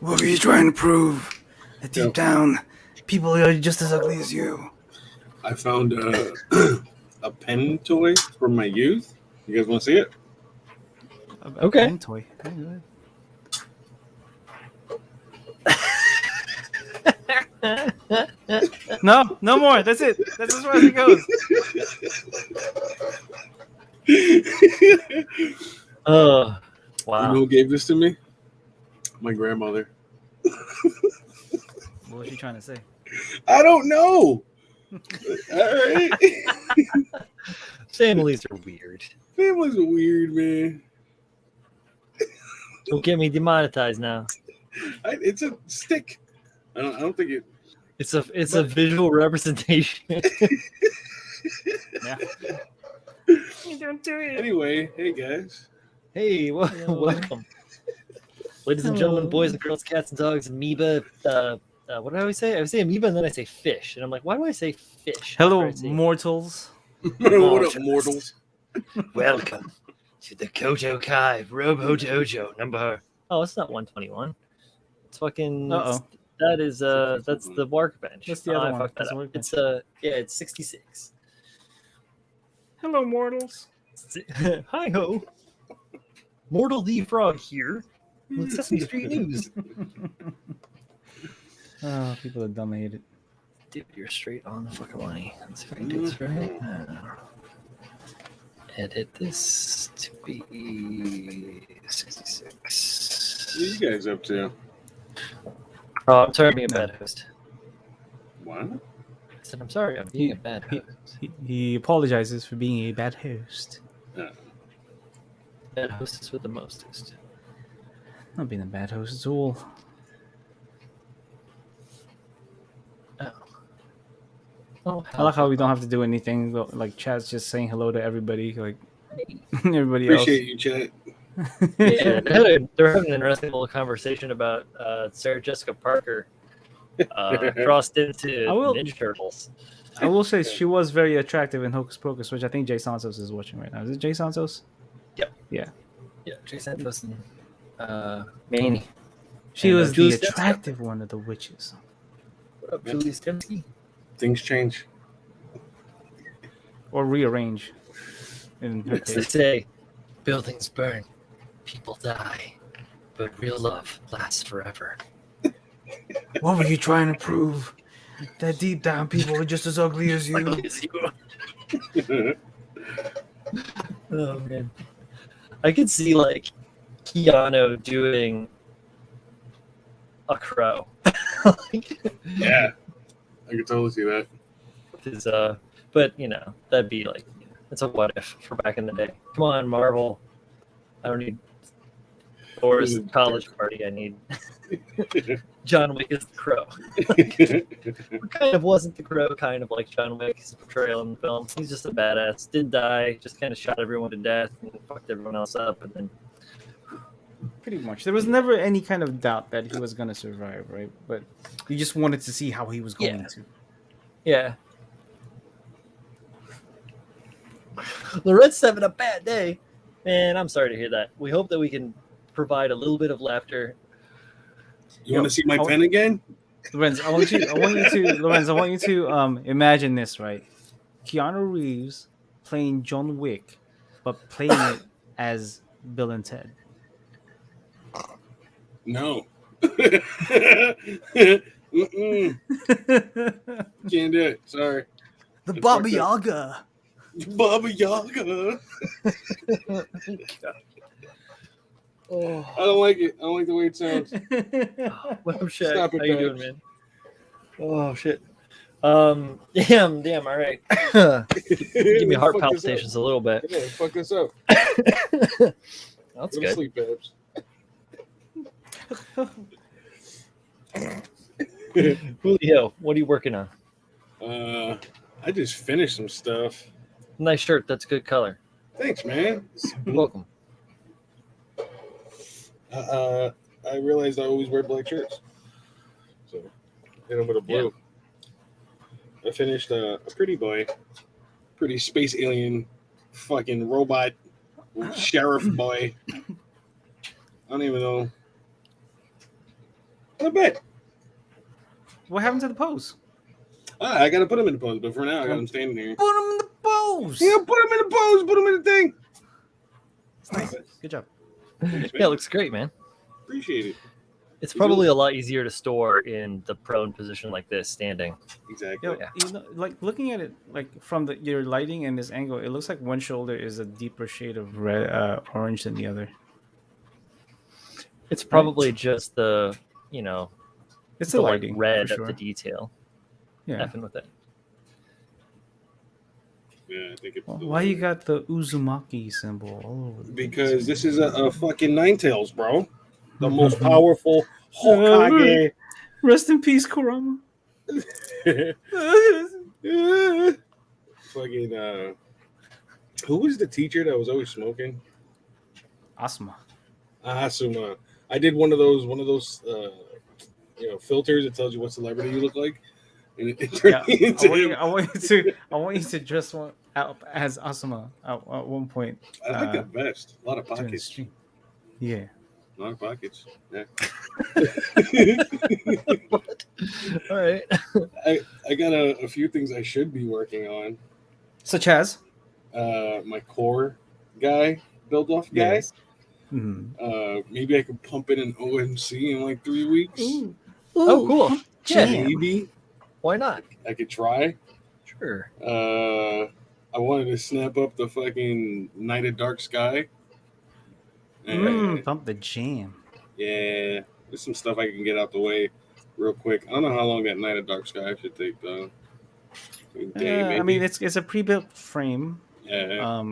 What are you trying to prove? That deep down, people are just as ugly as you. I found a pen toy from my youth. You guys want to see it? A pen toy. No, no more. That's it. That's as far as it goes. Oh, You wow. know who gave this to me? My grandmother. What was she trying to say? I don't know. All right. Families are weird. Families are weird, man. Don't get me demonetized now. It's a stick. I don't think it. It's a visual representation. Yeah. Don't do it. Anyway, hey guys. Hey, welcome, ladies and gentlemen, boys and girls, cats and dogs, amoeba. What do I always say? I always say amoeba, and then I say fish, and I'm like, why do I say fish? Hello, after I say- mortals. What up, mortals? Welcome to the KotoKai Robo-Dojo number. Oh, it's not 121. It's fucking. Uh-oh. That is that's the workbench. That's the other I one. fucked that That's the up. workbench. It's it's 66. Hello, mortals. Hi ho. Mortal the Frog here with Sesame Street News. Oh, people are dumb. I hate it. Dude, you're straight on the fucking money. Let's see if I can do this right now. Edit this to be 66. What are you guys up to? Oh, I'm sorry I'm being a bad host. What? I said, I'm sorry I'm being a bad host. He apologizes for being a bad host. Bad hostess with the mostest. Not being a bad host at all. Oh, I like how we don't have to do anything. Like Chad's just saying hello to everybody. Like everybody else. Appreciate you, chat. Yeah, they're having an interesting little conversation about Sarah Jessica Parker crossed into Ninja Turtles. I will say she was very attractive in Hocus Pocus, which I think Jay Santos is watching right now. Is it Jay Santos? Yep. Yeah. Yeah, Jay Santos and Manny. She And, was the Julie Stensky. attractive one of the witches. What up, Julie Stensky? Things change. Or rearrange. In her As they case. say, buildings burn, people die, but real love lasts forever. What were you trying to prove? That deep down people are just as ugly as you. Oh man, I could see like Keanu doing a crow. Yeah, I could totally see that. His, but you know that'd be like it's a what if for back in the day. Come on, Marvel. I don't need Thor's college party. I need John Wick as the crow. Kind of wasn't the crow, kind of like John Wick's portrayal in the film. He's just a badass. Didn't die, just kind of shot everyone to death and fucked everyone else up. And then Pretty much. There was never any kind of doubt that he was going to survive, right? But you just wanted to see how he was going to. yeah. Loret's having a bad day. Man, I'm sorry to hear that. We hope that we can provide a little bit of laughter. You want to see my pen again? Lorenz, I want you to imagine this, right? Keanu Reeves playing John Wick, but playing it as Bill and Ted. No. Mm-mm. Can't do it. Sorry. The Baba Yaga. Baba Yaga. Oh, I don't like it. I don't like the way it sounds. what up, Shaq? Stop it, How you Babs. doing, man? Oh shit. Damn. All right. Give me heart Fuck this palpitations a little bit. up. Yeah, fuck this up. That's Go to good. sleep, Babs. Julio, what are you working on? I just finished some stuff. Nice shirt. That's a good color. Thanks, man. You're welcome. I realized I always wear black shirts, so hit them with a blue. I finished a pretty boy, pretty space alien, fucking robot sheriff boy. I don't even know. Not bad. What happened to the pose? I gotta put him in the pose, but for now I got him standing here. Put him in the pose. Yeah, put him in the pose. Put him in the thing. It's nice. Good job. Thanks, Yeah, it looks great, man. Appreciate it. It's probably a lot easier to store in the prone position like this, standing. Exactly. Yo, Yeah. you know, like looking at it, like from your lighting and this angle, it looks like one shoulder is a deeper shade of red, orange than the other. It's probably just the, It's the the like lighting, red for of sure. the detail. Yeah. Effing with it. Yeah, I think it's Why you got the Uzumaki symbol all over? because this is a fucking Ninetales, bro. The most powerful Uh, Hokage. Rest in peace, Kurama. Fucking who was the teacher that was always smoking? Asuma. Asuma. I did one of those filters that tells you what celebrity you look like. And it turned Yeah, me into him. I want you to dress one out as Asuma at one point. I like that vest. A lot of during the pockets. stream. Yeah. A lot of pockets. Yeah. All right. I got a few things I should be working on. Such as? My core guy, build off guy. Yes. Mm-hmm. Maybe I could pump in an OMC in like 3 weeks. Ooh. Oh, cool. Yeah. Maybe Why not? I could try. Sure. I wanted to snap up the fucking Night of Dark Sky. And, Bump the jam. yeah, there's some stuff I can get out the way real quick. I don't know how long that Night of Dark Sky should take though. A day, I maybe. mean, it's a pre-built frame. Yeah,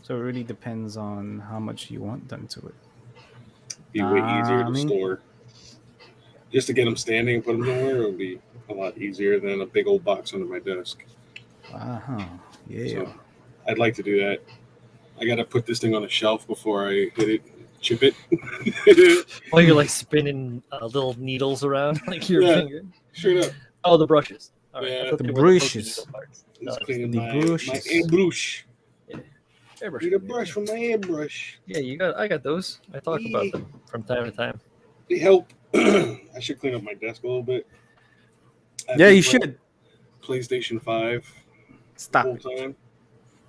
So it really depends on how much you want done to it. be way easier to I mean- store. Just to get them standing and put them somewhere would be a lot easier than a big old box under my desk. Yeah. So I'd like to do that. I got to put this thing on a shelf before I hit it, chip it. While you're like spinning little needles around like your Yeah. finger. Straight up. Oh, the brushes. All right. Yeah. I thought The they were the brushes. needle parts. Just No, cleaning the my brushes. airbrush. airbrush. Need a brush for my airbrush. Yeah, I got those. I talk about them from time to time. They help. I should clean up my desk a little bit. I've Yeah, been you playing should. PlayStation 5 Stop the it. whole time.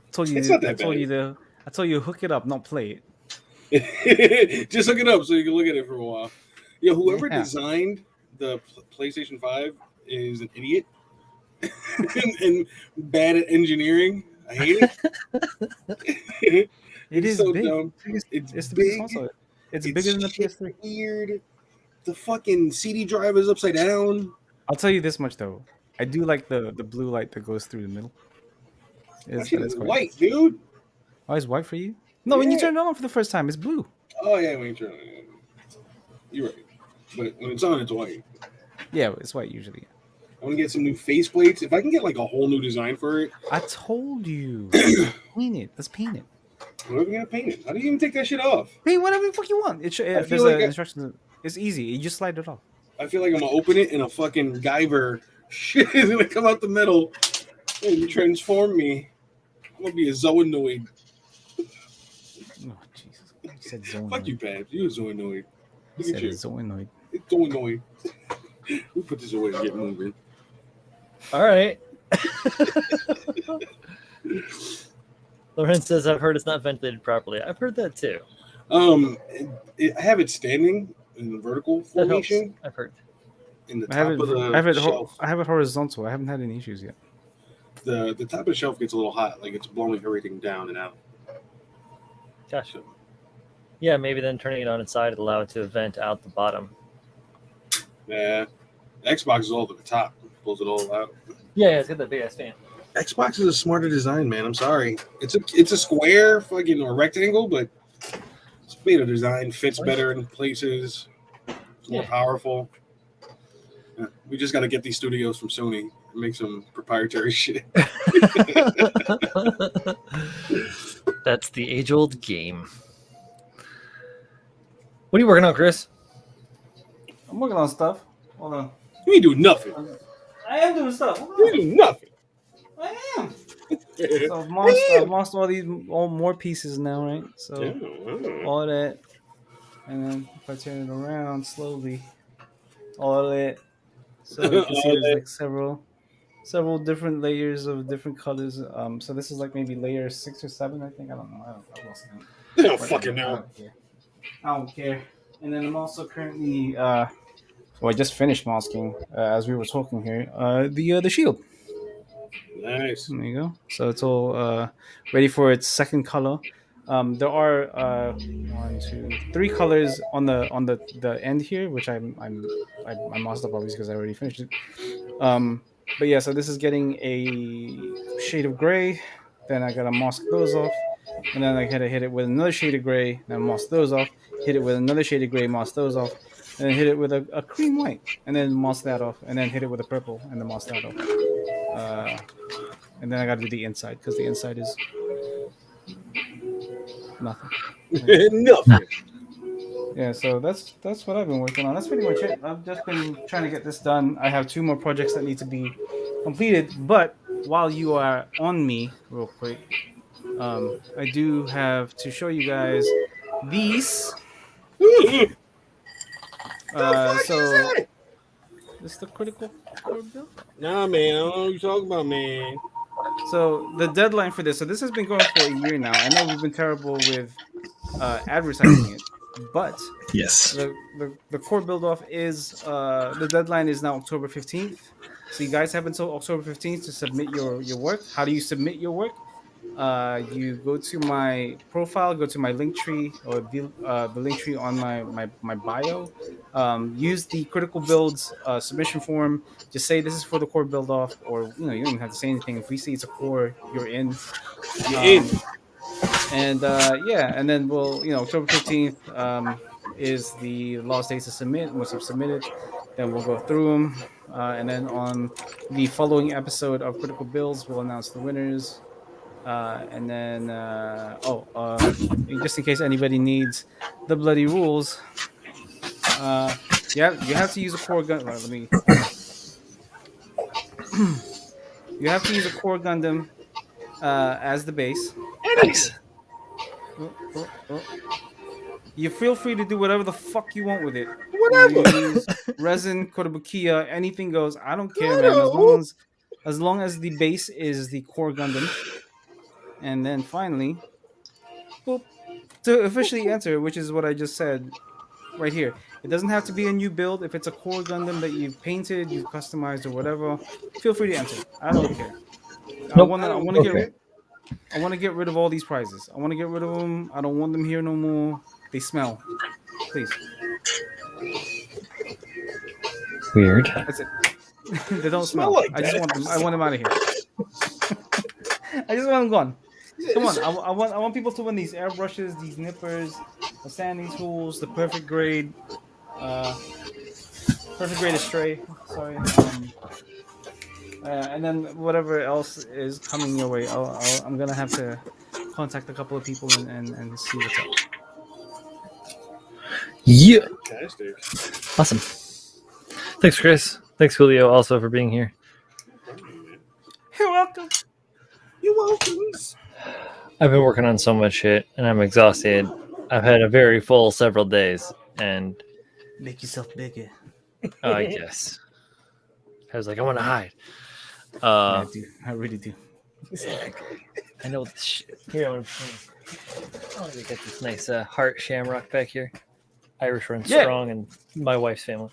I told you. It's not I that told bad. you to. I told you to hook it up, not play it. Just hook it up so you can look at it for a while. Yo, whoever Yeah. designed the PlayStation 5 is an idiot and bad at engineering. I hate it. It It's is so big. dumb. It's the big. biggest console. It's bigger than the shit PS3. Weird. The fucking CD drive is upside down. I'll tell you this much though. I do like the blue light that goes through the middle. That shit is quite white, nice. dude. Oh, it's white for you? No, when you Yeah. turn it on for the first time, it's blue. Oh yeah, when you turn it on. You're right. But when it's on, it's white. Yeah, it's white usually. I want to get some new faceplates. If I can get like a whole new design for it, I told you. Paint it. Let's paint it. what are we gonna paint it? How do you even take that shit off? Paint whatever the fuck you want. It should, I there's feel like an I- instruction. It's easy. You just slide it off. I feel like I'm gonna open it and a fucking Guyver shit is gonna come out the middle and transform me. I'm gonna be a Zoanoid. Oh, Jesus. You said Zoanoid. Fuck you, Babs. You a Zoanoid. You Look said at you. Zoanoid. It's Zoanoid. We put this away and get moving. All right. Lorenz says, I've heard it's not ventilated properly. I've heard that too. I have it standing in vertical That helps. formation I've heard. in the I have top it. of the I have it. shelf. I have it horizontal. I haven't had any issues yet. The top of the shelf gets a little hot, like it's blowing everything down and out. Gosh. Yeah, maybe then turning it on its side allow it to vent out the bottom. Yeah, Xbox is all to the top, pulls it all out. Yeah, it's got that big ass fan. Xbox is a smarter design, man. I'm sorry. It's a square, fucking or rectangle, but it's beta design, fits better in places. It's more Yeah. powerful. Yeah, we just got to get these studios from Sony and make some proprietary shit. That's the age-old game. What are you working on, Chris? I'm working on stuff. Hold on. You ain't do nothing. I am doing stuff. Hold You on. ain't do nothing. I am. So I've lost all more pieces now, right? So Yeah, wow. all that, and then if I turn it around slowly, all lit. So you can see All there's lit. like several different layers of different colors. So this is like maybe layer 6 or 7, I think. I don't know. I've lost count. They don't Whatever. fucking I know. don't care. I don't care. And then I'm also currently well, I just finished masking as we were talking here. The shield. Nice. There you go. So it's all ready for its second color. There are one, two, three colors on the end here, which I masked up obviously because I already finished it. But yeah, so this is getting a shade of gray. Then I gotta mask those off, and then I gotta hit it with another shade of gray. Then mask those off. Hit it with another shade of gray. Mask those off, and then hit it with a cream white, and then mask that off, and then hit it with a purple, and then mask that off. And then I gotta do the inside because the inside is nothing. Nothing. Yeah, so that's what I've been working on. That's pretty much it. I've just been trying to get this done. I have 2 more projects that need to be completed. But while you are on me, real quick, I do have to show you guys these. The fuck is So that? this is the critical core build. Nah, man. I don't know what you're talking about, man. So the deadline for this. So this has been going for a year now. I know we've been terrible with advertising it, but Yes. the core build off is the deadline is now October 15th. So you guys have until October 15th to submit your work. How do you submit your work? You go to my profile, go to my link tree or the link tree on my bio. Use the critical builds submission form. Just say this is for the core build off, or you don't even have to say anything. If we see it's a core, you're in. You're in. And yeah, and then we'll October 15th is the last day to submit. Once you've submitted, then we'll go through them, and then on the following episode of Critical Builds, we'll announce the winners. And then just in case anybody needs the bloody rules, you have to use a core gun. Let me. You have to use a core Gundam as the base. Nice. Oh. You feel free to do whatever the fuck you want with it. Whatever. You use resin, kotobukiya, anything goes. I don't care, I man. know. As long as the base is the core Gundam, and then finally, boop, to officially enter, which is what I just said right here. It doesn't have to be a new build. If it's a core Gundam that you've painted, you've customized, or whatever, feel free to enter. I don't care. I Nope. want to get rid of all these prizes. I want to get rid of them. I don't want them here no more. They smell. Please. Weird. That's it. They don't Smell smell. like I just that. want them. I want them out of here. I just want them gone. Come on. I want people to win these airbrushes, these nippers, the sanding tools, the perfect grade astray. Sorry. And then whatever else is coming your way, I'm gonna have to contact a couple of people and see what's up. Yeah. Fantastic. Awesome. Thanks, Chris. Thanks, Julio, also for being here. You're welcome. You're welcome. I've been working on so much shit, and I'm exhausted. I've had a very full several days, and Make yourself bigger. yes. I was like, I want to hide. I do. I really do. I know this shit. Here, I want to get this nice heart shamrock back here. Irish run Yeah. strong, and my wife's family.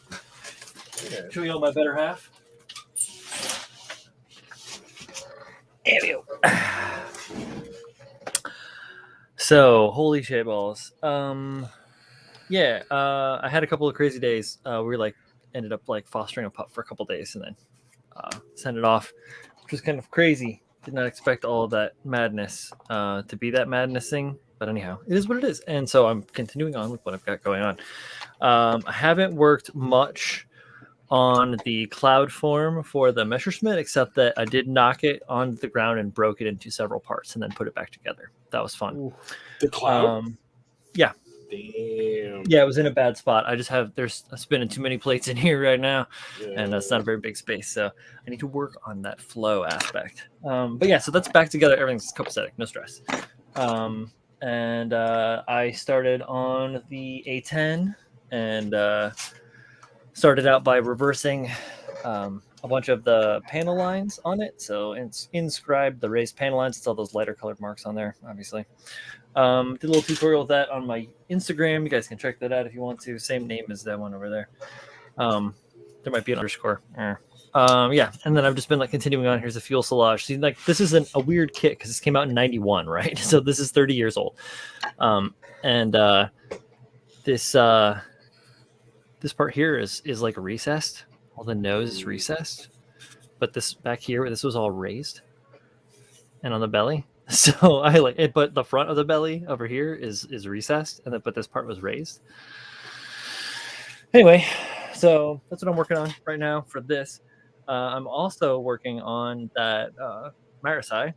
Yeah. Should we all my better half? There we go. So, holy shit balls. Yeah, I had a couple of crazy days. We ended up fostering a pup for a couple of days and then sent it off, which was kind of crazy. Did not expect all of that madness to be that madness thing. But anyhow, it is what it is. And so I'm continuing on with what I've got going on. I haven't worked much on the cloud form for the Messerschmitt, except that I did knock it on the ground and broke it into several parts and then put it back together. That was fun. Ooh. The cloud. Yeah. Damn. Yeah, it was in a bad spot. I'm spinning too many plates in here right now, and that's not a very big space. So I need to work on that flow aspect. But yeah, so that's back together. Everything's copacetic, no stress. And I started on the A10 and started out by reversing a bunch of the panel lines on it. So inscribed the raised panel lines. It's all those lighter colored marks on there, obviously. Did a little tutorial of that on my Instagram. You guys can check that out if you want to. Same name as that one over there. There might be an underscore. Yeah, and then I've just been like continuing on. Here's a fuselage. See, like this is a weird kit because this came out in '91, right? So this is 30 years old. And this part here is like recessed. All the nose is recessed, but this back here, this was all raised, and on the belly. So I like it, but the front of the belly over here is recessed, and then but this part was raised. Anyway, so that's what I'm working on right now for this. I'm also working on that Marisai,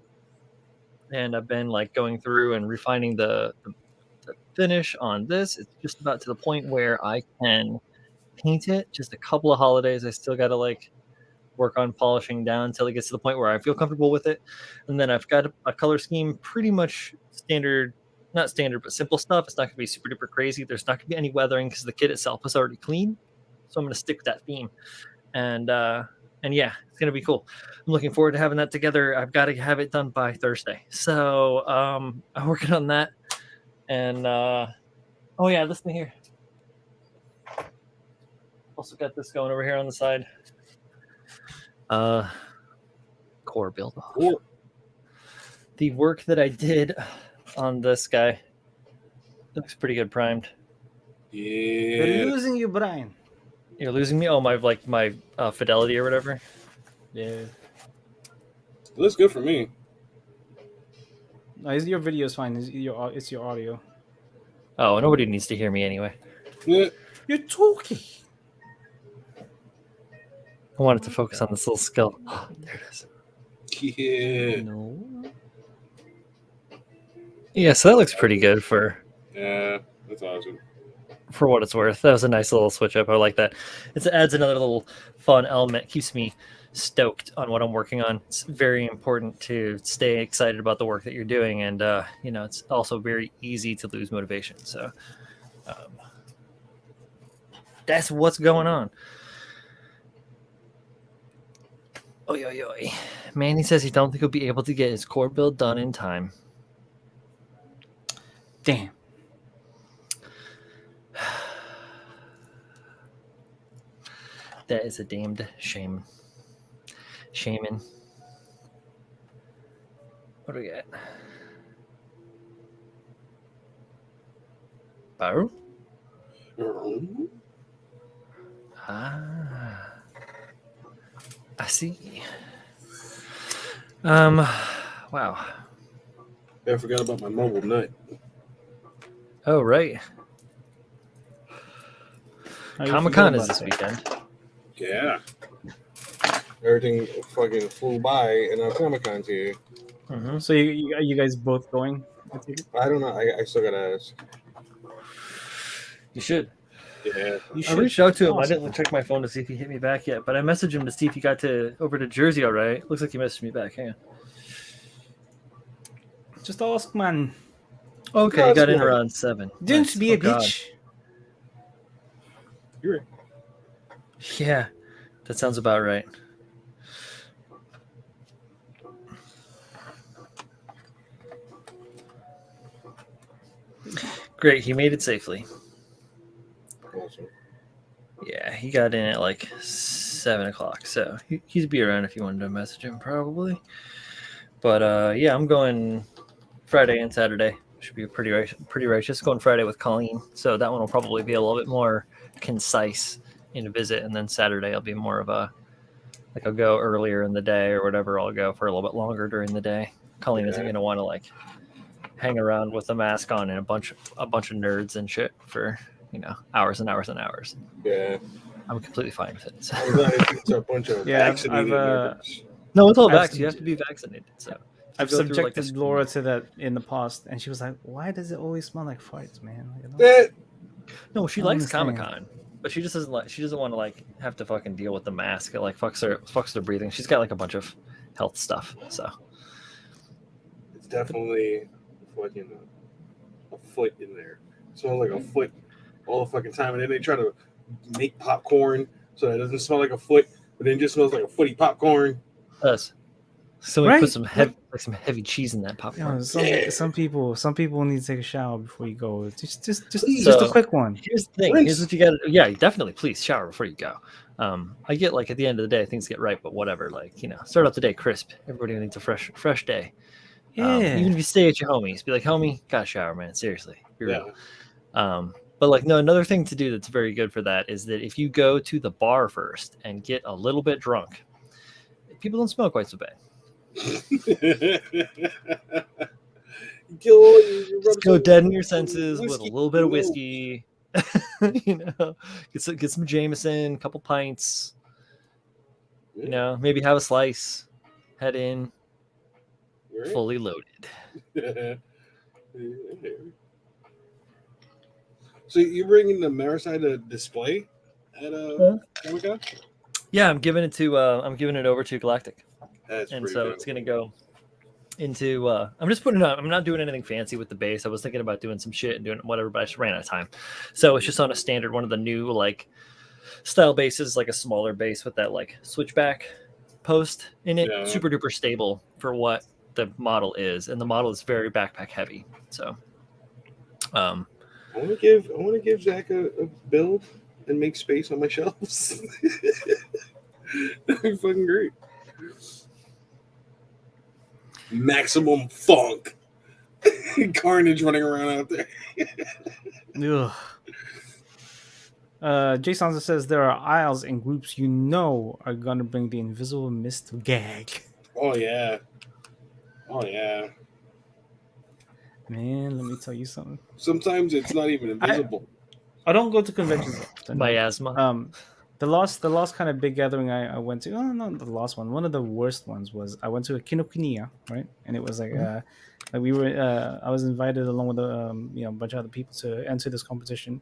and I've been like going through and refining the finish on this. It's just about to the point where I can paint it. Just a couple of holidays. I still got to like work on polishing down until it gets to the point where I feel comfortable with it. And then I've got a color scheme pretty much standard, not standard, but simple stuff. It's not going to be super duper crazy. There's not going to be any weathering because the kit itself is already clean. So I'm going to stick with that theme. And yeah, it's going to be cool. I'm looking forward to having that together. I've got to have it done by Thursday. So I'm working on that. And oh yeah, listen here. Also got this going over here on the side. Core build off. Cool. The work that I did on this guy looks pretty good primed. Yeah. We're losing you, Brian. You're losing me? Oh, my fidelity or whatever. Yeah. Looks good for me. No, your video is fine. It's your audio. Oh, nobody needs to hear me anyway. Yeah. You're talking. I wanted to focus on this little skill. Oh, there it is. Yeah. No. Yeah, so that looks pretty good for That's awesome. what it's worth. That was a nice little switch up. I like that. It adds another little fun element. Keeps me stoked on what I'm working on. It's very important to stay excited about the work that you're doing, and it's also very easy to lose motivation. So that's what's going on. Oi, oi, oi. Manny says he don't think he'll be able to get his core build done in time. Damn. That is a damned shame. Shaman. What do we got? Baru? Ah. I see. Wow. I forgot about my mobile nut. Oh, right. How you Comic-Con feel is about this that? weekend. Yeah. Everything fucking flew by, and now Comic-Con's here. Mm-hmm. So you guys both going? I take it? I don't know. I still gotta ask. You should. Yeah. You I should. reached out to him. I Awesome. didn't check my phone to see if he hit me back yet, but I messaged him to see if he got over to Jersey all right. Looks like he messaged me back. Hang on. Just ask, man. Okay, he got in around 7. Don't Nice. be a Oh, God. bitch. You're right. Yeah, that sounds about right. Great, he made it safely. Awesome. Yeah, he got in at like 7 o'clock, so he'd be around if you wanted to message him, probably. But yeah, I'm going Friday and Saturday. Should be pretty righteous. Going Friday with Colleen, so that one will probably be a little bit more concise in a visit, and then Saturday I'll be more of a I'll go earlier in the day or whatever. I'll go for a little bit longer during the day. Colleen isn't going to want to like hang around with a mask on and a bunch of nerds and shit for hours and hours and hours. Yeah. I'm completely fine with it. So. I'm glad it's a bunch of Yeah, vaccinated nerds. No, it's all I've vax. You have to be vaccinated. So I've go through, like, subjected this- Laura to that in the past, and she was like, "Why does it always smell like farts, man?" No, she I likes understand. Comic-Con, but she just doesn't like. She doesn't want to like have to fucking deal with the mask. It like fucks her breathing. She's got like a bunch of health stuff. So It's definitely fucking a foot in there. It smells like a foot all the fucking time, and then they try to make popcorn so that it doesn't smell like a foot, but then it just smells like a footy popcorn. Us. So we Right? put some heavy cheese in that popcorn. Some people need to take a shower before you go. Just So- a quick one. Here's the thing. Rinse. Here's what you got. Yeah, definitely. Please shower before you go. I get like at the end of the day things get right, but whatever. Like start out the day crisp. Everybody needs a fresh day. Yeah. Even if you stay at your homies, be like, homie, gotta shower, man. Seriously, be real. Yeah. But like, no, another thing to do that's very good for that is that if you go to the bar first and get a little bit drunk, people don't smell quite so bad. Just go dead in your senses with a little bit of whiskey. Get some Jameson, a couple pints. Maybe have a slice. Head in, fully loaded. So you're bringing the Mariside display at KotoKai? Yeah, I'm giving it over to Galactic, That's and pretty so dope. it's gonna go into. I'm just putting it on. I'm not doing anything fancy with the base. I was thinking about doing some shit and doing whatever, but I just ran out of time. So it's just on a standard one of the new like style bases, like a smaller base with that like switchback post in it. Yeah. Super duper stable for what the model is, and the model is very backpack heavy. So, I want to give Zach a build and make space on my shelves. That'd be fucking great. Maximum funk. Carnage running around out there. Ugh. Jason says there are aisles and groups are gonna bring the invisible mist to gag. Oh yeah. Oh yeah. Man, let me tell you something. Sometimes it's not even invisible. I don't go to conventions often. miasma. The last kind of big gathering I went to, not the last one. One of the worst ones was I went to a Kinokuniya, right? And it was like, like we were, I was invited along with a bunch of other people to enter this competition,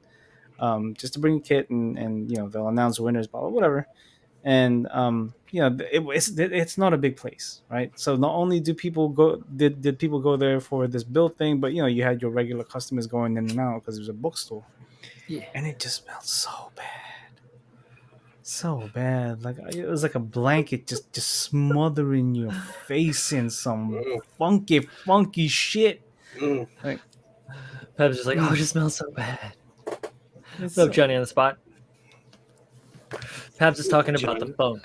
just to bring a kit and they'll announce winners, blah, blah, whatever. And it's not a big place, right? So not only did people go there for this build thing, but you had your regular customers going in and out because it was a bookstore. Yeah. And it just smelled so bad. Like it was like a blanket just smothering your face in some funky shit. Like Pep's just like, oh, it just smells so bad. it's What's up, Johnny on the spot? Pabs is talking about the funk.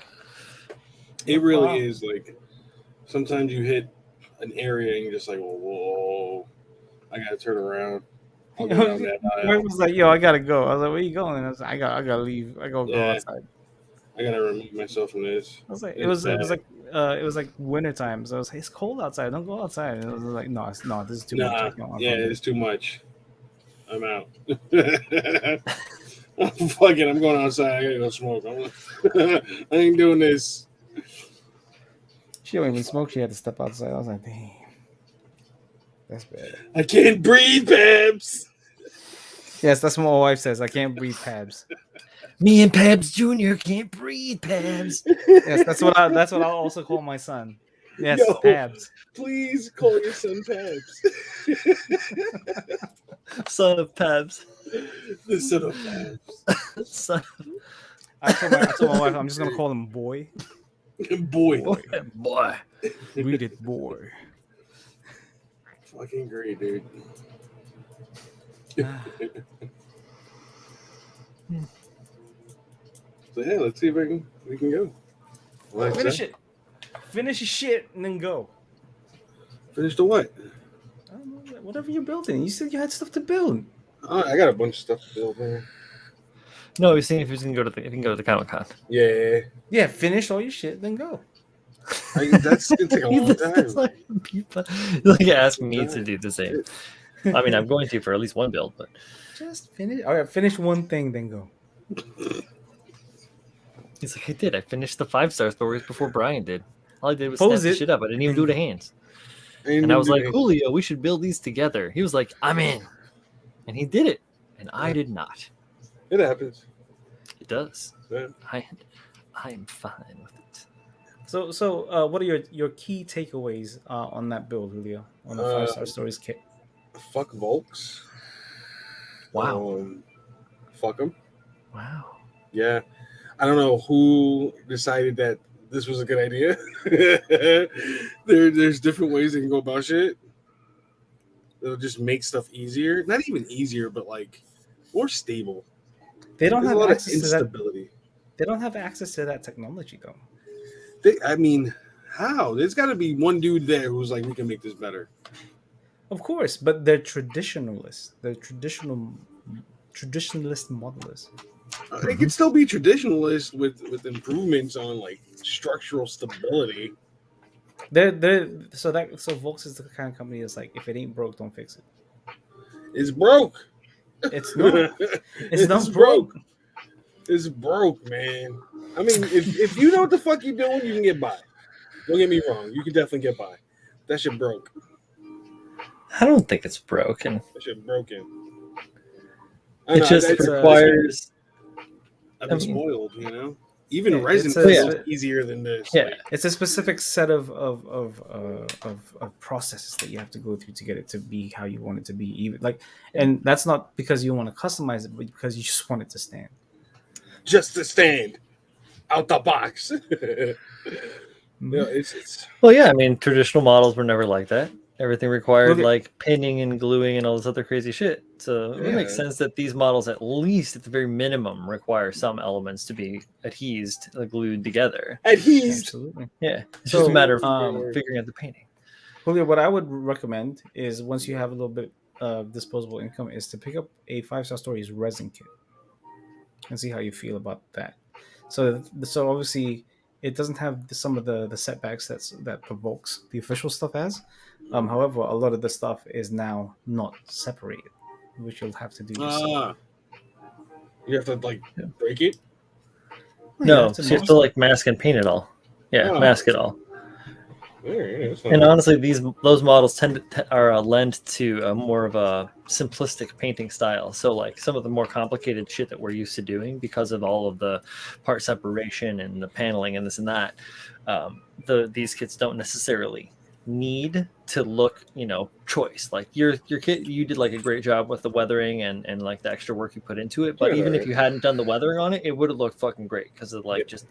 It really is like sometimes you hit an area and you're just like, whoa, I gotta turn around. I'll go down that aisle. Mark was like, yo, I gotta go. I was like, where you going? I was like, I gotta leave. I gotta go outside. I gotta remove myself from this. I was like, it was like winter time, so I was like, it's cold outside. Don't go outside. And I was like, no, this is too much. It's too much. I'm out. Fuck it, I'm going outside. I gotta go smoke. I ain't doing this. She don't even smoke. She had to step outside. I was like, damn, that's bad. I can't breathe, Babs. Yes, that's what my wife says. I can't breathe, Pabs. Me and Pabs Jr. can't breathe, Pabs. Yes, that's what I'll also call my son. Yes, Yo. Pabs. Please call your son Pabs. Son of Pabs. The son of Pabs. Son I told my wife I'm just gonna call him boy. Boy. boy. Read it, boy. Fucking great, dude. So yeah, let's see if we can go. Finish it. Finish your shit and then go. Finish the what? I don't know, whatever you're building. You said you had stuff to build. I got a bunch of stuff to build, man. No, he's saying if he's gonna go to if he can go to the Comic-Con. Yeah. Yeah, finish all your shit, then go. That's gonna take a long time. Like ask me to do the same. I mean, I'm going to for at least one build, but Just finish. All right, finish one thing, then go. he's like, I did. I finished the 5-star stories before Brian did. All I did was Pose snap the it. shit up. I didn't even do the hands. And I was like, Julio, we should build these together. He was like, I'm in. And he did it. And I did not. It happens. It does. Yeah. I am fine with it. So, what are your key takeaways on that build, Julio? On the 5-star stories kit? Fuck Volks. Wow. Fuck them. Wow. Yeah, I don't know who decided that this was a good idea. There's different ways they can go about shit. It'll just make stuff easier. Not even easier, but like more stable. They don't There's a have lot of access to that. instability. They don't have access to that technology though. I mean, how? There's got to be one dude there who's like, we can make this better. Of course, but they're traditionalists. They're traditionalist modelists. It can still be traditionalist with improvements on like structural stability. So Volks is the kind of company that's like, if it ain't broke, don't fix it. It's broke. It's not. It's not broke. broke. It's broke, man. I mean, if you know what the fuck you're doing, you can get by. Don't get me wrong. You can definitely get by. That shit broke. I don't think it's broken. That shit broken. It just requires. I've been spoiled, you know. Even Yeah, resin it's a- is easier than this. Yeah. Like, It's a specific set of processes that you have to go through to get it to be how you want it to be. Even like, and that's not because you want to customize it, but because you just want it to stand. just to stand out the box. Mm-hmm. Yeah, it's Well, yeah. I mean, traditional models were never like that. Everything required Well, like pinning and gluing and all this other crazy shit. So it makes Yeah. sense that these models, at least at the very minimum, require some elements to be adhesed, glued together. adhesed. Absolutely. Yeah, it's So, just a matter of figuring out the painting. Julio, what I would recommend is once you have a little bit of disposable income, is to pick up a 5-Star Stories resin kit and see how you feel about that. So obviously it doesn't have some of the setbacks that Provokes the official stuff has. However, a lot of the stuff is now not separated, which you'll have to do yourself. You have to like break it. No, so you have to like mask and paint it all. Yeah, Oh. mask it all. Yeah, that's And fine. honestly, those models are lend to more of a simplistic painting style. So like some of the more complicated shit that we're used to doing because of all of the part separation and the paneling and this and that, these kits don't necessarily need to look, choice. Like your kit, you did like a great job with the weathering and like the extra work you put into it. But Yeah, even right. if you hadn't done the weathering on it, it would have looked fucking great because of like just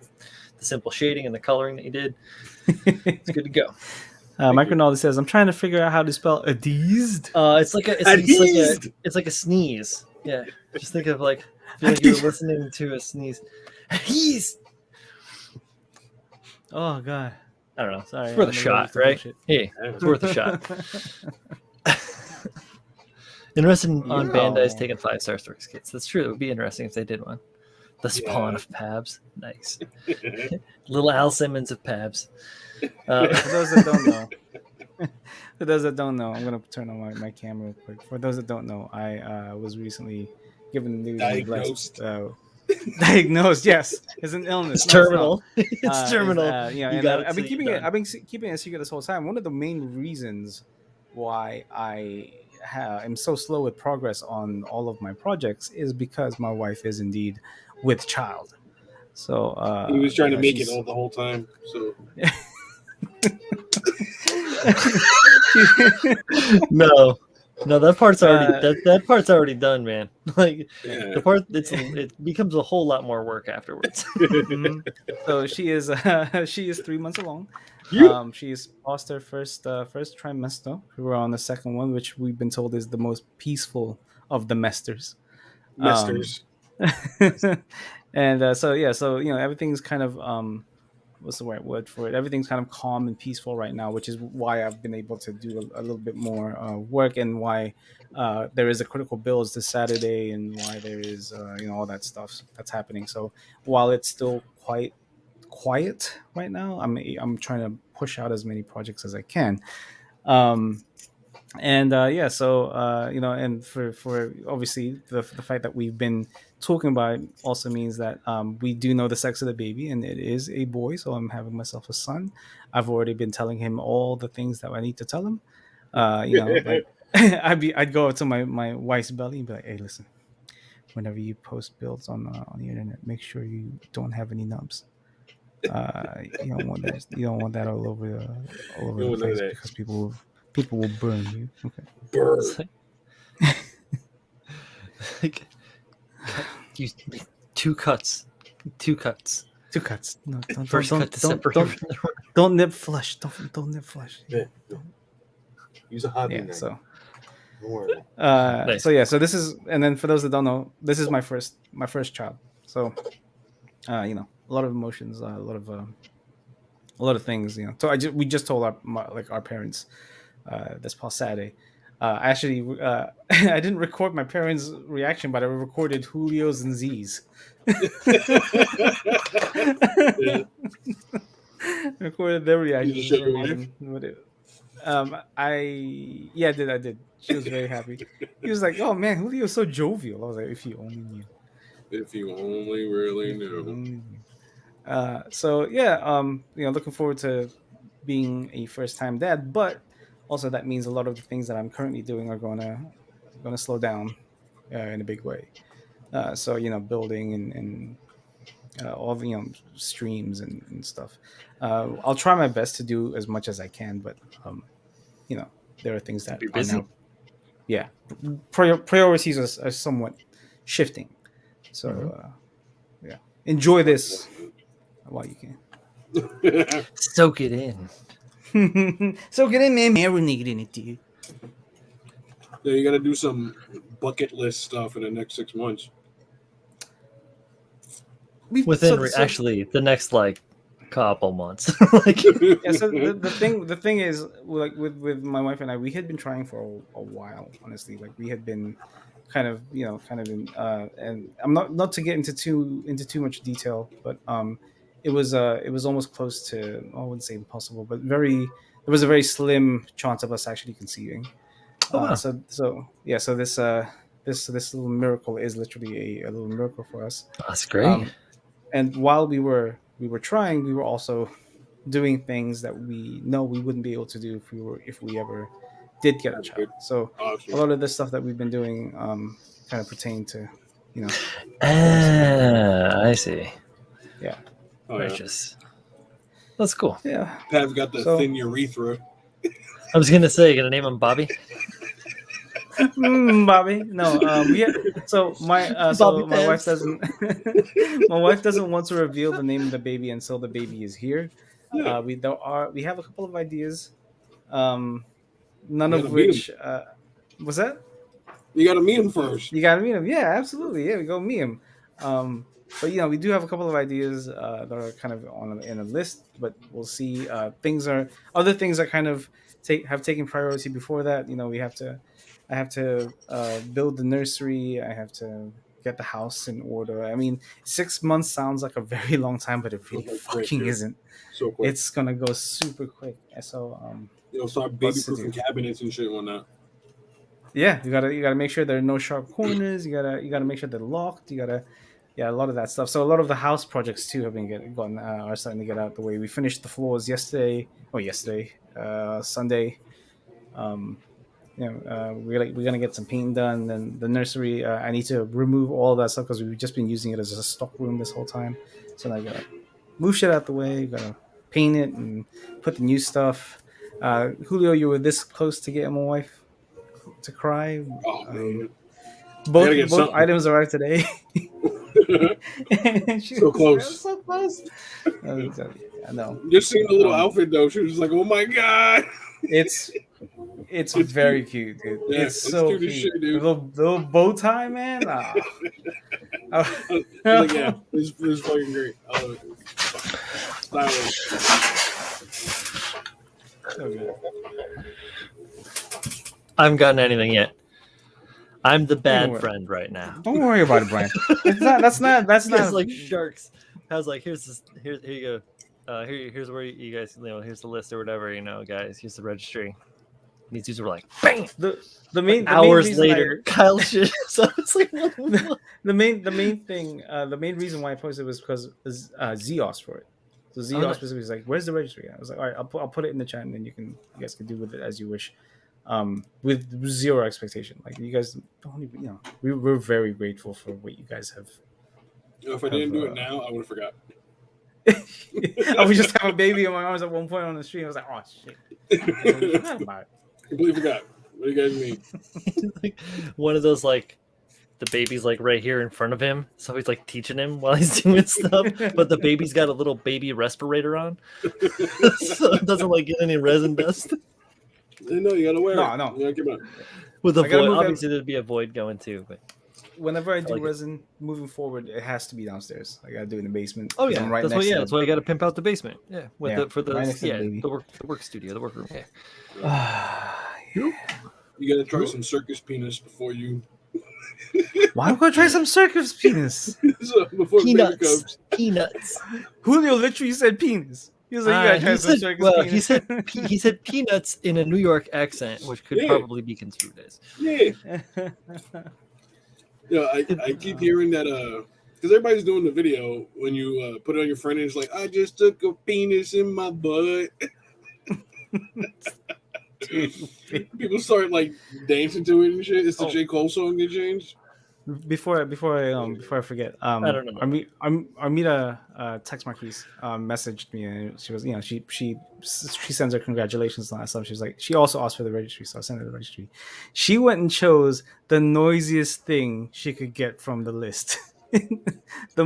the simple shading and the coloring that you did. It's good to go. Micronaught says, "I'm trying to figure out how to spell adhesed." It's like a sneeze. Yeah, just think of like feel like you're listening to a sneeze. Adhesed. Oh god, I don't know. sorry. It's worth a shot, right? Hey, it's worth a shot. Interested on Bandai's taking 5-Star Stories kits. That's true. It would be interesting if they did one. The spawn of Pabs. Nice. Little Al Simmons of Pabs. For those that don't know, I'm gonna turn on my camera real quick. For those that don't know, I was recently given the news and blessed, diagnosed. Yes, it's an illness. It's terminal. It's terminal. I've been keeping keeping it a secret this whole time. One of the main reasons why I am so slow with progress on all of my projects is because my wife is indeed with child. So he was trying to make it all the whole time. So no, that part's already that part's already done, man. Like the part it becomes a whole lot more work afterwards. So she is 3 months along. She's passed her first trimester. We're on the second one, which we've been told is the most peaceful of the mesters. And so everything's kind of what's the right word for it? Everything's kind of calm and peaceful right now, which is why I've been able to do a little bit more work, and why there is a critical builds this Saturday, and why there is all that stuff that's happening. So while it's still quite quiet right now, I'm trying to push out as many projects as I can. And for obviously the fact that we've been talking about it also means that we do know the sex of the baby, and it is a boy. So I'm having myself a son. I've already been telling him all the things that I need to tell him. Like I'd go to my wife's belly and be like, "Hey, listen, whenever you post builds on the internet, make sure you don't have any nubs. You don't want that. You don't want that all over the place because people will burn you." Okay. Burn. Like, 2 cuts 2 cuts. 2 cuts. No, First cut to separate don't, from the don't nip flush. Don't nip flush. Yeah. Use a hobby Yeah. knife. So. Don't worry. Nice. So yeah. So this is, and then for those that don't know, this is my first child. So, you know, a lot of emotions, a lot of things. You know. So we just told our parents this past Saturday. Actually, I didn't record my parents' reaction, but I recorded Julio's and Z's. Yeah. Recorded their You reaction just for show some your wife? reason. I did. She was very happy. He was like, "Oh man, Julio's so jovial." I was like, "If you only knew." If you only really If you knew. only knew. So yeah, you know, looking forward to being a first time dad, but also that means a lot of the things that I'm currently doing are gonna slow down in a big way. So you know, building and all the, you know, streams and stuff. I'll try my best to do as much as I can, but you know, there are things that You're are busy. now, yeah, priorities are somewhat shifting. So yeah, enjoy this while you can. Soak it in. So get in there, marinate in it, dude. Yeah, you got to do some bucket list stuff in the next 6 months. Actually, the next like couple months. Like, Yeah, so the thing is, like with my wife and I, we had been trying for a while, honestly. Like we had been kind of, you know, kind of in and I'm not to get into too much detail, but it was almost close to, I wouldn't say impossible, but there was a very slim chance of us actually conceiving. oh wow, So yeah, so this little miracle is literally a little miracle for us. that's great. And while we were trying, we were also doing things that we know we wouldn't be able to do if we ever did get a That's child. good. So Awesome. a lot of the stuff that we've been doing kind of pertain to, you know, I see. yeah, Oh, yeah. Righteous. That's cool. yeah. Pat's got the So- thin urethra. I was gonna say, gonna name him Bobby. Bobby. No, so Bobby my wife Pants. doesn't my wife doesn't want to reveal the name of the baby until the baby is here. Yeah. We have a couple of ideas, none You of gotta meet which was that. You got to meet him first. You gotta meet him. Yeah, absolutely. Yeah, we go meet him. But you know, we do have a couple of ideas that are kind of in a list, but we'll see. Other things are kind of have taken priority before that. You know, I have to build the nursery. I have to get the house in order. I mean, 6 months sounds like a very long time, but it really Feels like quick, fucking dude. isn't. So quick. It's gonna go super quick. So Start lots to baby-proofing do. cabinets and shit and whatnot. Yeah, you gotta make sure there are no sharp corners. You gotta make sure they're locked. Yeah, a lot of that stuff. So a lot of the house projects too have been are starting to get out the way. We finished the floors yesterday. Sunday. We're gonna get some paint done. Then the nursery, I need to remove all that stuff because we've just been using it as a stock room this whole time. So now I gotta move shit out the way. Gotta paint it and put the new stuff. Julio, you were this close to getting my wife to cry. Oh, man. Both something. items arrived today. So close. So close. I know. Just seeing the little outfit, though, she was like, oh, my God. It's very cute, dude. Yeah, it's so cute cute. as shit, dude. The little bow tie, man. I was like, yeah, this is fucking great. I love it. So good. I haven't gotten anything yet. I'm the bad worry. friend right now. Don't worry about it, Brian. That's not. You guys like sharks. I was like, here you go. Here's where you guys, here's the list or whatever, guys. Here's the registry. And these dudes were like, bang. The main Hours reason later, Kyle shit. So it's like, the main reason why I posted was because Z asked for it. So Z specifically was like, "Where's the registry?" I was like, "All right, I'll put it in the chat, and then you guys can do with it as you wish." With zero expectation. Like you guys don't even, we're very grateful for what you guys have. If I didn't do it now, I would have forgot. I would just have a baby in my arms at one point on the street. I was like, "Oh shit!" I forgot about it. Completely forgot. What do you guys mean? like one of those like the baby's like right here in front of him, so he's like teaching him while he's doing stuff. But the baby's got a little baby respirator on, so it doesn't like get any resin dust. No, you gotta wear it. No. You gotta keep it. With a I gotta void, move obviously there'd be a void going too. But Whenever I do like it. resin, moving forward, it has to be downstairs. I gotta do it in the basement. Oh 'cause yeah, I'm right that's next why. Yeah, to that's why you got to pimp out the basement. Yeah, with Yeah, for the right next to the yeah baby. the work studio, the workroom. Yeah. You gotta try some circus penis before you. Why am I gonna try some circus penis? So, before the baby Peanuts. comes. Peanuts. Julio literally said penis. He was like, "You gotta try He some said, circus well, penis." he said peanuts in a New York accent, which could Yeah. probably be construed as. Yeah. I keep hearing that because everybody's doing the video when you put it on your friend and it's like, I just took a penis in my butt. People start like dancing to it and shit. It's the J. Cole song they changed. Before I forget, I don't know. Armida text Marquise messaged me, and she was, she sends her congratulations and all that stuff. She was like, she also asked for the registry, so I sent her the registry. She went and chose the noisiest thing she could get from the list. the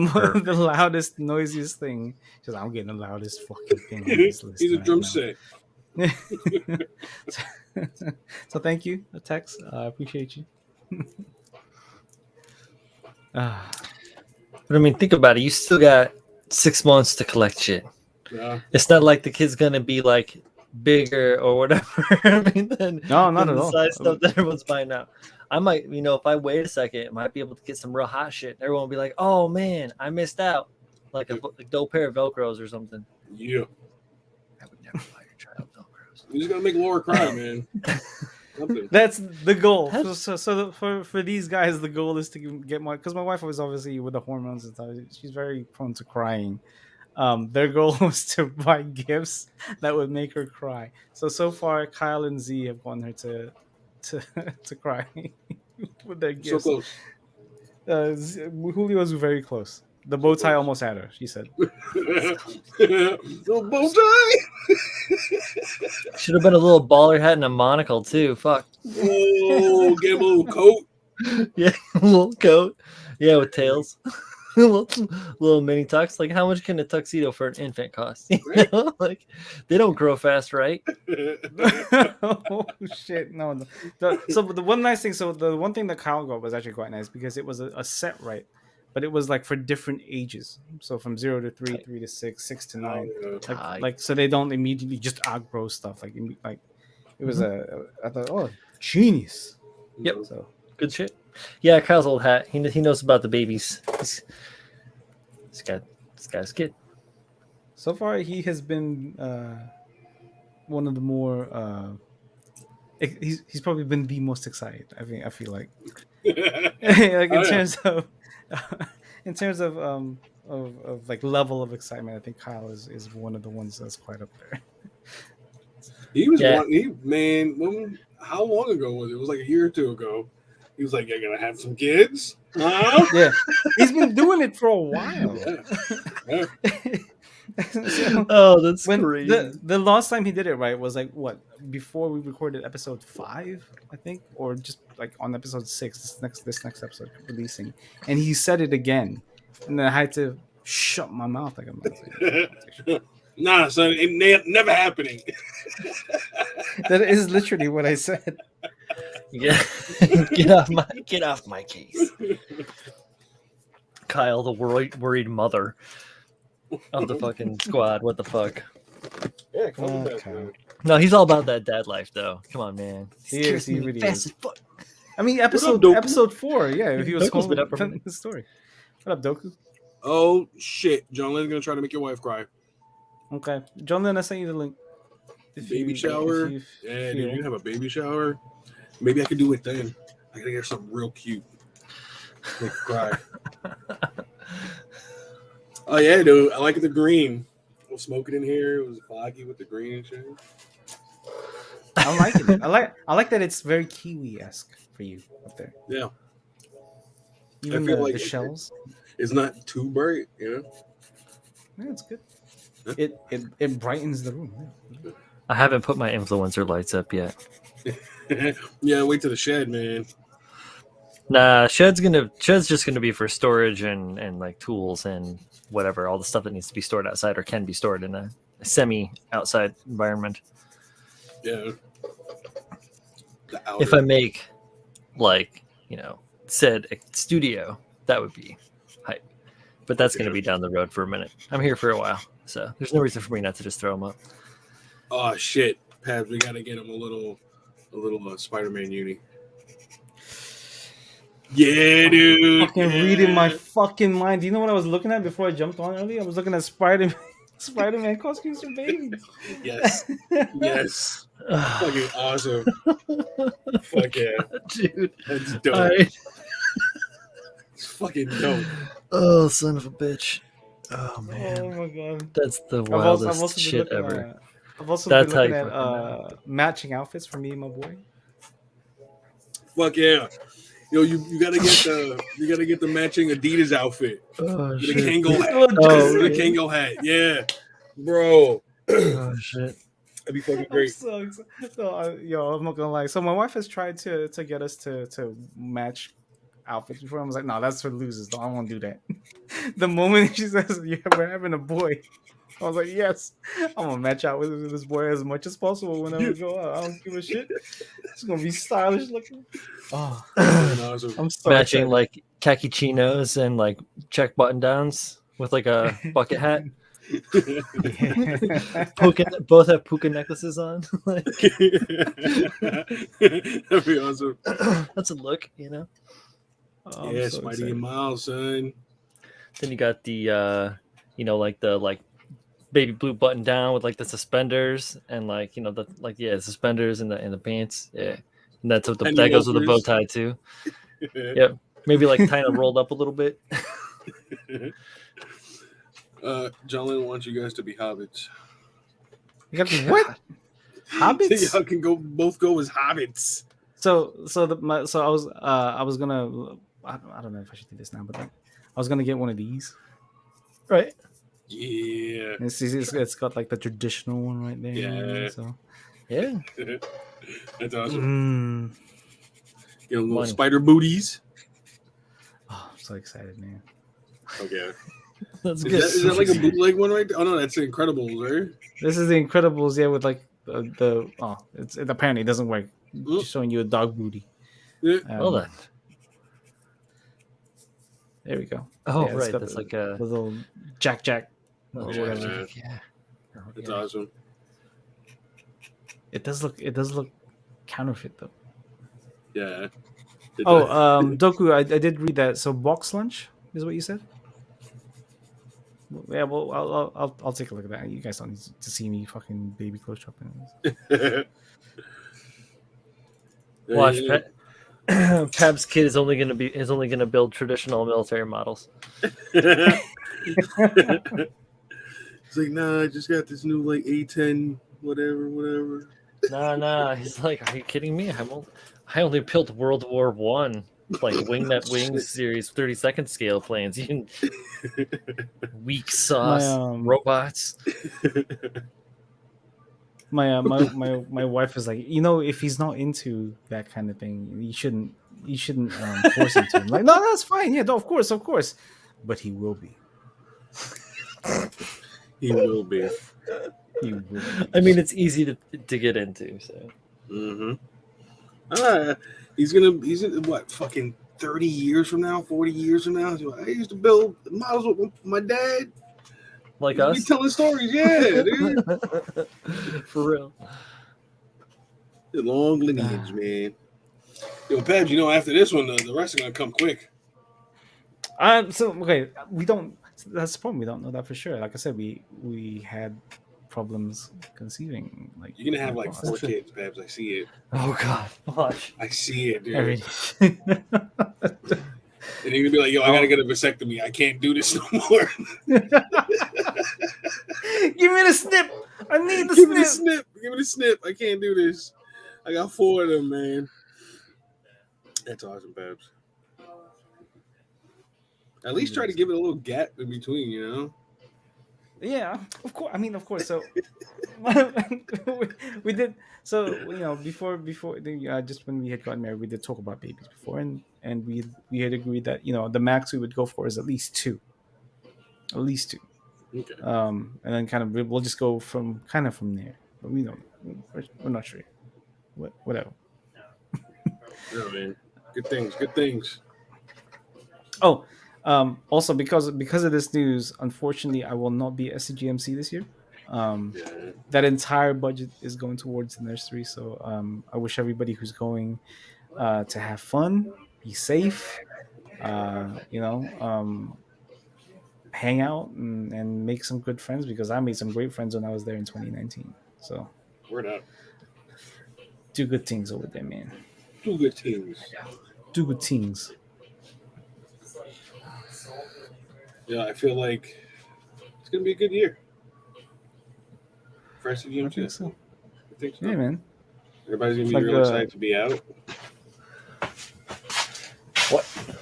loudest, noisiest thing. She's like, I'm getting the loudest fucking thing on this list. He's a right drum now." set. So thank you, Tex. I appreciate you. But I mean, think about it. You still got 6 months to collect shit. Yeah. It's not like the kid's gonna be like bigger or whatever. I mean, No, not than at the all. size stuff that everyone's buying now. I might, if I wait a second, I might be able to get some real hot shit. Everyone will be like, "Oh man, I missed out!" Like a dope pair of Velcros or something. Yeah. I would never buy your child Velcros. You just gotta make Laura cry, man. Something. That's the goal. For these guys, the goal is to get because my wife was obviously with the hormones and stuff. She's very prone to crying. Their goal was to buy gifts that would make her cry. So far, Kyle and Z have gotten her to cry with their gifts. So close. Julio was very close. The bow tie almost had her. She said, Little bow tie. Should have been a little baller hat and a monocle too. Fuck. Oh, get him a little coat. Yeah, a little coat. Yeah, with tails. little mini tux. Like, how much can a tuxedo for an infant cost? Like, they don't grow fast, right? "Oh shit, no." So the one nice thing, the one thing that Kyle got was actually quite nice because it was a set, right? But it was like for different ages. So from 0 to 3, 3 to 6, 6 to 9. Like so they don't immediately just outgrow stuff. Like it was I thought, oh, genius. Yep. So Good shit. Yeah, Kyle's old hat. He knows about the babies. This guy's kid. so far he has been one of the more he's probably been the most excited. I feel like like in terms of like level of excitement, I think Kyle is one of the ones that's quite up there. He was how long ago was it? It was like a year or two ago. He was like, "You're gonna have some kids." Huh? Yeah, he's been doing it for a while. Yeah. Oh, that's crazy. The last time he did it right was like what, before we recorded episode 5, I think, or just like on episode 6, this next episode releasing, and he said it again, and then I had to shut my mouth like a mouth. Nah, son, it never happening. That is literally what I said. Yeah. Get off my case. Kyle, the worried mother of the fucking squad. What the fuck? Yeah, come on, Okay. man. No, he's all about that dad life, though. Come on, man. He is. He really fast is. as fuck. I mean, Doku? episode 4. Yeah, if he was Doku's home been up for a telling minute. the story. What up, Doku? Oh shit, John Lennon's gonna try to make your wife cry. Okay, John Lennon, I sent you the link. Baby shower. Yeah, dude, you have a baby shower. Maybe I could do it then. I gotta get something real cute. Make her cry. Oh yeah, dude. I like the green. We'll smoke it in here. It was foggy with the green and shit. I'm liking it. I like that it's very Kiwi-esque for you up there. Yeah. Even I feel the like shells. It's not too bright, you know. Yeah, it's good. It brightens the room. Yeah. I haven't put my influencer lights up yet. Yeah, wait till the shed, man. Nah, shed's just gonna be for storage and like tools and whatever, all the stuff that needs to be stored outside or can be stored in a semi outside environment. Yeah. The If I outer. make like said a studio, that would be hype. But that's gonna be down the road for a minute. I'm here for a while, so there's no reason for me not to just throw them up. Oh shit, Pabs, we gotta get him a little Spider-Man uni. Yeah, dude. Fucking reading my fucking mind. Do you know what I was looking at before I jumped on earlier? I was looking at Spider-Man costumes for babies. Yes. Yes. Fucking awesome. Fuck yeah. Dude. That's dope. It's fucking dope. Oh, son of a bitch. Oh man. Oh my god. That's the I've also wildest been shit looking ever. at I've also That's been how looking you at fucking know. matching outfits for me and my boy. Fuck yeah. Yo, you gotta get the matching Adidas outfit. Oh With a shit. Kango hat. Oh, With a yeah. Kango hat. Yeah. Bro. Oh shit. That'd be fucking I'm great. so excited. So, yo, I'm not gonna lie. So my wife has tried to get us to match outfits before. I was like, no, that's for losers. I don't want to do that. The moment she says, "Yeah, we're having a boy," I was like, yes, I'm gonna match out with this boy as much as possible whenever we go out. I don't give a shit. It's gonna be stylish looking. Oh, Fucking awesome. I'm so Matching excited. like khaki chinos and like check button downs with like a bucket hat. Yeah. Both have puka necklaces on. Like, That'd be awesome. that's a look, you know. Oh, I'm Yeah, so Spidey excited. and Miles, son. Then you got the like the baby blue button down with like the suspenders and like the suspenders and the pants. Yeah. And that's what Penny that goes with the bow loafers. tie too. Yep. Maybe like kind of rolled up a little bit. John Lennon wants you guys to be hobbits. You got the what? Hobbits? Y'all can both go as hobbits. So I was gonna I don't know if I should do this now, but I was gonna get one of these. Right. Yeah. It's got like the traditional one right there. Yeah. So Yeah. That's awesome. You know, little Money. spider booties. Oh, I'm so excited, man. Okay. That's Is good. that like a bootleg one right there? Oh no, that's the Incredibles, right? This is the Incredibles, yeah, with like it apparently doesn't work. Just showing you a dog booty. Yeah. Well then. There we go. Oh Yeah, it's right, got that's the, like a the little Jack. oh, or yeah, whatever. man. yeah. That's awesome. It does look counterfeit though. Yeah. Doku, I did read that. So box lunch is what you said. Yeah, well, I'll take a look at that. You guys don't need to see me fucking baby clothes shopping. Watch, Pab's kid is only gonna build traditional military models. It's like, nah, I just got this new like A10, whatever. Nah. He's like, are you kidding me? I only built World War One, like Wingnet Wings series 32nd scale planes. You weak sauce robots. My wife is like, if he's not into that kind of thing, you shouldn't force him to. I'm like, no, that's fine. Yeah, no, of course, but he will be. He will be. He will be. I mean, it's easy to get into. So. He's in what, fucking 30 years from now, 40 years from now. I used to build models with my dad. Like us? Be telling stories, yeah, dude. For real. The long lineage, man. Yo, Pabs, after this one, the rest are gonna come quick. So okay, we don't. That's the problem. We don't know that for sure. Like I said, we had problems conceiving. Like you're gonna have like 4 kids, Pabs. I see it. Oh God, watch. I see it, dude. And you're gonna be like, yo, I gotta get a vasectomy. I can't do this no more. Give me the snip. I need the Give me the snip. Give me the snip. I can't do this. I got 4 of them, man. That's awesome, Babs. At least try to give it a little gap in between, Yeah, of course. I mean, of course. So we did. So before just when we had gotten married, we did talk about babies before, and we had agreed that the max we would go for is at least two. Okay. And then kind of we'll just go from there. But we don't know. We're not sure. Whatever. Oh man, good things. Good things. Oh, also because of this news, unfortunately, I will not be at SCGMC this year. Yeah. That entire budget is going towards the nursery. So I wish everybody who's going to have fun, be safe, hang out and make some good friends because I made some great friends when I was there in 2019. So Word up. do good things over there, man. Two good teams. Do good things. Yeah, I feel like it's gonna be a good year for SCGM I too. think so. I think so. Yeah, man. Everybody's gonna It's be like, real excited to be out.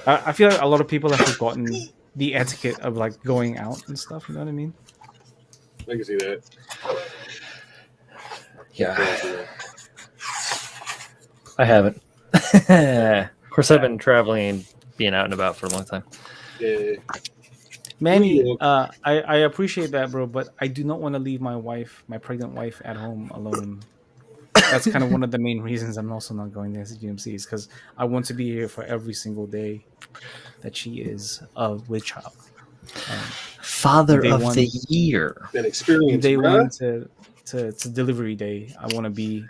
I feel like a lot of people have forgotten the etiquette of like going out and stuff. You know what I mean? I can see that. Yeah, I haven't. Of course, I've been traveling and being out and about for a long time. Yeah. Manny, I appreciate that, bro, but I do not want to leave my pregnant wife, at home alone. That's kind of one of the main reasons I'm also not going to SGMC is because I want to be here for every single day that she is with child. Father Day of one- the year. That experience, Day bruh. one to delivery day, I want to be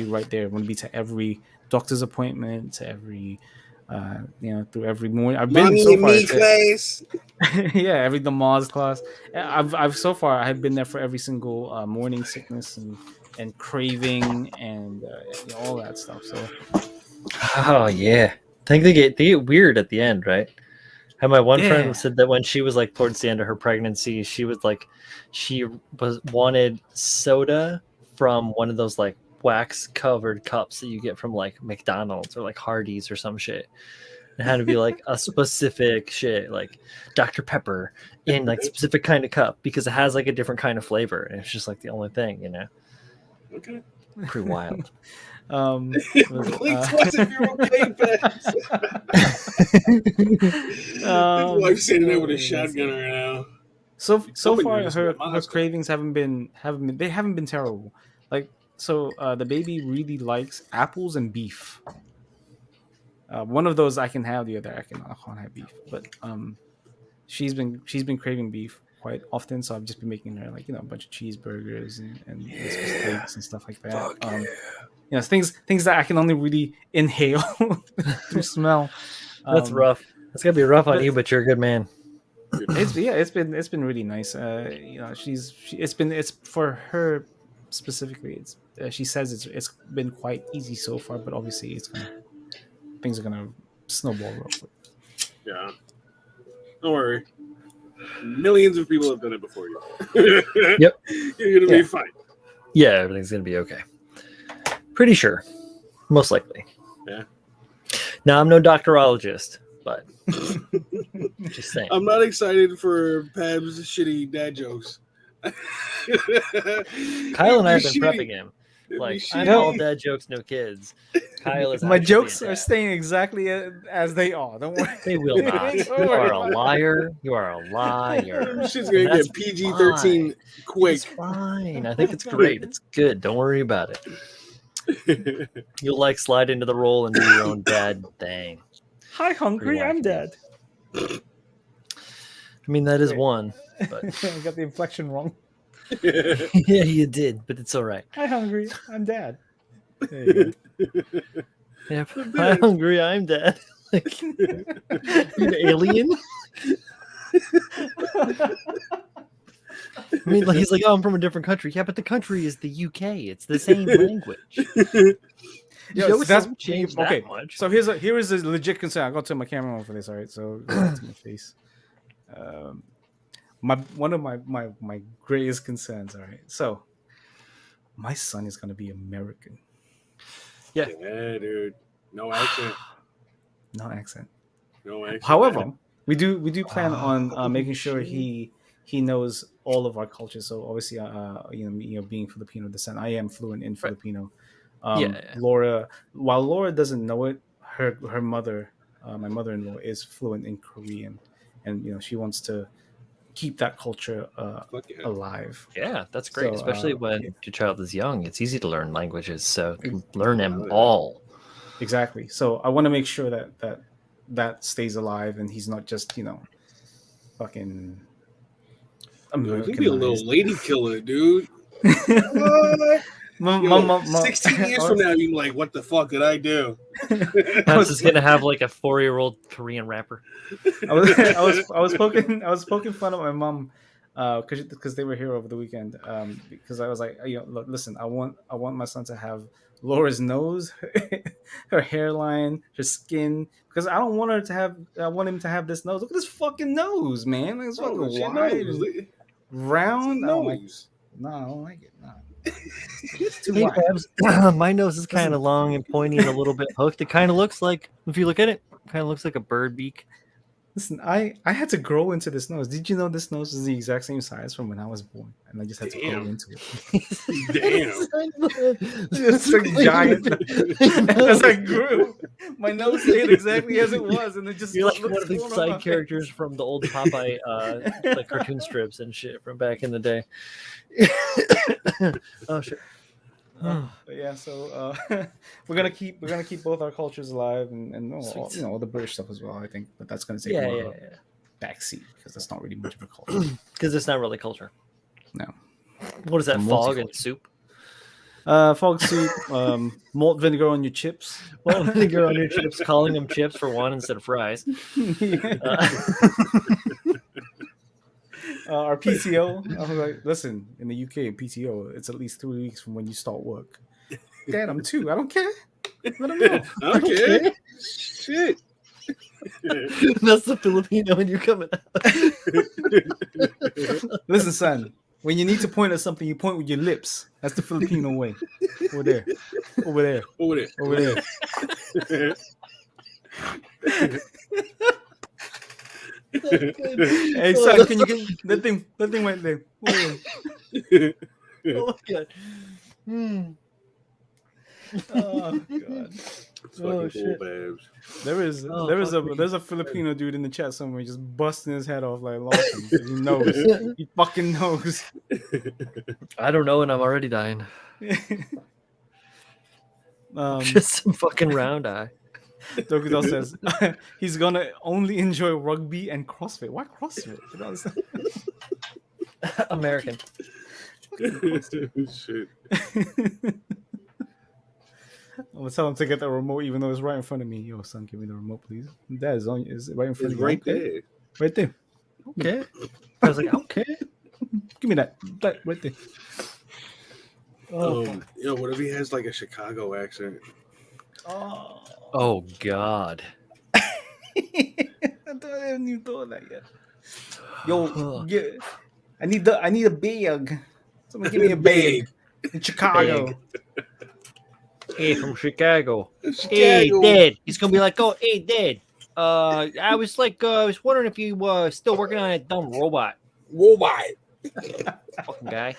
right there. I want to be to every doctor's appointment, to every through every morning. I've been Mommy so and far. me class. Yeah, every the Mars class. I've so far I have been there for every single morning sickness and craving and all that stuff. So Oh yeah, I think they get weird at the end, right? Had my one Yeah. friend said that when she was like towards the end of her pregnancy, she wanted soda from one of those like wax covered cups that you get from like McDonald's or like Hardee's or some shit. It had to be like a specific shit, like Dr. Pepper in like specific kind of cup because it has like a different kind of flavor, and it's just like the only thing, Okay. Pretty wild. Please, what's if you're okay, Babs? His wife's sitting there with a shotgun right now. So Somebody far knows her what Mars cravings haven't been terrible. Like the baby really likes apples and beef. One of those I can have, the other I can't have beef. But she's been craving beef quite often, so I've just been making her like a bunch of cheeseburgers and steaks and stuff like that. Things that I can only really inhale through smell. That's rough. That's gonna be rough on but- you, but you're a good man. It's been really nice. It's for her specifically. It's she says it's been quite easy so far, but obviously things are gonna snowball real quick. Yeah. Don't worry. Millions of people have done it before you. Yep. You're gonna be fine. Yeah, everything's gonna be okay. Pretty sure. Most likely. Yeah. Now I'm no doctorologist, but just saying. I'm not excited for Pab's shitty dad jokes. Kyle and I have been Shitty. prepping him. It'd be Like, I'm shitty. all dad jokes, no kids. Kyle is My actually jokes a are dad. staying exactly as they are. Don't worry. They will not. You are a liar. You are a liar. This shit's gonna That's get PG-13 quick. It's fine. I think it's great. It's good. Don't worry about it. You'll like slide into the role and do your own dad thing. Hi, hungry. Pretty I'm wacky. dead. I mean, that is one. But I got the inflection wrong. yeah, you did, but it's all right. Hi, hungry. I'm dad. There you go. Yep. I'm hungry. I'm dead. Like, you're an alien. I mean, like, he's like, oh, I'm from a different country. Yeah, but the country is the UK. It's the same language. Yo, Jokes that's don't change okay. that much. So here is a legit concern. I got to my camera on for this. All right, so go back to my face. One of my greatest concerns. All right, so my son is gonna be American, Yeah, dude. No accent. no accent. No accent. However, we do plan on making sure he he knows all of our cultures. So obviously, being Filipino descent, I am fluent in Right. Filipino. Yeah. Laura, while Laura doesn't know it, her mother, my mother-in-law, is fluent in Korean, and she wants to keep that culture Fuck yeah. alive. Yeah, that's great, So, especially when yeah, your child is young. It's easy to learn languages, so you ex- can learn them Oh, yeah. all. exactly. So I want to make sure that stays alive, and he's not just fucking Yo, you can be a Americanized. little lady killer, dude. What? Yo, 16 years from now, you're like, what the fuck did I do? House is gonna have like a 4-year-old Korean rapper. I was poking fun at my mom because they were here over the weekend, because I was like, look, listen, I want my son to have Laura's nose, her hairline, her skin, because I want him to have this nose. Look at this fucking nose, man. Like, it's fucking Bro, she wide knows. and round. She I don't like it. knows. No, I don't like it. No. It's too Hey, wide. Babs, my nose is kind of long and pointy and a little bit hooked. It kind of looks like, if you look at it, kind of looks like a bird beak. Listen, I had to grow into this nose. Did you know this nose is the exact same size from when I was born, and I just had to grow Damn. into it. Damn. It's a giant. As I grew, my nose stayed exactly as it was, and it just You're like looked one of the full on my side characters from the old Popeye like cartoon strips and shit from back in the day. Oh shit. But yeah, so we're gonna keep both our cultures alive, and Sweet. all the British stuff as well. I think, but that's gonna take Yeah, more yeah, of a yeah. backseat because that's not really much of a culture. Because it's not really culture. No. What is that? Fog and Multicultural. soup? Fog soup, malt vinegar on your chips. Well, vinegar on your chips, calling them chips for one instead of fries. Our PTO, I was like, listen, in the UK, PTO, it's at least 3 weeks from when you start work. Dad, I'm 2. I don't care. Let them know. Okay. Shit. That's the Filipino when you're coming out. Listen, son, when you need to point at something, you point with your lips. That's the Filipino way. Over there. Over there. Over there. Over there. Hey, son, can you get that thing right there? Oh my god. Oh god. It's fucking cool, babes. There's a Filipino dude in the chat somewhere just busting his head off like Lawson. He knows. He fucking knows. I don't know, and I'm already dying. Um, Just some fucking round eye. Dokudal says he's gonna only enjoy rugby and CrossFit. Why CrossFit? You know what I'm American. Shit. I'm gonna tell him to get the remote, even though it's right in front of me. Yo, son, give me the remote, please. That is on. Is it right in front It's of you? right Okay. there. Right there. Okay. I was like, okay. Give me that. That right there. Yo, what if he has like a Chicago accent? Oh God. I haven't even thought of that yet. Yo, I need a bag. Someone give me a bag in Chicago. Hey, from Chicago. Hey, Dad. He's gonna be like, oh, hey, Dad. I was wondering if you still working on that dumb robot. Fucking guy.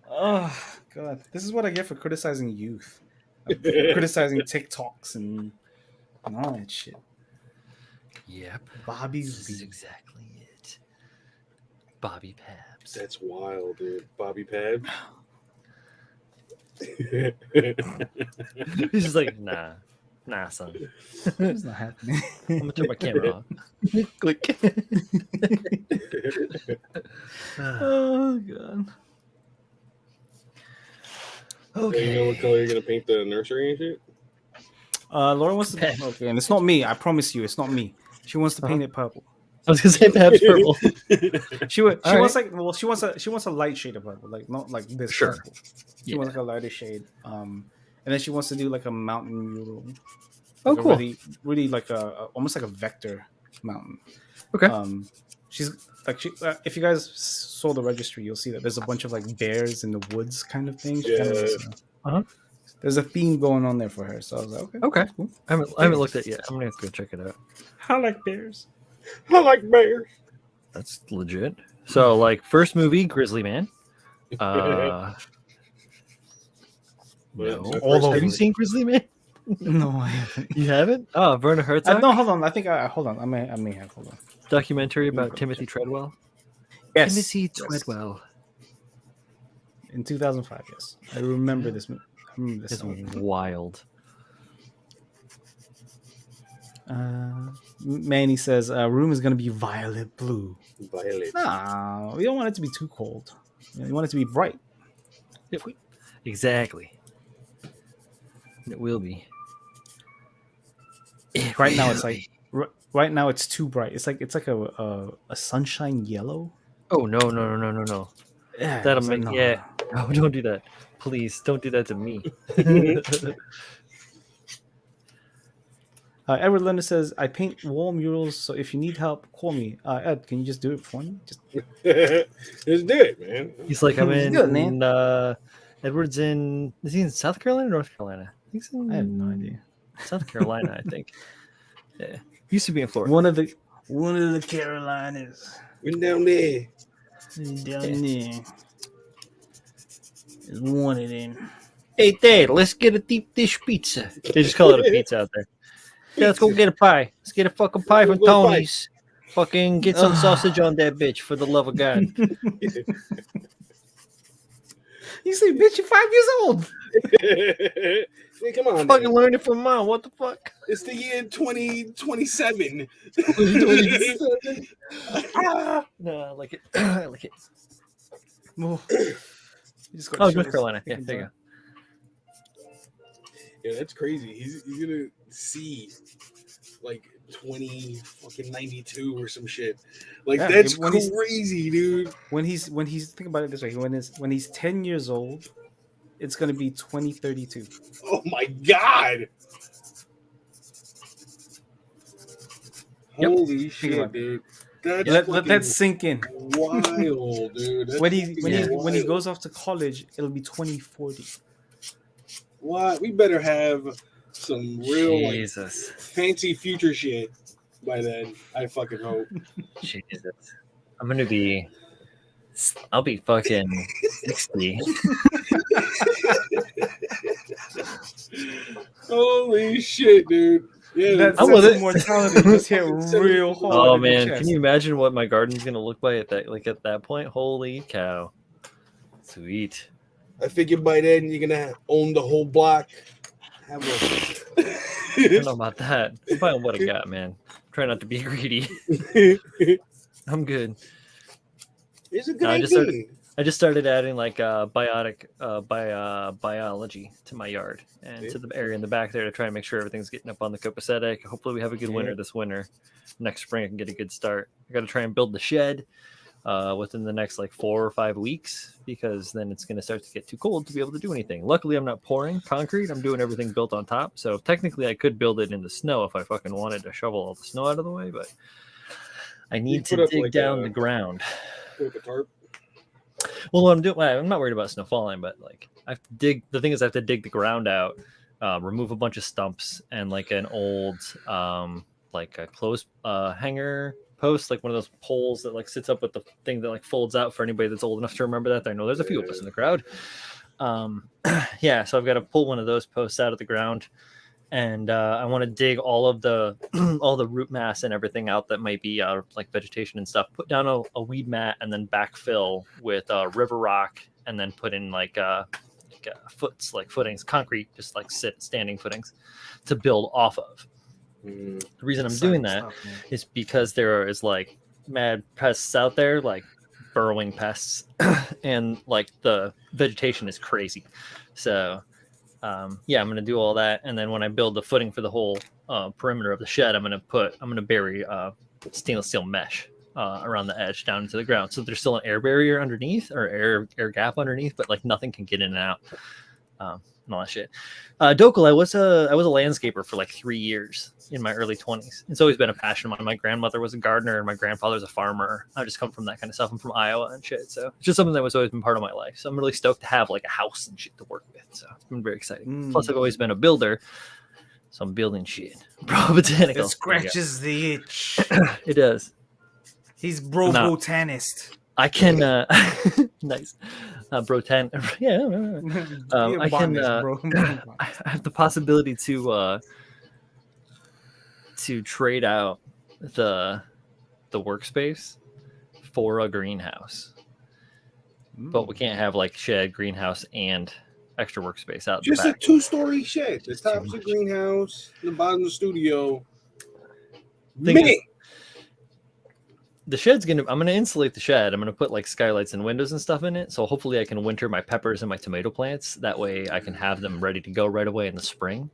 Oh god, this is what I get for criticizing youth, criticizing TikToks and all that shit. Yep. Bobby's This is beat. exactly it. Bobby Pabs. That's wild, dude. Bobby Pad. He's just like, nah, son. It's not happening. I'm gonna turn my camera on. Click. Oh god. Okay. You know what color you're gonna paint the nursery and shit? Laura wants to. Okay, and it's not me. I promise you, it's not me. She wants to paint it purple. I was gonna say Pabs purple. She wants a light shade of purple, like not like this. Sure. Purple. She wants like a lighter shade. And then she wants to do like a mountain mural. Like Cool. Really like a almost like a vector mountain. Okay. She's like if you guys saw the registry, you'll see that there's a bunch of like bears in the woods kind of thing. She kind of wants there's a theme going on there for her. So I was like, okay. Okay. Cool. I haven't looked at it yet. I'm gonna have to go check it out. I like bears. I like bears. That's legit. So, like, first movie, Grizzly Man. But No. my All first over Have you it. seen Grizzly Man? No, I haven't. You haven't? Oh, Werner Herzog. No, hold on. I think hold on. I may have. Hold on. Documentary Let me about quickly Timothy check. Treadwell. Yes. Timothy yes. Treadwell. In 2005. Yes, I remember this. I remember this It's song. wild. Manny says, "Room is gonna be violet blue." Violet. Nah, we don't want it to be too cold. You want it to be bright. Exactly. It will be. Right now, it's like right now it's too bright. It's like a sunshine yellow. Oh no. Yeah, That'll it's like, make no. yeah. No, don't do that. Please don't do that to me. Edward Leonard says, "I paint wall murals, so if you need help, call me." Ed, can you just do it for me? Just Let's do it, man. He's like, I'm Let's in. do it, man. Edward's in. Is he in South Carolina or North Carolina? I think he's in I have no idea. South Carolina, I think. Yeah, he used to be in Florida. One of the Carolinas Went down there. down there is one of them. Hey, Dad, let's get a deep dish pizza. They just call it a pizza out there. Yeah, let's go get a pie. Let's get a fucking pie from Let's go pie. Tony's. Fucking get some sausage on that bitch, for the love of God. You say, bitch, you're 5 years old. Hey, come on, Fucking man. learn it from mom. What the fuck? It's the year 2027. No, I like it. I like it. You just gotta Oh, show North us Carolina. Yeah, things there you are. go. Yeah, that's crazy. He's gonna see like 92 or some shit. Like Yeah, that's when he's- crazy, dude. When he's think about it this way, when he's 10 years old, it's gonna be 2032. Oh my god. Yep. Holy about shit, it. dude. That's Let fucking that sink in. wild, dude. That's When he fucking when he wild. goes off to college, it'll be 2040. What? We better have some real like Jesus. fancy future shit by then. I fucking hope. Jesus. I'm gonna be. I'll be fucking 60. Holy shit, dude. Yeah, That I'm sense with of it. mortality just hit real hard. Oh in the man, chest. can you imagine what my garden's gonna look like at that point? Holy cow! Sweet. I figure by then you're gonna own the whole block. Have I don't know about that. I'm fine with what I got, man. Try not to be greedy. I'm good. It's a good I idea. just started adding like biology to my yard and to the area in the back there to try and make sure everything's getting up on the copacetic. Hopefully we have a good winter this winter. Next spring I can get a good start. I got to try and build the shed within the next like 4 or 5 weeks, because then it's going to start to get too cold to be able to do anything. Luckily I'm not pouring concrete. I'm doing everything built on top. So technically I could build it in the snow if I fucking wanted to shovel all the snow out of the way, but I need put to up, dig like, down the ground. Put up a tarp. Well, what I'm doing, I'm not worried about snow falling, but like I have to dig. The thing is, I have to dig the ground out, remove a bunch of stumps and like an old, like a clothes hanger post, like one of those poles that like sits up with the thing that like folds out for anybody that's old enough to remember that. I know there's a few of us in the crowd. Yeah, so I've got to pull one of those posts out of the ground, and I want to dig all of the all the root mass and everything out that might be like vegetation and stuff. Put down a weed mat and then backfill with river rock, and then put in like footings, concrete, just like standing footings to build off of. The reason I'm doing that is because there is like mad pests out there, like burrowing pests, and like the vegetation is crazy. So yeah, I'm going to do all that. And then when I build the footing for the whole perimeter of the shed, I'm going to bury stainless steel mesh around the edge down into the ground. So there's still an air barrier underneath, or air gap underneath, but like nothing can get in and out. And all that shit. Dokul, I was a landscaper for like 3 years in my early 20s. It's always been a passion of mine. My grandmother was a gardener and my grandfather's a farmer. I just come from that kind of stuff. I'm from Iowa and shit. So it's just something that was always been part of my life. So I'm really stoked to have like a house and shit to work with. So it's been very exciting. Plus I've always been a builder. So I'm building shit. Bro, botanical. It scratches the itch. It does. He's bro botanist. I can nice, bro. 10. Yeah, Yeah, I can. bonus, bro. I have the possibility to trade out the workspace for a greenhouse, but we can't have like shed, greenhouse, and extra workspace out the Just a back. 2-story shed. The Just too top's a much. greenhouse. The bottom's a studio. Thing is, Man, the shed's I'm gonna insulate the shed. I'm gonna put like skylights and windows and stuff in it. So hopefully I can winter my peppers and my tomato plants. That way I can have them ready to go right away in the spring.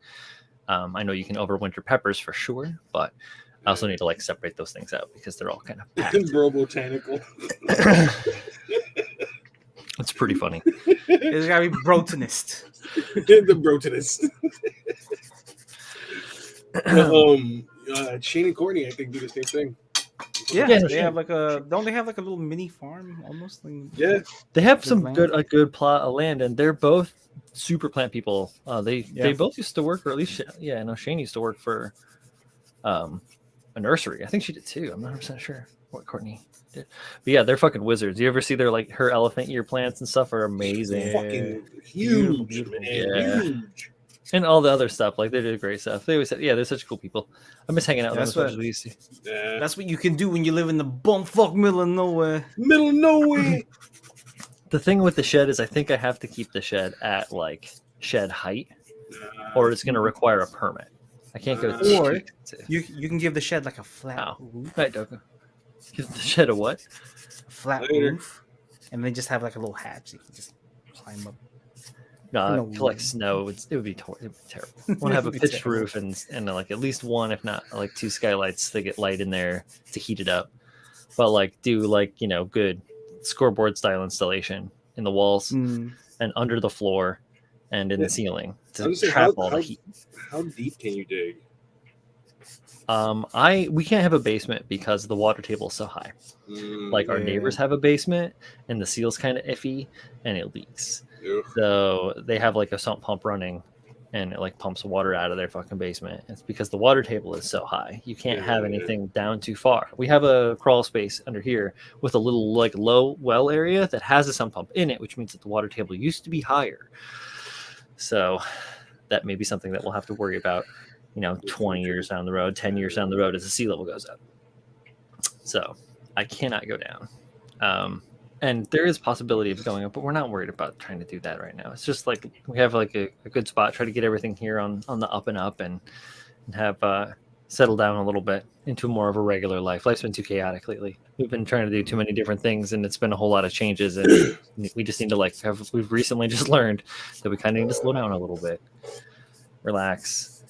I know you can overwinter peppers for sure, but I also need to like separate those things out because they're all kind of packed. bro, botanical. It's pretty funny. It's gotta be brotonist. The brotonist. Shane and Courtney, I think, do the same thing. Yeah, Yeah, they sure. have like a. Don't they have like a little mini farm almost? Like, Yeah. They have Good some land. a good plot of land, and they're both super plant people. They Yeah. both used to work, or at least I know Shane used to work for a nursery. I think she did too. I'm not 100% sure what Courtney did. But yeah, they're fucking wizards. You ever see their like her elephant ear plants and stuff are amazing. Fucking Beautiful, huge, beautiful. man. Yeah. Huge. And all the other stuff. Like they did great stuff. They always said, yeah, they're such cool people. I miss hanging out with them That's as much what- as we used to. Yeah. That's what you can do when you live in the bumfuck middle of nowhere. Middle of nowhere. The thing with the shed is I think I have to keep the shed at like shed height, or it's going to require a permit. I can't go Or- cheap to You can give the shed like a flat Oh. roof, right, Doku. Give the shed a what? a flat Later. roof, and then just have like a little hatch. You can just climb up. No, No. collect snow. It would be terrible. I want to have a It'd be pitched terrible. roof and like at least one, if not like two skylights to get light in there to heat it up. But like do like good scoreboard style installation in the walls Mm. and under the floor and in Yeah. the ceiling I to was gonna say, trap all the heat. How deep can you dig? We can't have a basement because the water table is so high. Like our Yeah. neighbors have a basement and the seal's kind of iffy and it leaks. Ugh. So they have like a sump pump running and it like pumps water out of their fucking basement. It's because the water table is so high. You can't have Yeah. anything down too far. We have a crawl space under here with a little like low well area that has a sump pump in it, which means that the water table used to be higher. So that may be something that we'll have to worry about, 20 years down the road, 10 years down the road as the sea level goes up. So I cannot go down. And there is possibility of going up, but we're not worried about trying to do that right now. It's just like we have like a good spot, try to get everything here on the up and up and have settle down a little bit into more of a regular life. Life's been too chaotic lately. We've been trying to do too many different things and it's been a whole lot of changes and we just need to we've recently just learned that we kind of need to slow down a little bit, relax,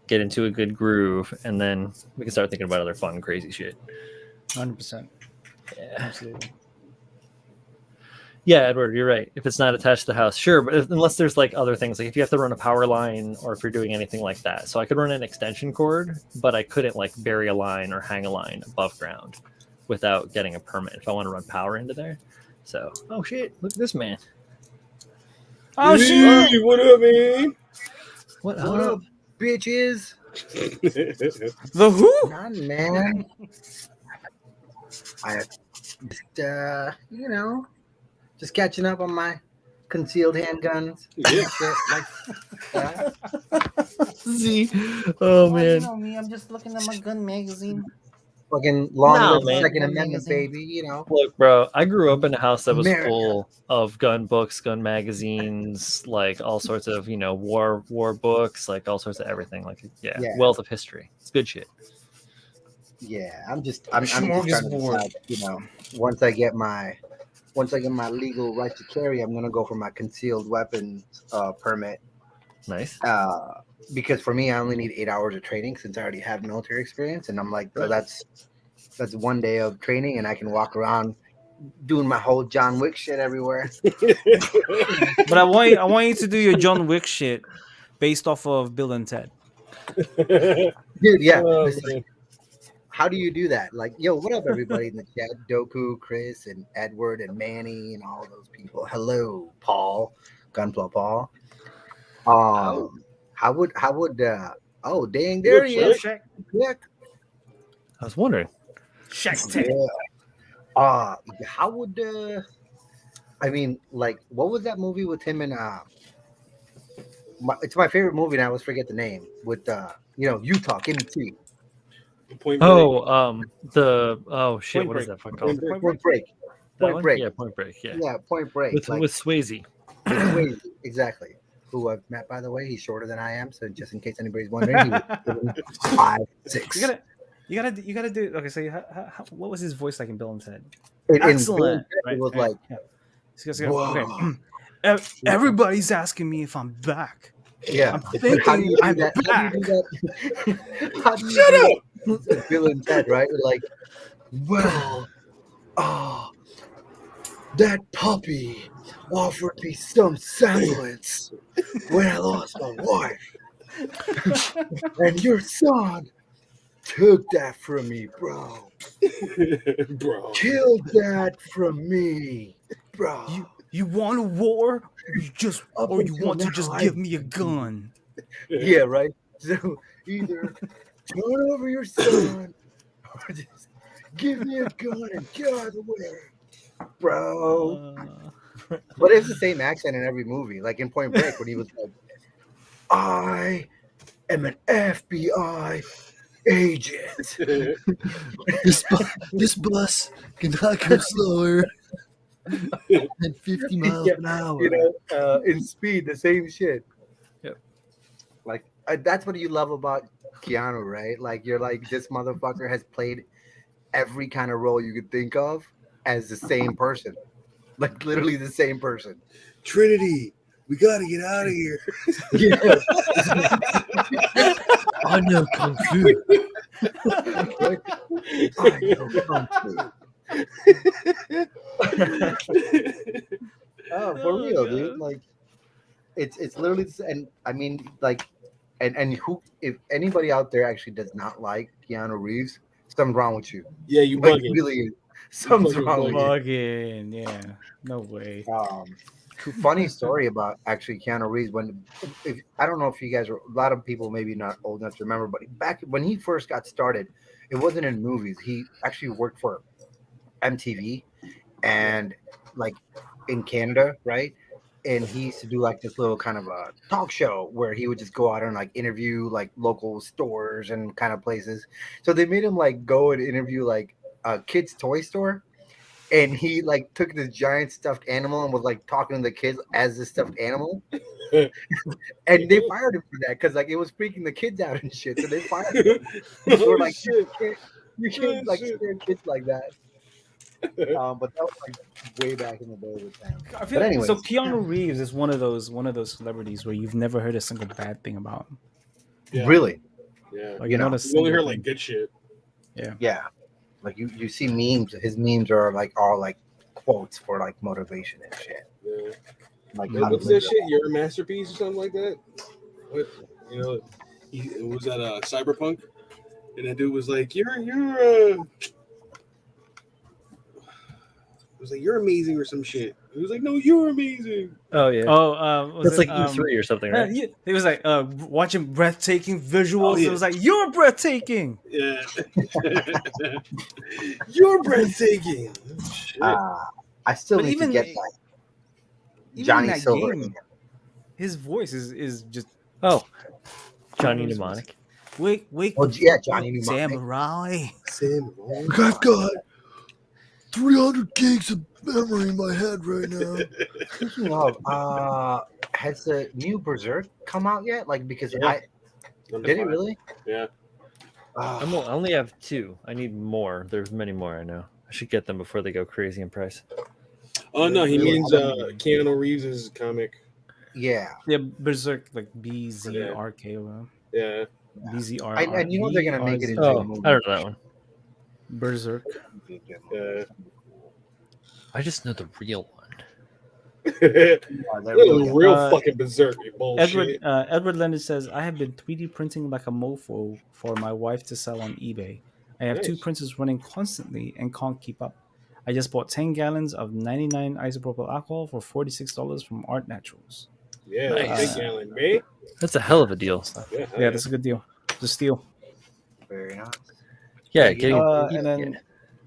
get into a good groove, and then we can start thinking about other fun, crazy shit. 100%. Yeah. Absolutely. Yeah, Edward, you're right. If it's not attached to the house, sure, but unless there's like other things, like if you have to run a power line or if you're doing anything like that. So I could run an extension cord, but I couldn't like bury a line or hang a line above ground without getting a permit if I want to run power into there. So, oh shit, look at this man. Oh Hey, shit! what up, man? What What up, bitches? The who? None, man. I just catching up on my concealed handguns. Yeah. Shit like that. See? Oh man. me. I'm just looking at my gun magazine. Fucking long No, live the man. Second Amendment, baby. Look, bro, I grew up in a house that was America. full of gun books, gun magazines, like all sorts of, war books, like all sorts of everything. Like, yeah, Yeah. wealth of history. It's good shit. Yeah, I'm just trying to Smorgasbord. decide, once I get my legal right to carry, I'm gonna go for my concealed weapons permit. Nice. Because for me, I only need 8 hours of training since I already have military experience, and I'm like, so that's 1 day of training, and I can walk around doing my whole John Wick shit everywhere. But I want you to do your John Wick shit based off of Bill and Ted. Dude, yeah. Oh, it's like, man. how do you do that? Like, yo, what up, everybody in the chat? Doku, Chris, and Edward, and Manny, and all those people. Hello, Paul, Gunpla Paul. How would oh dang, there he is. Shaq. Yeah. I was wondering. Shaq Ted. Yeah. How would I mean, like, what was that movie with him and it's my favorite movie, and I always forget the name with Utah, Kenny T. Point Break. Shit, Point what is Break. that fuck Was called? it Point Point Break? Break. That Point one? Break. Yeah, Point Break. Yeah, Yeah, Point Break. with Like, Swayze. Swayze, exactly. Who I've met, by the way. He's shorter than I am, so just in case anybody's wondering, he was 5'6". You gotta do. Okay, so what was his voice like in Bill and Ted? In Bill and Excellent. Ted, Right. it was Yeah. like, Yeah. So you gotta- whoa. okay. Everybody's asking me if I'm back. Yeah. I'm How do thinking you do I'm that? back. How do you Shut do up! that? Bill and Ted, right? Like, well, oh, that puppy offered me some semblance when I lost my wife. And your son took that from me, bro. Bro. Killed that from me, bro. You want a war? Up Or you until want to now, just I- give me a gun? Yeah, right. So either turn over your son or just give me a gun and get out of the way, bro. But it's the same accent in every movie. Like in Point Break, when he was like, "I am an FBI agent." This bus cannot go slower than 50 miles Yeah, an hour. In Speed, the same shit. Yep. Like that's what you love about Keanu, right? Like you're like, this motherfucker has played every kind of role you could think of as the same person, like literally the same person. Trinity, we gotta get out of here. Yeah. I know Kung Fu. I know Kung Fu. Oh, for real, dude. Like it's literally, and I mean, like, and who, if anybody out there actually does not like Keanu Reeves, something's wrong with you. Yeah, you Like, bugging. really, something's fucking wrong with you. Fucking yeah. No way. Funny story about actually Keanu Reeves. I don't know if you guys are, a lot of people maybe not old enough to remember, but back when he first got started, it wasn't in movies. He actually worked for MTV and like in Canada, right? And he used to do like this little kind of a talk show where he would just go out and like interview like local stores and kind of places. So they made him like go and interview like a kid's toy store. And he like took this giant stuffed animal and was like talking to the kids as the stuffed animal. And they fired him for that because like it was freaking the kids out and shit. So they fired him. They were like, shit. you can't like shit. scare kids like that. But that was like way back in the day with them. I feel But anyways, so Keanu Reeves is one of those celebrities where you've never heard a single bad thing about him. Yeah. really, Yeah. Like, You know, not a You only single heard thing. like good shit. yeah. Like you see memes. His memes are like all like quotes for like motivation and shit. Yeah. Like Yeah, how to What's live that your shit? You're a masterpiece or something like that? What, you know, it was at Cyberpunk, and that dude was like, it was like, you're amazing or some shit. He was like, no, you're amazing. Oh yeah, Oh, that's like E3 or something, right? Yeah, it was like watching breathtaking visuals. Oh, yeah. It was like you're breathtaking. Yeah. You're breathtaking. Shit. I still But need even- to get that Even Johnny in that Silver. game, his voice is just Oh, Johnny Mnemonic. wake. Oh, yeah, Johnny Mnemonic. Samurai. Sam, I've got 300 gigs of memory in my head right now. Speaking of, has the new Berserk come out yet? Like, because Yeah. did it really? Yeah. I only have 2. I need more. There's many more. I know. I should get them before they go crazy in price. Oh no, he Really? means Keanu Reeves' comic. Yeah. Yeah, Berserk like BZRK or Yeah. BZR. And you know they're gonna make it into a Oh, movie. I don't know that one. Berserk. Yeah. I just know the real one. Real fucking berserk bullshit. Edward Leonard says, I have been 3D printing like a mofo for my wife to sell on eBay. I have 2 Nice. printers running constantly and can't keep up. I just bought 10 gallons of 99 isopropyl alcohol for $46 from Art Naturals. Yeah, Nice. Big Allen, man. That's a hell of a deal. Yeah, Yeah, that's a good deal. Just steal. Very nice. Yeah, getting And then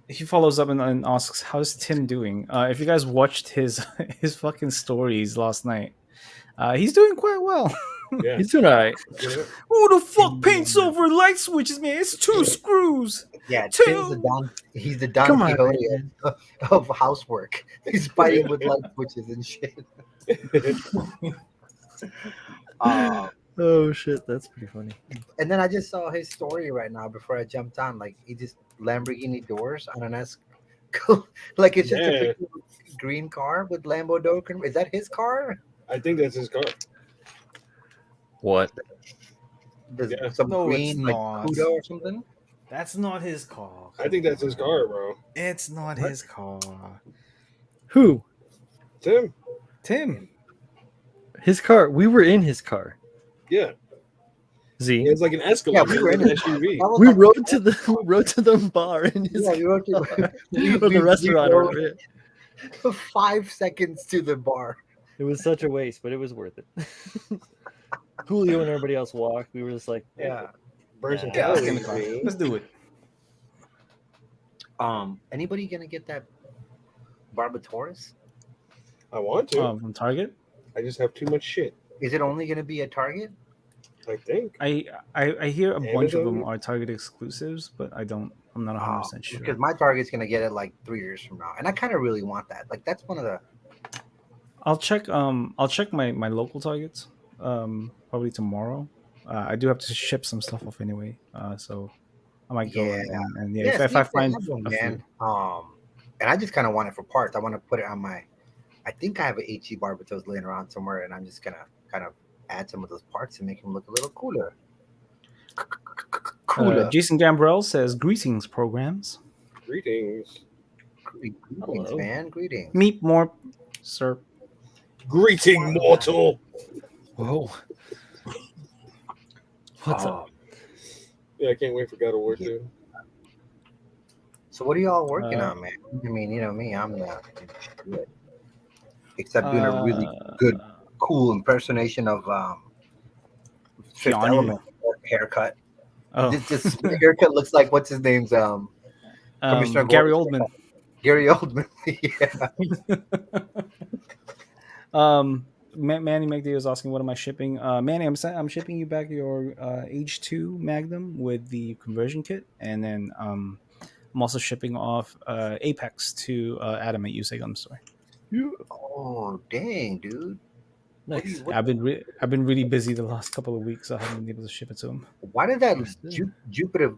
he follows up and asks, "How's Tim doing?" If you guys watched his his fucking stories last night, he's doing quite well. Yeah. He's doing all right. You know? Who the fuck paints over light switches, man? It's two screws. Yeah, Two. Tim's the Don. He's the Don Come on, Quixote man. of housework. He's fighting with light switches and shit. Oh shit, that's pretty funny. And then I just saw his story right now before I jumped on. Like he just Lamborghini doors on an S. Like it's just a Yeah. picture of a green car with Lambo door. Is that his car? I think that's his car. What? There's Yeah. some No, it's green like not. Kudo or something. That's not his car. I think that's his car, bro. It's not What? his car. Who? Tim. Tim. His car. We were in his car. Yeah. Z. It's like an Escalade. Yeah, we were in an it. SUV. That was We like- rode to the bar in his Yeah, we wrote to or the restaurant. rode Or, 5 seconds to the bar. it was such a waste, but it was worth it. Julio and everybody else walked. We were just like, Yeah. Burns and Yeah, Let's get in the calories, car. man. Let's do it. Anybody gonna get that Barbatoris? I want to. From Target. I just have too much shit. Is it only gonna be at Target? I think. I hear a bunch of them Amazon? are Target exclusives, but I'm not 100% sure. Because my Target's gonna get it like 3 years from now, and I kind of really want that. Like that's one of the. I'll check my local Targets probably tomorrow. I do have to ship some stuff off anyway. So I might go Yeah. and Yeah, if see I if they find have one, a few. man. And I just kind of want it for parts. I want to put it on my. I think I have an HE Barbatos laying around somewhere, and I'm just gonna kind of add some of those parts to make them look a little cooler. Cooler. Jason Gambrell says greetings programs. Greetings. Greetings, Hello. man. Greetings. Meet more, sir. Greeting, mortal. whoa. What's up? Yeah, I can't wait for God of War 2. So what are y'all working Uh, on, man? I mean, you know me, I'm not good. Except doing a really good, cool impersonation of Fifth Keanu. Element haircut. Oh, This haircut looks like what's his name's Commissioner Gary Gordon's Oldman. Gary Oldman. Yeah. Manny McD was asking, "What am I shipping?" Manny, I'm shipping you back your H2 Magnum with the conversion kit, and then I'm also shipping off Apex to Adam at USA Gun Store. Oh dang, dude. Nice. What- I've been really busy the last couple of weeks, so I haven't been able to ship it to him. Why did that Understood. Jupiter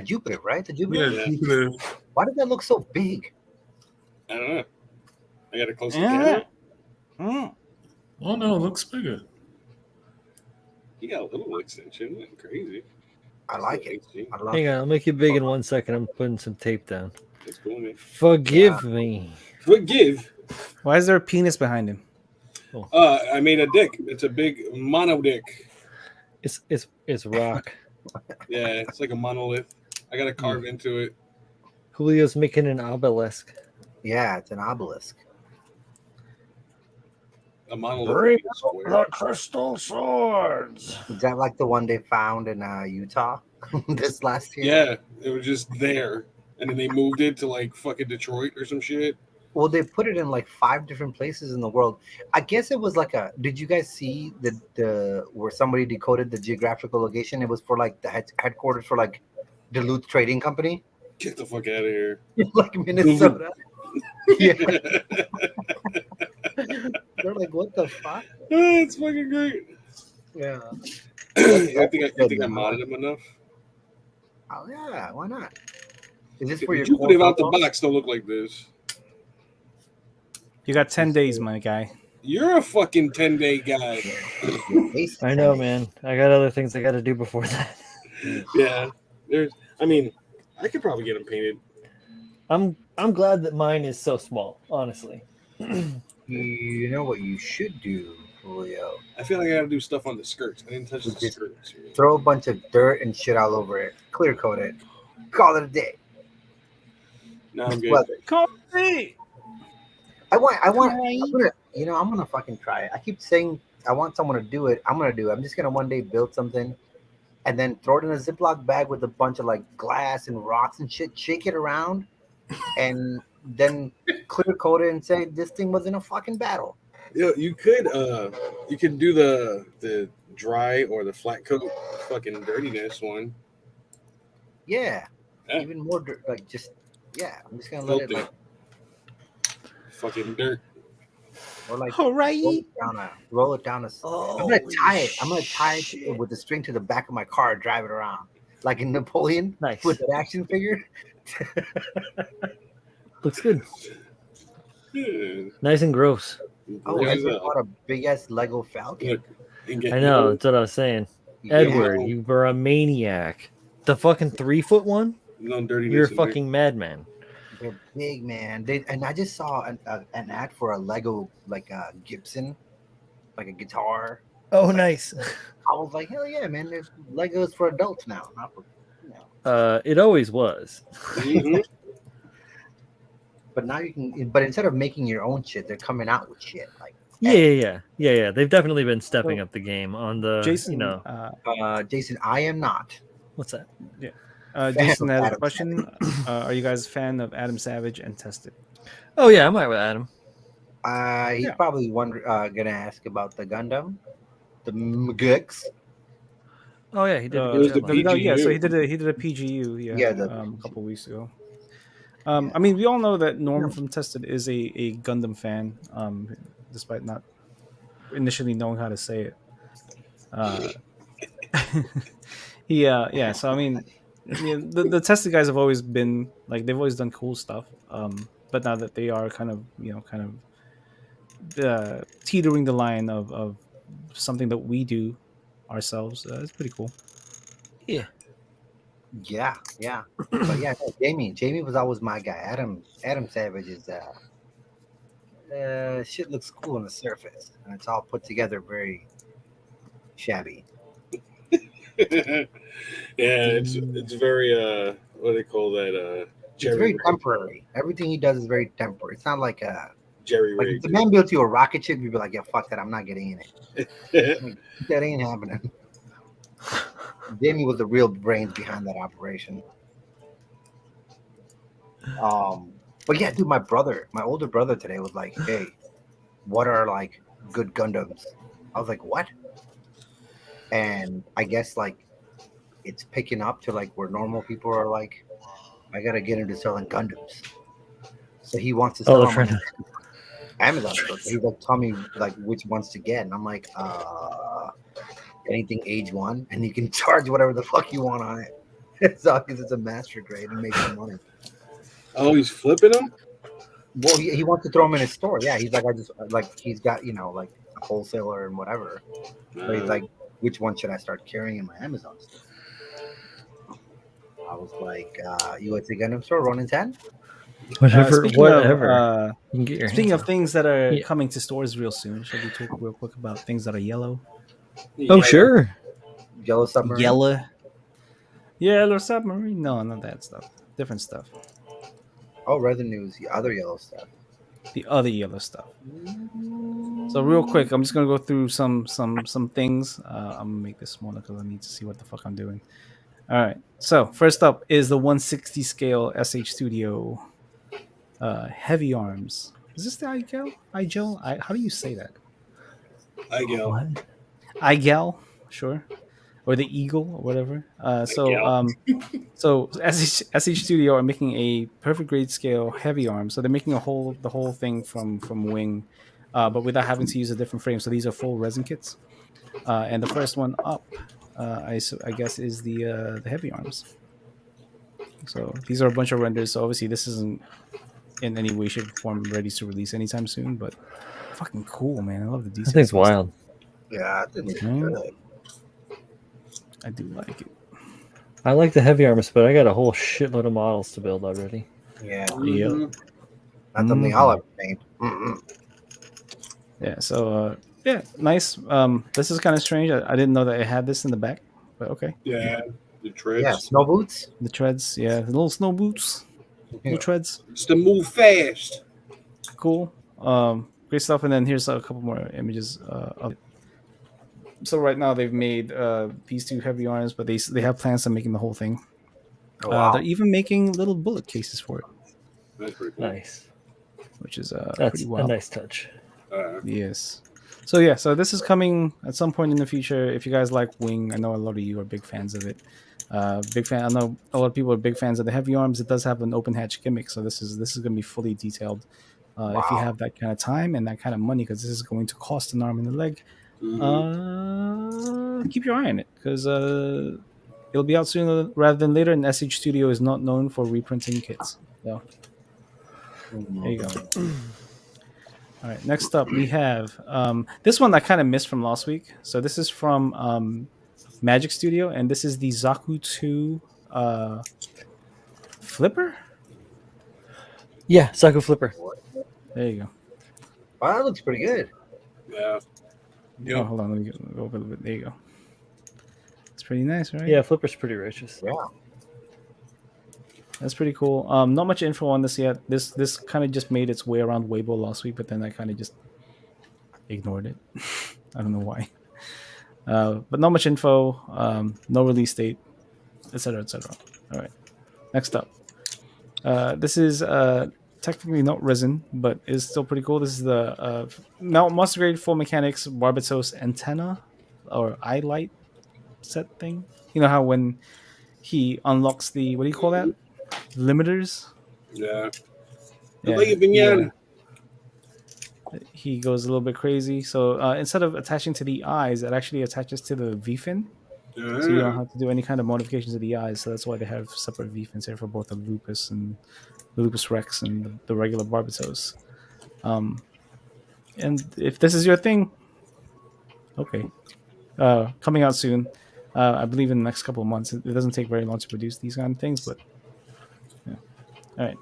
Jupiter, right? The Jupiter. Yeah, Jupiter. Why did that look so big? I don't know. I got a close Yeah. camera. Oh no, it looks bigger. You got a little extension. Nothing crazy. I like it. HD. I love Hang it. on, I'll make it big in 1 second. I'm putting some tape down. That's cool, man. Forgive me. Forgive. Why is there a penis behind him? I made a dick. It's a big mono dick. It's rock. Yeah, it's like a monolith. I got to carve into it. Julio's making an obelisk. Yeah, it's an obelisk. A monolith. Square. crystal swords. Is that like the one they found in Utah this last year? Yeah, it was just there, and then they moved it to like fucking Detroit or some shit. Well, they put it in like 5 different places in the world. I guess it was like a. Did you guys see the where somebody decoded the geographical location? It was for like the headquarters for like Duluth Trading Company, Get the fuck out of here. like Minnesota. Yeah, they're like, what the fuck? It's fucking great. Yeah. I think I modded them enough. Oh yeah, why not? Is this for your You put it core out the photos? box. Don't look like this. You got 10 days, my guy. You're a fucking 10-day guy. Your face I is know, in it. man. I got other things I got to do before that. Yeah. I mean, I could probably get them painted. I'm glad that mine is so small, honestly. You know what you should do, Julio? I feel like I got to do stuff on the skirts. I didn't touch the Just skirts. Throw a bunch of dirt and shit all over it. Clear coat it. Call it a day. No, I'm good. Weather. Coffee. I'm gonna fucking try it. I keep saying I want someone to do it. I'm gonna do it. I'm just gonna one day build something and then throw it in a Ziploc bag with a bunch of like glass and rocks and shit. Shake it around, and then clear coat it and say this thing was in a fucking battle. Yeah, you could do the dry or the flat coat fucking dirtiness one. Yeah, Yeah. even more like just yeah. I'm just gonna let it Filthy. like Fucking dirt. or like All right. roll it down. I'm gonna tie it. I'm gonna tie it shit. with the string to the back of my car, and drive it around like in Napoleon Nice. with an action figure. Looks good. Yeah. Nice and gross. Oh, I Raise just up. bought a big ass Lego Falcon. Look, and get I know. no- That's what I was saying. Yeah, Edward, you were a maniac. The fucking 3-foot one? no dirtiness. You're a in there. fucking madman. they're big, man. And I just saw an ad for a Lego like Gibson, like a guitar. Oh, nice. I was like, hell yeah, man! There's Legos for adults now, not for you know. It always was. Mhm. But now you can. But instead of making your own shit, they're coming out with shit like Yeah. They've definitely been stepping up the game on the, Jason, you know, Jason. I am not. what's that? Jason of has a Adam question. Are you guys a fan of Adam Savage and Tested? Oh, yeah, I'm right with Adam. He's Yeah. probably gonna ask about the Gundam, the MGX. Oh, yeah, he did a It good was job. the on it. Yeah, so PGU. he did a PGU, Yeah, the a PGU. couple weeks ago. Yeah. I mean, we all know that Norm from Tested is a Gundam fan, despite not initially knowing how to say it. Yeah. So I mean, the Tested guys have always been like they've always done cool stuff. But now that they are kind of teetering the line of something that we do ourselves, it's pretty cool. Yeah. Yeah. But yeah, no, Jamie was always my guy. Adam Savage is shit looks cool on the surface, and it's all put together very shabby. Yeah, it's very what do they call that It's very jerry temporary. Everything he does is very temporary. It's not like jerry like if rigged. the man built you a rocket ship, you'd be like, yeah, fuck that, I'm not getting in it. That ain't happening. Jamie was the real brains behind that operation. But yeah, dude, my older brother today was like, hey, what are like good Gundams? I was like, what? And I guess like it's picking up to like where normal people are like, I gotta get into selling Gundams. So he wants to sell they're them on trying Amazon store. So he's like, tell me like which ones to get. And I'm like, anything age 1, and you can charge whatever the fuck you want on it. As long as it's a master grade and make some money. Oh, he's flipping them. Well, he wants to throw them in his store. Yeah, he's like, I just like he's got like a wholesaler and whatever. But he's like, which one should I start carrying in my Amazon store? I was like, USA Gundam store, Ronin's hand. Whatever. Speaking Whatever. You can get your Speaking hands of things that are Yeah. coming to stores real soon, shall we talk real quick about things that are yellow? Oh, sure. Yellow Submarine. Yellow submarine? No, not that stuff. Different stuff. Oh, rather news, the other yellow stuff. The other yellow stuff. So real quick, I'm just gonna go through some things. I'm gonna make this smaller because I need to see what the fuck I'm doing. All right. So first up is the 160 scale SH Studio heavy arms. Is this the Igel? How do you say that? I go. What? Igel, sure, or the Eagle or whatever. So SH Studio are making a perfect grade scale heavy arm. So they're making the whole thing from wing, but without having to use a different frame. So these are full resin kits. And the first one up, I guess, is the heavy arms. So these are a bunch of renders. So obviously this isn't in any way, shape, or form ready to release anytime soon. But fucking cool, man! I love the That details. thing's wild. Yeah, I think it's Mhm. good. I do like it. I like the heavy armors, but I got a whole shitload of models to build already. Yeah, Mhm. not something I'll ever paint. Mm-mm. Yeah. So yeah, nice. This is kind of strange. I didn't know that it had this in the back, but okay. Yeah, the treads. Yeah, snow boots. The treads, yeah, the little snow boots, Yeah. little treads, It's to move fast. cool. Great stuff. And then here's a couple more images of it. So right now they've made these two heavy arms, but they have plans on making the whole thing. Oh, wow. They're even making little bullet cases for it, That's pretty cool. Nice. which is That's pretty a wild. nice touch. Yes. So yeah, so this is coming at some point in the future. If you guys like Wing, I know a lot of you are big fans of it. Big fan. I know a lot of people are big fans of the heavy arms. It does have an open hatch gimmick, so this is going to be fully detailed. If you Wow. have that kind of time and that kind of money, because this is going to cost an arm and a leg, keep your eye on it because it'll be out sooner rather than later. And SH Studio is not known for reprinting kits. So there you go. All right, next up we have this one I kind of missed from last week. So this is from Magic Studio, and this is the Zaku 2 Flipper. Yeah, Psycho Flipper. There you go. Wow, that looks pretty good. Yeah. Oh, hold on, let me go over a little bit. There you go. It's pretty nice, right? Yeah, Flipper's pretty righteous. Yeah. That's pretty cool. Not much info on this yet. This kind of just made its way around Weibo last week, but then I kind of just ignored it. I don't know why. But not much info. No release date, etc., etc. All right. Next up, this is technically not resin, but is still pretty cool. This is the now master grade full mechanics Barbatos antenna or eye light set thing. You know how when he unlocks the what do you call that? Limiters. Yeah. Yeah, he goes a little bit crazy. So instead of attaching to the eyes, it actually attaches to the V-fin. So you don't have to do any kind of modifications of the eyes. So that's why they have separate V-fins here for both the Lupus and the Lupus Rex and the regular Barbatos. And if this is your thing, okay. Coming out soon. I believe in the next couple of months. It doesn't take very long to produce these kind of things, but yeah. All right.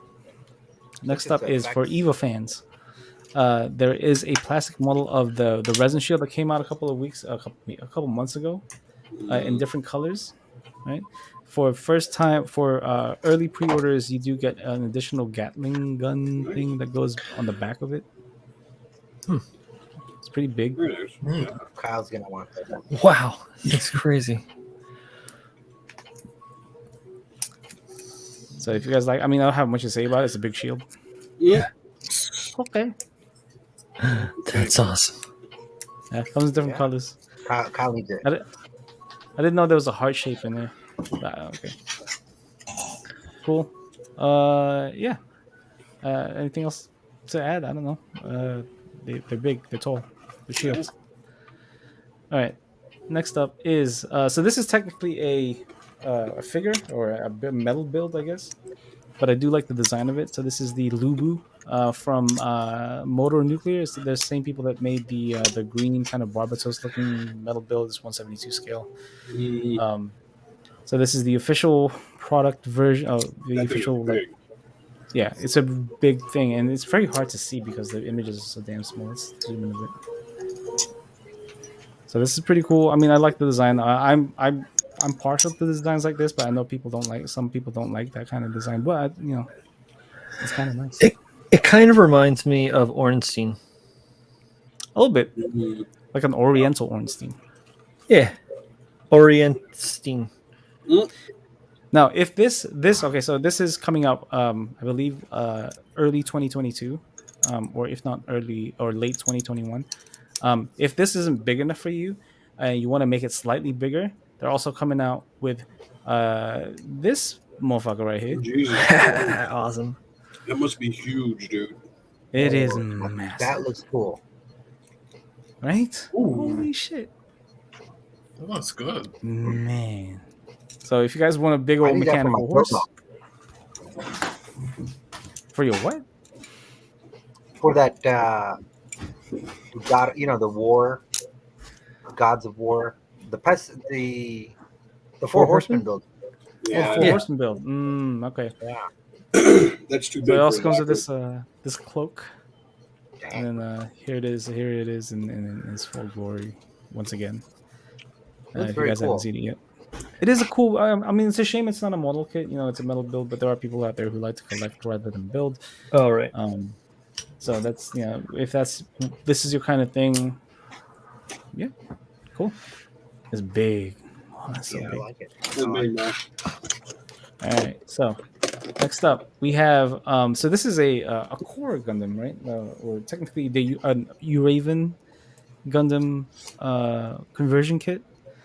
Next up is for EVA fans. There is a plastic model of the resin shield that came out a couple months ago, in different colors, right? For early pre-orders, you do get an additional Gatling gun thing that goes on the back of it. It's pretty big. Very nice. Yeah. Kyle's gonna want that. Wow, that's crazy. So if you guys like, I mean, I don't have much to say about it. It's a big shield. Yeah. Okay. That's awesome. Yeah, comes in different Yeah. colors. Kyle needs it. I didn't know there was a heart shape in there. Okay. Cool. Yeah. Anything else to add? I don't know. They're big. They're tall. They're shields. All right. Next up is so this is technically a figure or a metal build, I guess. But I do like the design of it. So this is the Lubu from Motor Nuclear. It's the same people that made the green kind of Barbatos looking metal build. It's 172 scale. So this is the official product version of the official like. Yeah, it's a big thing, and it's very hard to see because the images are so damn small. Let's zoom in a bit. So this is pretty cool. I mean, I like the design. I'm partial to designs like this, but I know people don't like. Some people don't like that kind of design, but it's kind of nice. It kind of reminds me of Ornstein. A little bit, like an Oriental Ornstein. Yeah, Orienstein. Now, if this okay, so this is coming out, I believe, early 2022, or if not early or late 2021. If this isn't big enough for you, and you want to make it slightly bigger, they're also coming out with this motherfucker right here. Jesus. Awesome. That must be huge, dude. It is That massive, looks cool. right? Ooh. Holy shit, That looks good. man! So if you guys want a big I old need that for my mechanical horse, football. for your what? For that God, the war, gods of war, the Four Horsemen build. Yeah. Full horseman build. Okay. Yeah. That's too big. So it also for comes a with locker. this cloak, and then here it is in its full glory once again. That's If you very guys cool. haven't seen it yet, it is a cool. I mean, it's a shame it's not a model kit. It's a metal build, but there are people out there who like to collect rather than build. Oh, right. So that's if this is your kind of thing, yeah, Cool. It's big. Oh, that's so Yeah, I big. like it. It's big, man. All right. So next up, we have so this is a core Gundam, right? Or technically the Uraven Gundam conversion kit.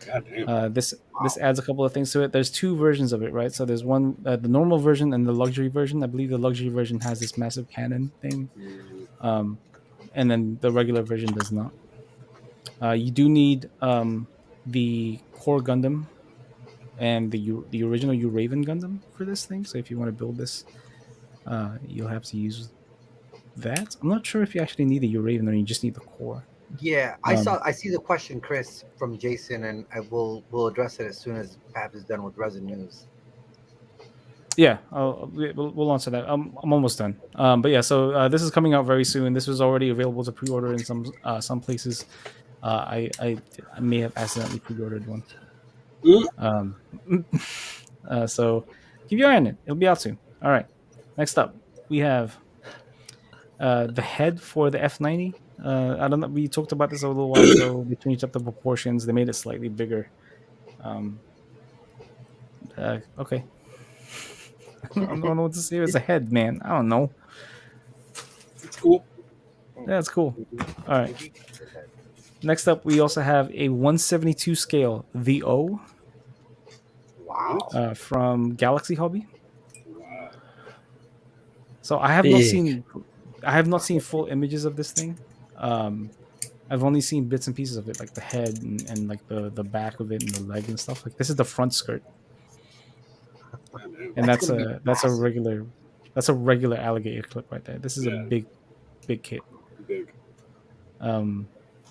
God damn. This adds a couple of things to it. There's two versions of it, right? So there's one the normal version and the luxury version. I believe the luxury version has this massive cannon thing, Mm, um, and then the regular version does not. You do need the core Gundam and the original Uraven Gundam for this thing. So if you want to build this, you'll have to use that. I'm not sure if you actually need the Uraven or you just need the core. Yeah, Um, I see the question, Chris, from Jason, and we'll address it as soon as Pab is done with Resin News. Yeah, we'll answer that. I'm almost done. But yeah, so this is coming out very soon. This was already available to pre-order in some places. I may have accidentally pre-ordered one. mm, Um, so keep your eye on it. It'll be out soon. All right. Next up, we have the head for the F90. I don't know. We talked about this a little while ago. They changed up the proportions. They made it slightly bigger. Um, okay. I don't know what to say. It's a head, man. I don't know. it's cool. That's cool. All right. Next up, we also have a 172 scale VO Wow. from Galaxy Hobby. Wow. So I have Big. not seen full images of this thing. I've only seen bits and pieces of it, like the head and like the back of it and the leg and stuff. Like this is the front skirt, God damn. and That's gonna be massive. that's a regular alligator clip right there. This is a Yeah. big kit. Big.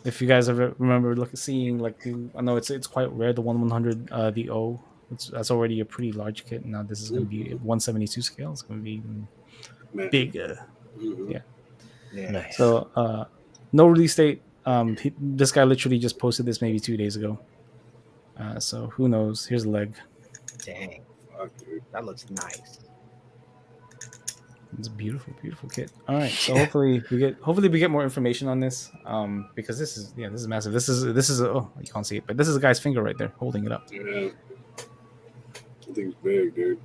If you guys ever remember seeing like I know it's quite rare the 1/100 the O. That's already a pretty large kit. Now this is going to be 172 scale. It's going to be even Man. bigger. Mhm. Yeah. Yeah. Nice. So no release date. This guy literally just posted this maybe 2 days ago. So who knows? Here's the leg. Dang, Fuck, dude. that looks nice. It's a beautiful, beautiful kit. All right. So hopefully we get more information on this. Because this is massive. This is oh, you can't see it, but this is a guy's finger right there holding it up. Yeah. I think it's big, dude.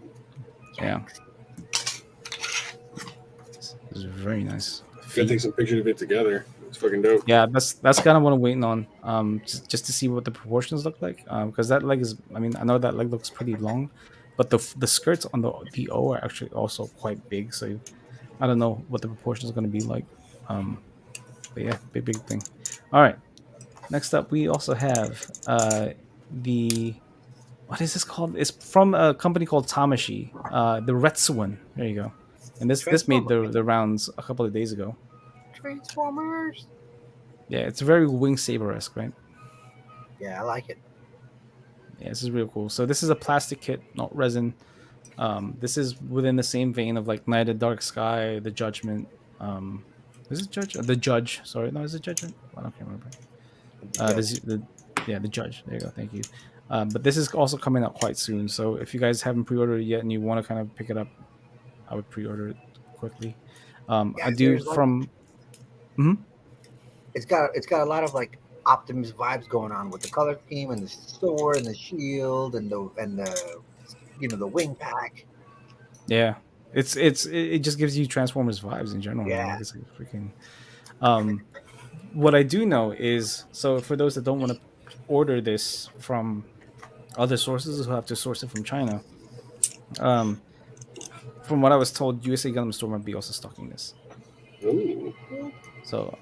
Yeah. This is very nice. Gotta take some pictures of it together. It's fucking dope. Yeah, that's kind of what I'm waiting on. Just to see what the proportions look like. Because that leg is, I mean, I know that leg looks pretty long, but the skirts on the VO are actually also quite big. So I don't know what the proportions are going to be like. But yeah, big thing. All right. Next up, we also have the what is this called? It's from a company called Tamashi. The Retsuan. There you go. And this made the rounds a couple of days ago. Transformers. Yeah, it's very Wing Saber-esque, right? Yeah, I like it. Yeah, this is real cool. So this is a plastic kit, not resin. This is within the same vein of like Night of Dark Sky, The Judgment. Is it Judge? The Judge. Sorry, no, is it Judgment? I don't remember. The Judge. There you go. Thank you. But this is also coming out quite soon. So if you guys haven't pre-ordered it yet and you want to kind of pick it up, I would pre-order it quickly. I do there's, like- from. Mhm. It's got a lot of like Optimus vibes going on with the color scheme and the sword and the shield and the the wing pack. Yeah, it just gives you Transformers vibes in general. Man. Yeah. Like, it's like freaking. What I do know is, so for those that don't want to order this from other sources who have to source it from China, from what I was told, USA Gundam Store might be also stocking this. Ooh. So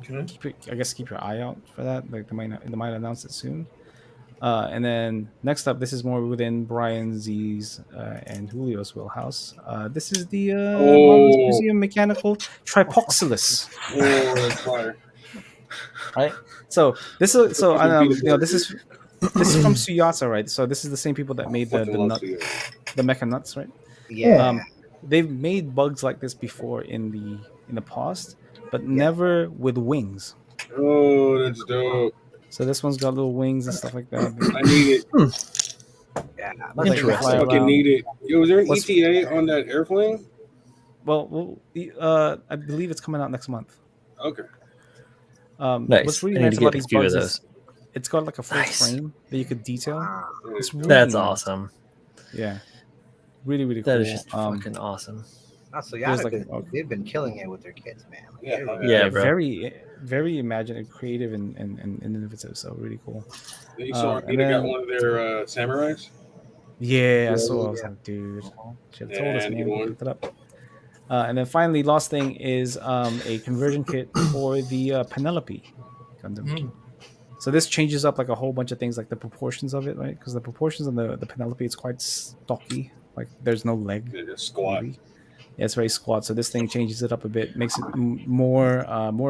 keep your eye out for that. Like they might announce it soon. And then next up, this is more within Brian Z's and Julio's wheelhouse. This is the Marvelous Museum Mechanical Tripoxylus. Oh, that's fire. Right. So this is this is from Suyata, right? So this is the same people that made the mecha nuts, right? Yeah. They've made bugs like this before in the past, but never with wings. Oh, that's dope. So this one's got little wings and stuff like that. I need it. Yeah. Like Interesting. fly I fucking around. need it. Yo, was there an What's- ETA on that airplane? Well, I believe it's coming out next month. Okay. Nice. What's really I need nice to about get a these few of bugs those. is it's got like a full Nice. frame that you could detail. Wow. It's really That's nice. awesome. Yeah, really That cool. is just fucking awesome. So There's Yada, like they've been killing it with their kids, man. Like, Yeah, they're Yeah, yeah, bro. very imaginative, creative, and innovative. So really cool. You saw And Arcana got then one of their samurais. yeah, I saw. I was Yeah. like, dude, should have Yeah, told us, I need man. We one. picked it up. And then finally, last thing is a conversion kit for the Penelope Gundam. So this changes up like a whole bunch of things, like the proportions of it, right? Because the proportions on the Penelope, it's quite stocky. Like there's no leg, They just squat. really. Yeah, it's very squat. So this thing changes it up a bit, makes it more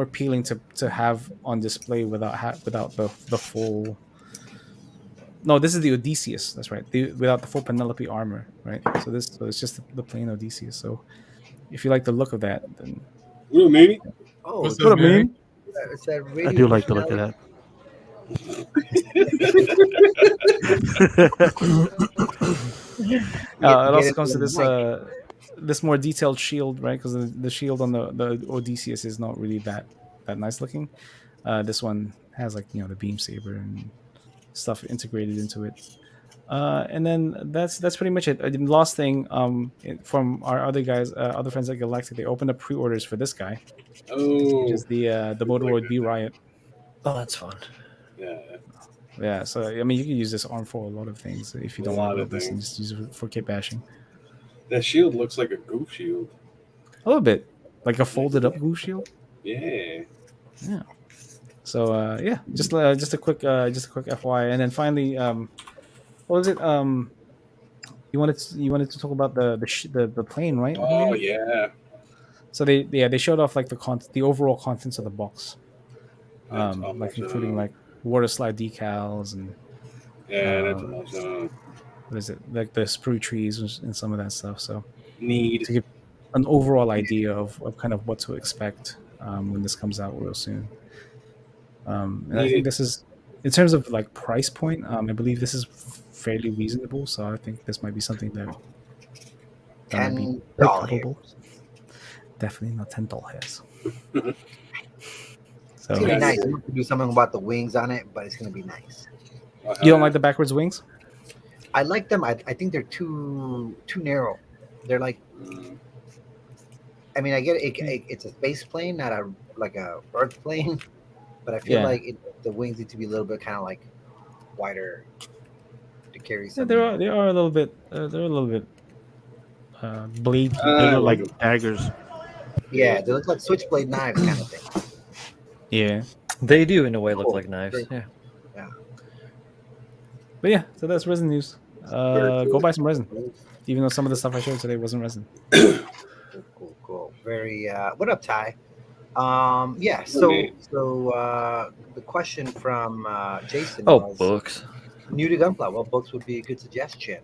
appealing to have on display without the full. No, this is the Odysseus. That's right. Without the full Penelope armor, right? So it's just the plain Odysseus. So if you like the look of that, then You know, maybe. Oh, What's what I this, Manny? mean. it's that I radio do like the look of Penelope. that. It also comes to this more detailed shield, right? Because the shield on the Odysseus is not really that nice looking. This one has like the beam saber and stuff integrated into it. And then that's pretty much it. The last thing, from our other friends at Galactic, they opened up pre-orders for this guy, which Oh, is the Motoroid B Riot. Oh, that's fun. yeah. Yeah, so I mean, you can use this arm for a lot of things if you don't A want lot to of build this and things. just use it for kit bashing. That shield looks like a goof shield. A little bit like a folded up blue shield. Yeah. Yeah. So yeah, just a quick FYI, and then finally, what was it? You wanted to talk about the plane, right? Oh, Julio? yeah. So they showed off like the overall contents of the box, That's like almost, including like water slide decals and yeah, that's uh, almost what is it, like the sprue trees and some of that stuff. So need. to give an overall idea of kind of what to expect when this comes out real soon. And I think Needed. this is, in terms of like price point, I believe this is fairly reasonable. So I think this might be something that might be $10 pickable. Definitely not $10 hairs. So It's gonna be Yeah, nice. I'm gonna do something about the wings on it, but it's gonna be nice. you don't like the backwards wings? I like them. I think they're too narrow. They're like, I mean, I get it. It's a space plane, not a Earth plane. But I feel Yeah. like the wings need to be a little bit kind of like wider to carry Yeah, some. they are a little bit blade. They look like like daggers. Yeah, they look like switchblade knives kind of thing. Yeah, They do, in a way, look Cool. like knives. Very Yeah. but yeah, so that's resin news. Very Go cool. buy some resin, even though some of the stuff I showed today wasn't resin. Cool. Very. What up, Ty? Yeah. Okay. So the question from Jason Oh, was books. new to Gunpla. What books would be a good suggestion?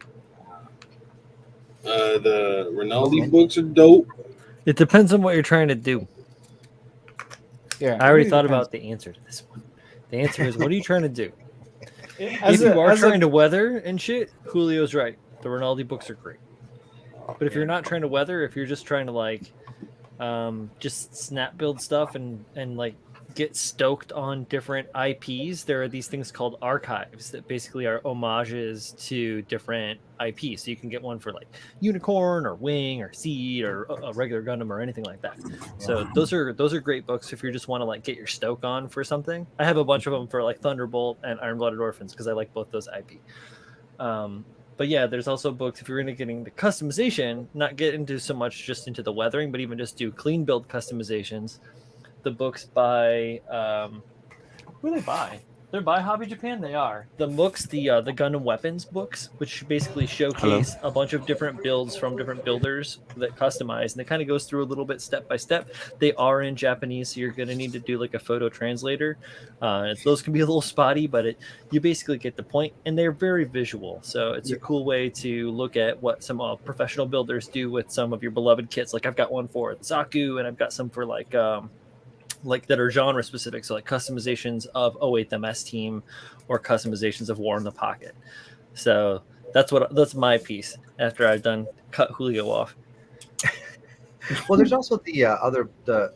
The Rinaldi books are dope. It depends on what you're trying to do. Yeah, I already thought about the answer to this one. The answer is, what are you trying to do? If you are trying to weather and shit, Julio's right. The Rinaldi books are great. But if you're not trying to weather, if you're just trying to like just snap build stuff and like get stoked on different IPs, there are these things called archives that basically are homages to different IPs. So you can get one for like Unicorn or Wing or Seed or a regular Gundam or anything like that. So those are great books if you just want to like get your stoke on for something. I have a bunch of them for like Thunderbolt and Iron Blooded Orphans because I like both those IP. But yeah, there's also books if you're into getting the customization, not get into so much just into the weathering, but even just do clean build customizations. The books by who are they by? They're by Hobby Japan. They are the books, the Gundam Weapons books, which basically showcase a bunch of different builds from different builders that customize, and it kind of goes through a little bit step by step. They are in Japanese, so you're going to need to do like a photo translator. Those can be a little spotty, but you basically get the point, and they're very visual. So it's a cool way to look at what some professional builders do with some of your beloved kits. Like I've got one for Zaku, and I've got some for like that are genre specific, so like customizations of 08 MS Team or customizations of War in the Pocket. So that's my piece after I've done cut Julio off. Well, there's also the other the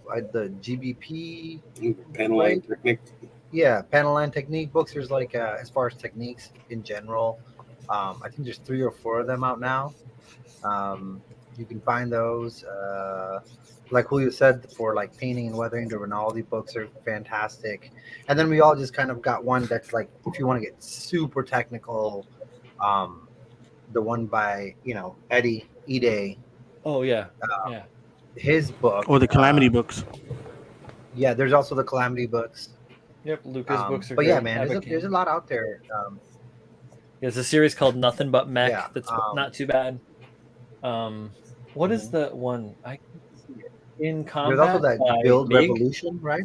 GBP, Panel line right? technique. Yeah, panel line technique books. There's like as far as techniques in general, I think there's 3 or 4 of them out now. Um, you can find those. Like Julio said, for like painting and weathering, the Rinaldi books are fantastic. And then we all just kind of got one that's like, if you want to get super technical, um, the one by Eddie Ide, Oh yeah, yeah. his book. Or the Calamity books. Yeah, there's also the Calamity books. Yep, Lucas books are But yeah, great. man, there's a Abacan. lot out there. There's a series called Nothing But Yeah, Mech that's not too bad. What is mhm. the one? I in There's also Combat that by Build Mig. Revolution, right?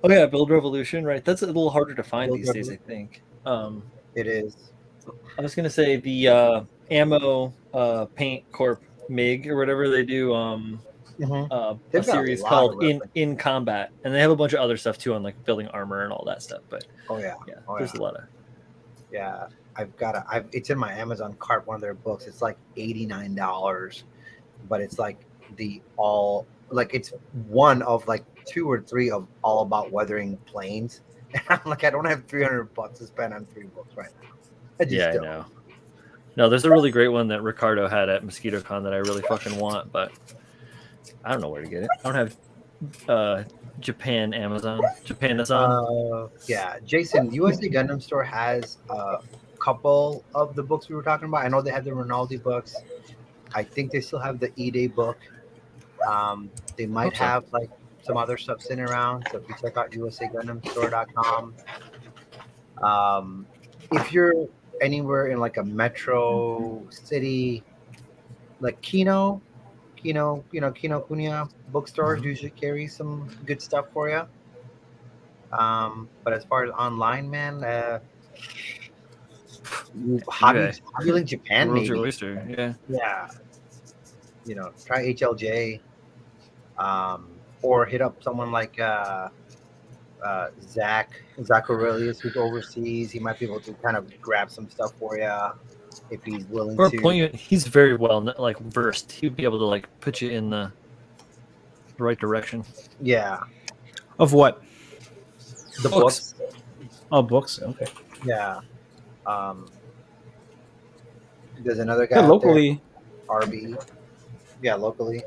Oh yeah, Build Revolution, right? That's a little harder to find Build these days, I Revolution. think. It is. I was gonna say the Ammo Paint Corp Mig or whatever they do. Mhm. A They've got a series lot of called reference. In Combat, and they have a bunch of other stuff too on like building armor and all that stuff. But Oh yeah. yeah, Oh there's yeah. a lot of Yeah. It's in my Amazon cart, one of their books. It's like $89, but it's like it's one of like 2 or 3 of all about weathering planes. And I'm like, I don't have $300 to spend on 3 books right now. I just yeah, I don't. know. No, there's a really great one that Ricardo had at MosquitoCon that I really fucking want, but I don't know where to get it. I don't have Japan Amazon. Yeah, Jason, USA Gundam Store has a couple of the books we were talking about. I know they have the Rinaldi books. I think they still have the E-Day book. They might Hope so. have like some other stuff sitting around. So if you check out usagundamstore.com, if you're anywhere in like a metro city, like Kinokuniya bookstores usually carry some good stuff for you. But as far as online, man, Okay. Hobby Link Japan, World's your maybe. oyster. Yeah. Yeah, try HLJ, or hit up someone like Zach Aurelius, who's overseas. He might be able to kind of grab some stuff for you if he's willing Or to. point you. He's very well like versed. He'd be able to like put you in the right direction. Yeah, Of what? the Books. books. Oh, books. Okay. Yeah. Um, there's another Yeah, guy out there, locally. RB. Yeah, locally.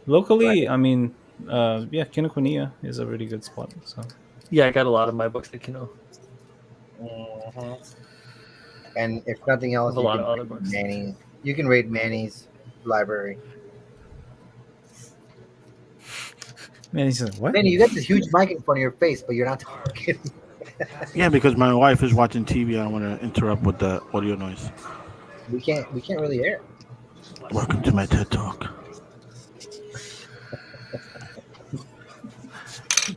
Locally, I mean, yeah, Kinokuniya is a really good spot. So Yeah, I got a lot of my books that Mhm. And if nothing I else, have a you lot can of other rate books. Manny. You can rate Manny's library. man, he's like, what? Manny, you got this huge mic in front of your face, but you're not talking. Yeah, because my wife is watching TV. I don't want to interrupt with the audio noise. We can't really hear. Welcome to my TED Talk.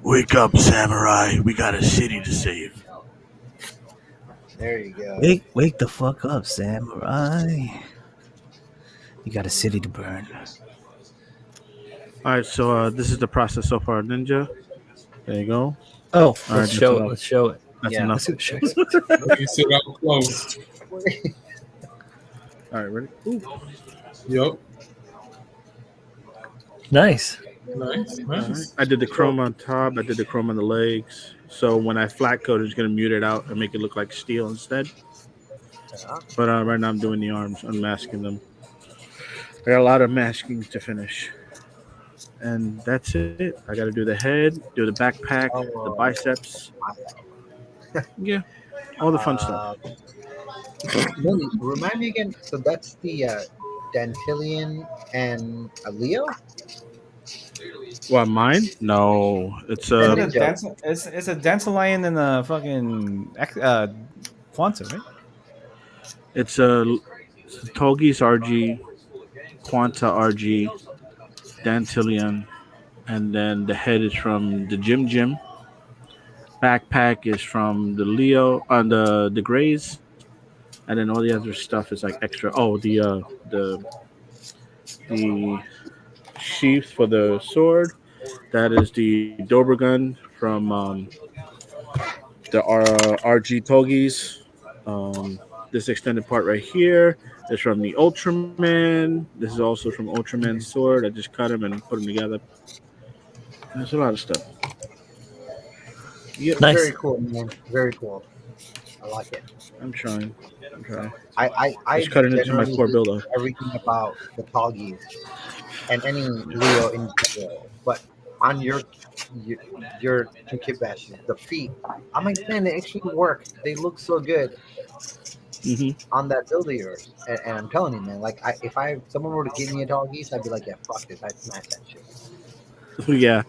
Wake up, samurai. We got a city to save. There you go. Wake the fuck up, samurai. You got a city to burn. All right, so this is the process so far, Ninja. There you go. Oh, All right, let's show it. enough. Let's show it. That's Yeah. enough. Let's see what it shows. You sit up close. All right, ready? Ooh. Yep. Nice. Nice. All right. Nice. I did the chrome on top. I did the chrome on the legs. So when I flat coat, it's gonna mute it out and make it look like steel instead. Yeah. But right now I'm doing the arms, unmasking them. I got a lot of masking to finish, and that's it. I got to do the head, do the backpack, the biceps. Yeah, all the fun stuff. Manny, remind me again. So that's the Dantillion and a Leo? What, mine? No, it's Is it a Ninja. dance? It's a Dandelion and a fucking Quanta, right? it's a Togi's RG, Quanta RG, Dantillion, and then the head is from the Jim. Backpack is from the Leo on the Grays, and then all the other stuff is like extra. Oh, the sheath for the sword. That is the Dobregun from the RG Togis. this extended part right here is from the Ultraman. This is also from Ultraman's sword. I just cut them and put them together. There's a lot of stuff. Yep, Nice. Very cool, man. Very cool. I like it. I'm trying. I'm trying. I Just cut it into my generally core do builder. everything about the Toggies and any Leo in general. But on your, your two kit bashes, the feet, I'm like, man, they actually work. They look so good Hmm. on that build of yours. And I'm telling you, man, like if someone were to give me a Toggies, I'd be like, yeah, fuck this. I'd smash that shit. Yeah.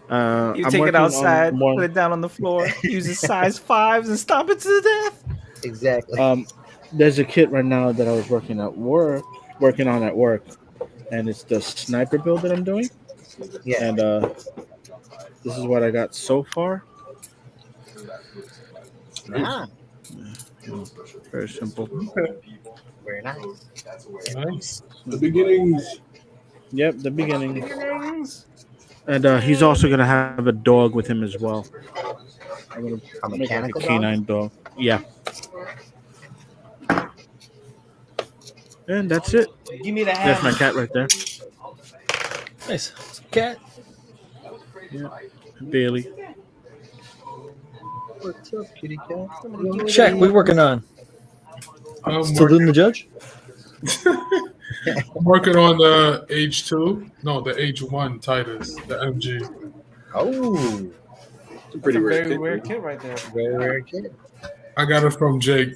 You I'm take it working on outside, more. put it down on the floor, use a size 5s and stomp it to death. Exactly. There's a kit right now that I was working on at work, and it's the sniper build that I'm doing. Yeah. And this is what I got so far. Ah, Very simple. very nice. Nice. The beginnings. Yep, the beginning. Beginnings. And he's also gonna have a dog with him as well. I'm gonna A make like a mechanical dog? canine dog. Yeah. And that's it. Give me the That's my hammer. cat right there. Nice. Cat. Yeah. Bailey. What's up, kitty cat? Check. We working on. I'm Still doing the judge? working on the H2. No, the H1 Titus, the MG. Oh, It's a pretty That's a rare very kit, rare dude. kit right there. very rare kid. I got it from Jake.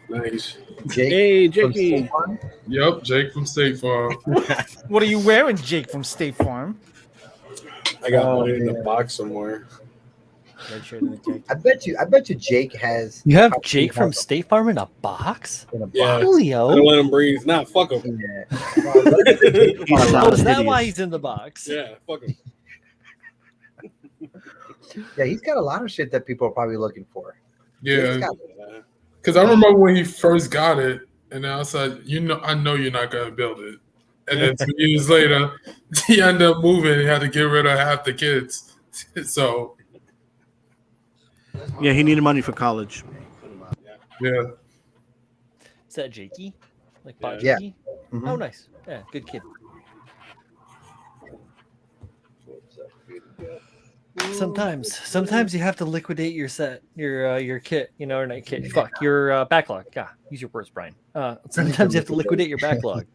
Nice. Jake Hey, from Jakey. State Farm? Yep, Jake from State Farm. What are you wearing, Jake from State Farm? I got Oh, mine in the man. box somewhere. Red shirt and a jacket. I bet you Jake has. You have probably Jake from has State Farm in a box? in a Yeah. box. I don't Julio. let him breathe. Nah, fuck him. Yeah. Well, let me get Jake He's on a so Oh, lot. is that hideous. why he's in the box? Yeah, fuck him. Yeah, he's got a lot of shit that people are probably looking for. Yeah, got- because I remember when he first got it, and I was like, I know you're not gonna build it. And then 2 years later, he ended up moving. He had to get rid of half the kids. So Yeah, he needed money for college. yeah, Is that Jakey? Like Bot Yeah. Jakey? Mhm. Oh, nice. Yeah, good kid. Sometimes you have to liquidate your set, your kit, or not kit. Fuck your backlog. Yeah, use your words, Brian. Sometimes you have to liquidate your backlog.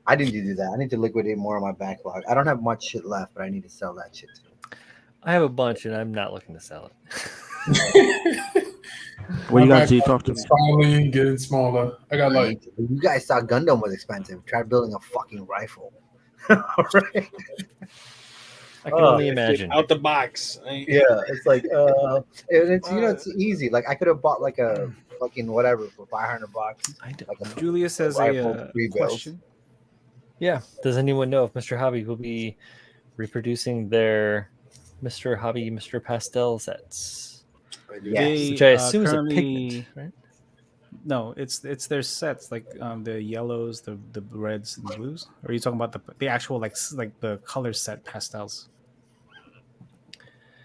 I need to do that. I need to liquidate more of my backlog. I don't have much shit left, but I need to sell that shit too. I have a bunch, and I'm not looking to sell it. What you My got, Z? backlog Talk to me. is finally getting smaller. I got like You guys thought Gundam was expensive. Try building a fucking rifle. All right. I can only imagine. Out the box. Yeah, it's like and it's it's easy. Like I could have bought like a fucking whatever for $500. I don't- Like a Julius has rifle, a 3 bills. question. Yeah. Does anyone know if Mr. Hobby will be reproducing their Mr. Hobby, Mr. Pastel sets? I do. Yes. Which I assume is a currently- pigment, right? No, it's their sets like the yellows, the reds and blues. Or are you talking about the actual like the color set pastels?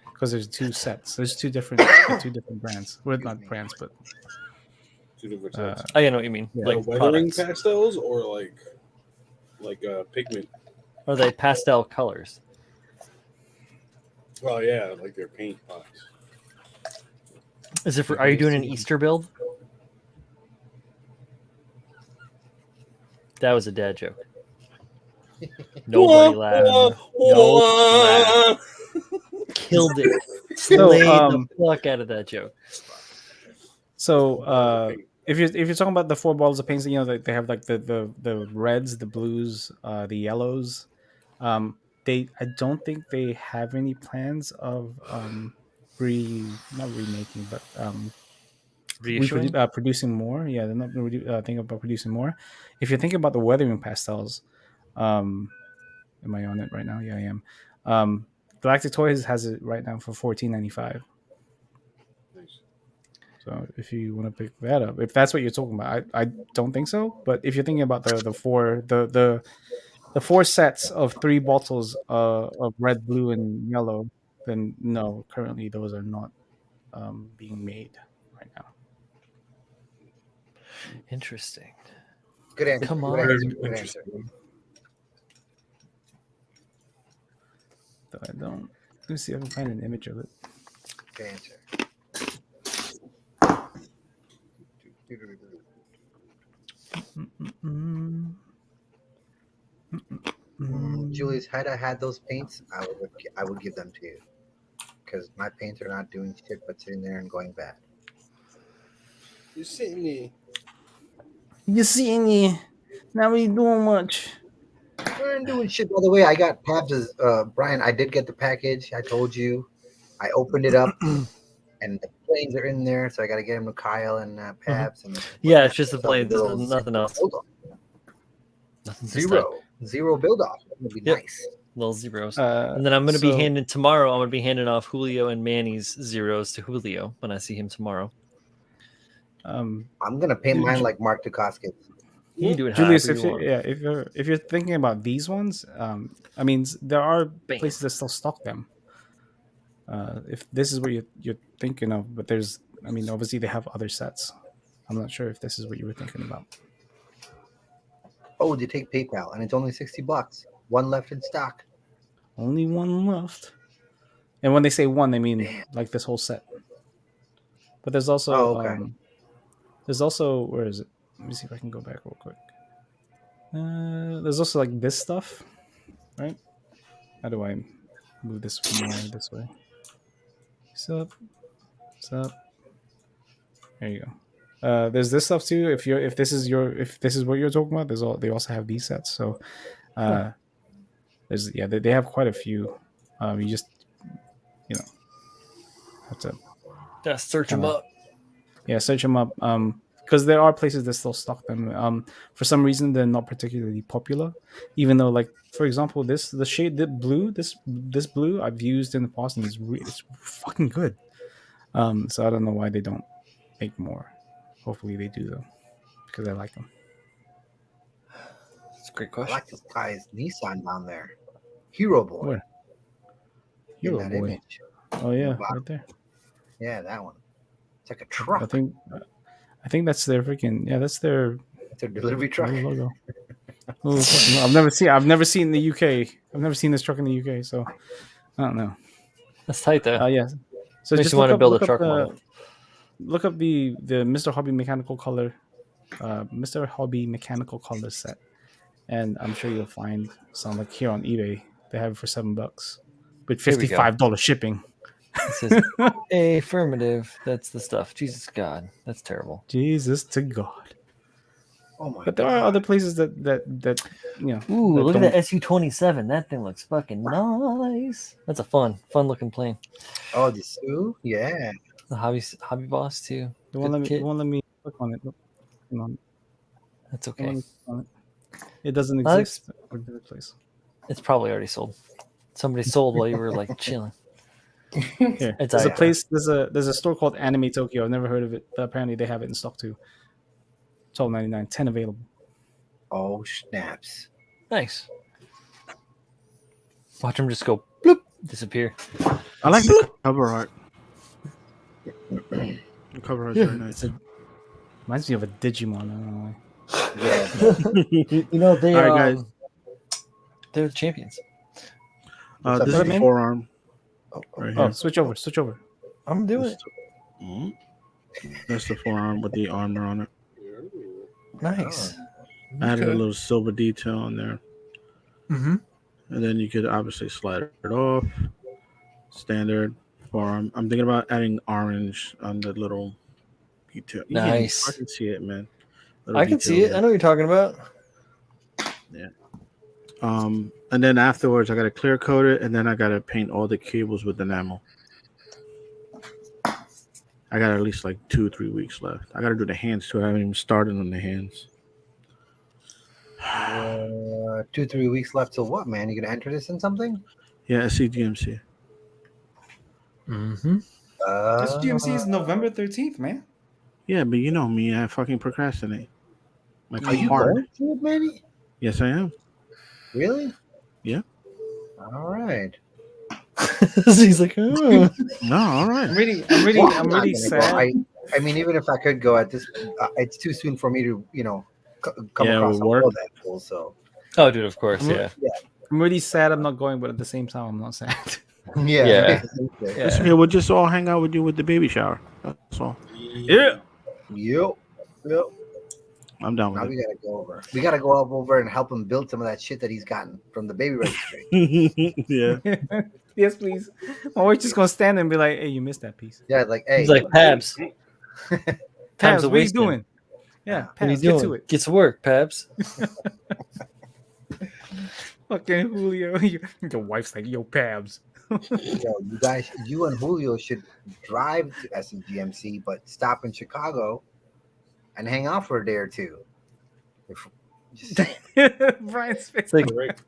Because there's 2 sets. There's two different brands. Well, not brands, but 2 different sets. I know what you mean. Yeah, Like Weathering products. pastels or like pigment. Are they pastel colors? Oh yeah, like their paint pots. Is it for? Are you doing an Easter build? That was a dad joke. Nobody laughed. No Killed it. Slayed the fuck out of that joke. So if you're talking about the 4 bottles of paints, they have like the reds, the blues, the yellows. I don't think they have any plans of not remaking, but Reissuing? producing more. Yeah, they're not thinking about producing more. If you're thinking about the weathering pastels, am I on it right now? Yeah, I am. Galactic Toys has it right now for $14.95. So if you want to pick that up, if that's what you're talking about, I don't think so. But if you're thinking about the 4 sets of 3 bottles of red, blue, and yellow, then no, currently those are not being made right now. Interesting. Good answer. Come Good on. answer. Very Good answer. interesting. Though I don't. Let me see if I can find an image of it. Good answer. Mm. Julius, had I had those paints, I would give them to you, because my paints are not doing shit but sitting there and going bad. You see me? You see me? Not really doing much. We aren't doing shit. By the way, I got Pabs. Brian, I did get the package. I told you. I opened it up, and the planes are in there, so I got to get them to Kyle and Pabs. And Yeah, it's just the myself a planes, little nothing else. build-off. Nothing this time. Zero build off. That would be Yep. nice. Little zeros. Uh, And then I'm going to be so- handing tomorrow. I'm going to be handing off Julio and Manny's zeros to Julio when I see him tomorrow. Um, I'm gonna paint Ju- mine Ju- like Mark Dacascos. You can do it Julius, however if you you want. yeah, if you're thinking about these ones, I mean, there are Bam. places that still stock them. If this is what you're thinking of, but there's, I mean, obviously they have other sets. I'm not sure if this is what you were thinking about. Oh, they take PayPal, and it's only $60. One left in stock. Only one left. And when they say one, they mean Damn. like this whole set. But there's also, Oh, okay. where is it? Let me see if I can go back real quick. There's also like this stuff, right? How do I move this more this way? Sup. There you go. There's this stuff too. If this is what you're talking about, they also have these sets. So they have quite a few. You just have to Just search them up. search them up. Because there are places that still stock them. For some reason, they're not particularly popular. Even though, like for example, the shade blue, this blue I've used in the past, and it's fucking good. So I don't know why they don't make more. Hopefully they do though, because I like them. That's a great I question. like this guy's Nissan down there. Hero Boy. Where? In Hero that Boy. image. Oh yeah, Wow. right there. Yeah, that one. It's like a truck. I think that's their freaking that's their It's a delivery truck. logo. I've never seen the UK. I've never seen this truck in the UK, so I don't know. That's tight though. Yeah. So Makes just you want to build a look up truck model. look up the Mr. Hobby Mechanical Color, Mr. Hobby Mechanical Color set, and I'm sure you'll find some like here on eBay. They have it for $7 with Here we go. $55 shipping. This is affirmative. That's the stuff. Jesus God, that's terrible. Jesus to God! Oh my But there god. are other places that you know. Ooh, that look at don't- that SU-27. That thing looks fucking nice. That's a fun looking plane. Oh, the Sue? Yeah. The hobby boss too. They won't Good let me kit. click on it. Look, hang on. That's They won't let okay. me click on it. It doesn't Alex? exist. Where did it place? It's probably already sold. Somebody sold while you were like chilling. Here, It's there's a out. place. There's a store called Anime Tokyo. I've never heard of it, but apparently they have it in stock too. $12.99, 10 available. Oh, snaps. Nice. Watch him just go bloop, disappear. I like the cover art. The cover art's very nice. Reminds me of a Digimon. I don't know why. Yeah. You know they All right, guys. they're the champions. What's up, This is man? the forearm. Oh, Right Oh, here. switch over. I'm doing This- it. Mhm. That's the forearm with the armor on it. Nice. Added a little silver detail on there. Mm-hmm. And then you could obviously slide it off. Standard forearm. I'm thinking about adding orange on the little detail. You can't even Nice. fucking see it, man. Little I can detail see it. there. I know what you're talking about. And then afterwards, I got to clear coat it, and then I got to paint all the cables with enamel. I got at least like 2-3 weeks left. I got to do the hands too. I haven't even started on the hands. 2-3 weeks left till what, man? You gonna enter this in something? Yeah, SCGMC. Mm-hmm. SGMC is November 13th, man. Yeah, but you know me, I fucking procrastinate. Like Are you hard. going to it, Manny? Yes, I am. Really? Yeah. All right. He's like, oh. No, all right. I'm really Well, I'm not really gonna go. sad. I mean, even if I could go at this, it's too soon for me to, come Yeah, across with a work. world that cool. So Oh, dude, of course, yeah. I'm really sad I'm not going, but at the same time, I'm not sad. Yeah. It's okay. We'll just all hang out with you with the baby shower. That's all. Yeah. Yep. I'm down Now with we gotta go over. We gotta go up over and help him build some of that shit that he's gotten from the baby registry. it. Yeah. Yes, please. My wife's just gonna stand there and be like, "Hey, you missed that piece." Yeah, like hey, He's like, Pabs, time's Pabs, a what are you wasting. doing? Yeah, What are you Pabs, get to doing? it. Get to work, Pabs. Fucking Julio. Your wife's like, "Yo, Pabs." you guys, you and Julio should drive to SCGMC, but stop in Chicago and hang out for a day or two. Just saying. Brian's face. It's like, Correct.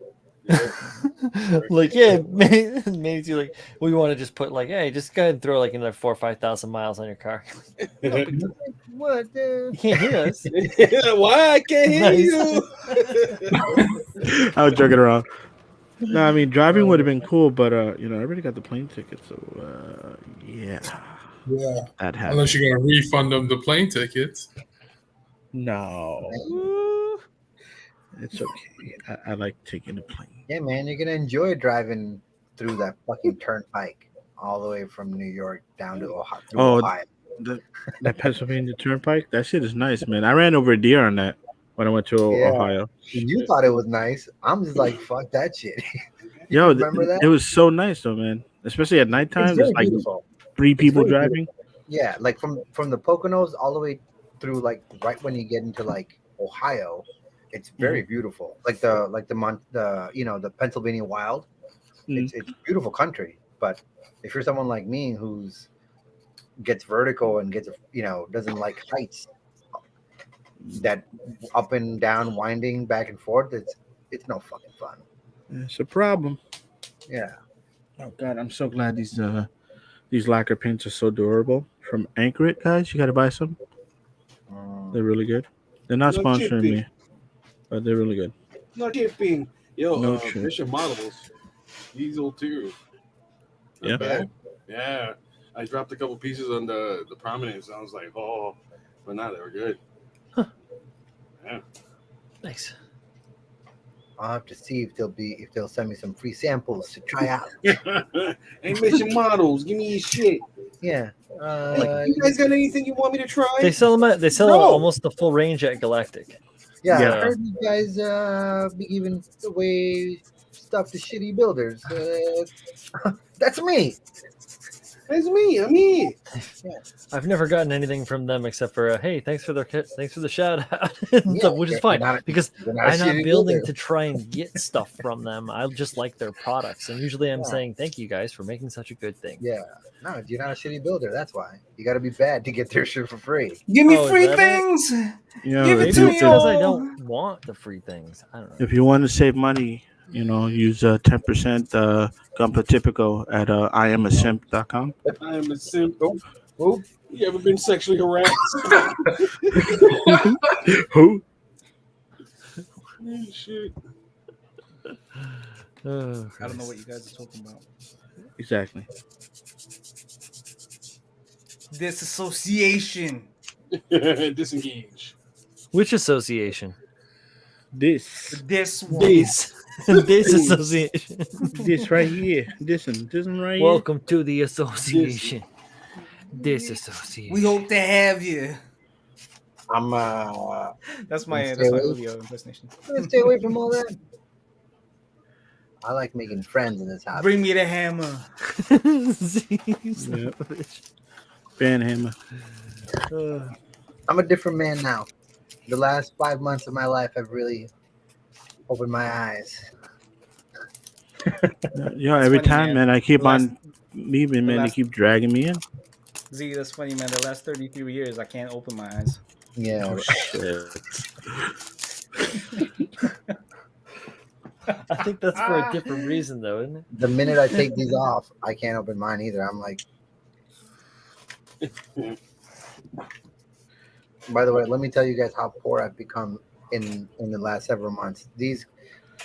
like yeah, maybe you like. We want to just put like, hey, just go ahead and throw like another 4,000 or 5,000 miles on your car. What? You can't hear us. Why I can't hear Nice. you? I was joking around. No, I mean driving would have been cool, but I already got the plane ticket, so yeah, Yeah. that happened. Unless you're gonna refund them the plane tickets. No, it's okay. I like taking the plane. Yeah, man, you're gonna enjoy driving through that fucking turnpike all the way from New York down to Ohio. Ohio. That Pennsylvania Turnpike, that shit is nice, man. I ran over a deer on that when I went to Ohio. You thought it was nice. I'm just like, fuck that shit. Yo, remember that? it was so nice though, man. Especially at nighttime, It's there's very like beautiful. 3 people very driving. Yeah, like from the Poconos all the way through, like right when you get into like Ohio, it's very beautiful. Like the Pennsylvania Wild, it's beautiful country. But if you're someone like me who's gets vertical and gets doesn't like heights, that up and down, winding back and forth, it's no fucking fun. It's a problem. Yeah. Oh God, I'm so glad these lacquer paints are so durable. From Anchor It, guys, you got to buy some. They're really good. They're not No sponsoring chipping. me, but they're really good. Not shipping. Yo, No shit. Bishop Models. Diesel too. Not Yeah. bad. Yeah. I dropped a couple pieces on the prominence. I was like, oh, but now they were good. Yeah. Nice. I'll have to see if they'll send me some free samples to try out. Hey, Mission Models, give me your shit. Yeah. You guys got anything you want me to try? They sell them. They sell No. almost the full range at Galactic. Yeah, Yeah. I heard you guys be giving away stuff to shitty builders. That's me. That's me. I'm here. I've never gotten anything from them except for hey, thanks for the shout out, Yeah, which is you're fine not- because you're not a I'm not shitty building builder. to try and get stuff from them. I just like their products, and usually I'm saying thank you guys for making such a good thing. Yeah. No, you're not a shitty builder. That's why. You got to be bad to get their shit for free. Give me Oh, is free that it? things. Yeah, Give it Maybe to it's me because I all. don't want the free things. I don't know. if you want to save money, use 10% Gumpa Typico at IamAsimp.com. I am a simp. Who? You ever been sexually harassed? Who? Shit. Oh, I don't know what you guys are talking about. Exactly. Disassociation. Disengage. Which association? This This one. This association. this right here. This one right here. Welcome to the association. This association. We hope to have you. I'm That's my Stay away. Julio impersonation. gonna stay away from all that. I like making friends in this house. Bring me the hammer. Yep. Fan hammer. I'm a different man now. The last 5 months of my life have really opened my eyes. Every funny, time, man. man, I keep The last- on leaving, man. They last- keep dragging me in. Z, that's funny, man. The last 33 years, I can't open my eyes. Yeah. I think that's for a different reason, though, isn't it? The minute I take these off, I can't open mine either. I'm like. By the way, let me tell you guys how poor I've become in the last several months.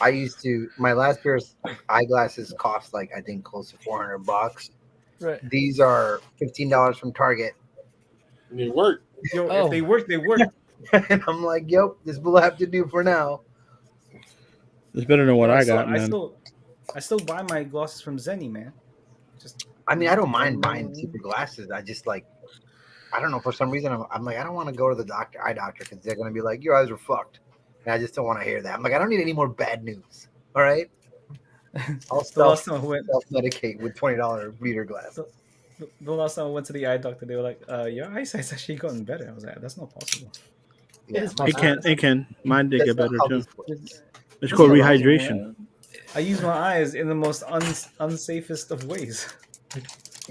My last pair of eyeglasses cost like I think close to $400. Right. These are $15 from Target. And it worked. Yo, Oh. if they work, they work. And I'm like, yep, this will have to do for now. It's better than what Yo, I got, man. I still buy my glasses from Zenny, man. Just I mean, I don't mind Zenny. buying cheaper glasses. I just like, I don't know, for some reason, I'm like, I don't want to go to the eye doctor, because they're going to be like, your eyes are fucked. And I just don't want to hear that. I'm like, I don't need any more bad news. All right. I'll The last time I went, self-medicate with $20 reader glasses. the last time I went to the eye doctor, they were like, "Your eyesight's actually gotten better." I was like, "That's not possible." Yeah, is It can. It can. Mine did that's get not better how too. this works. It's called Yeah, right. rehydration. I use my eyes in the most unsafest of ways.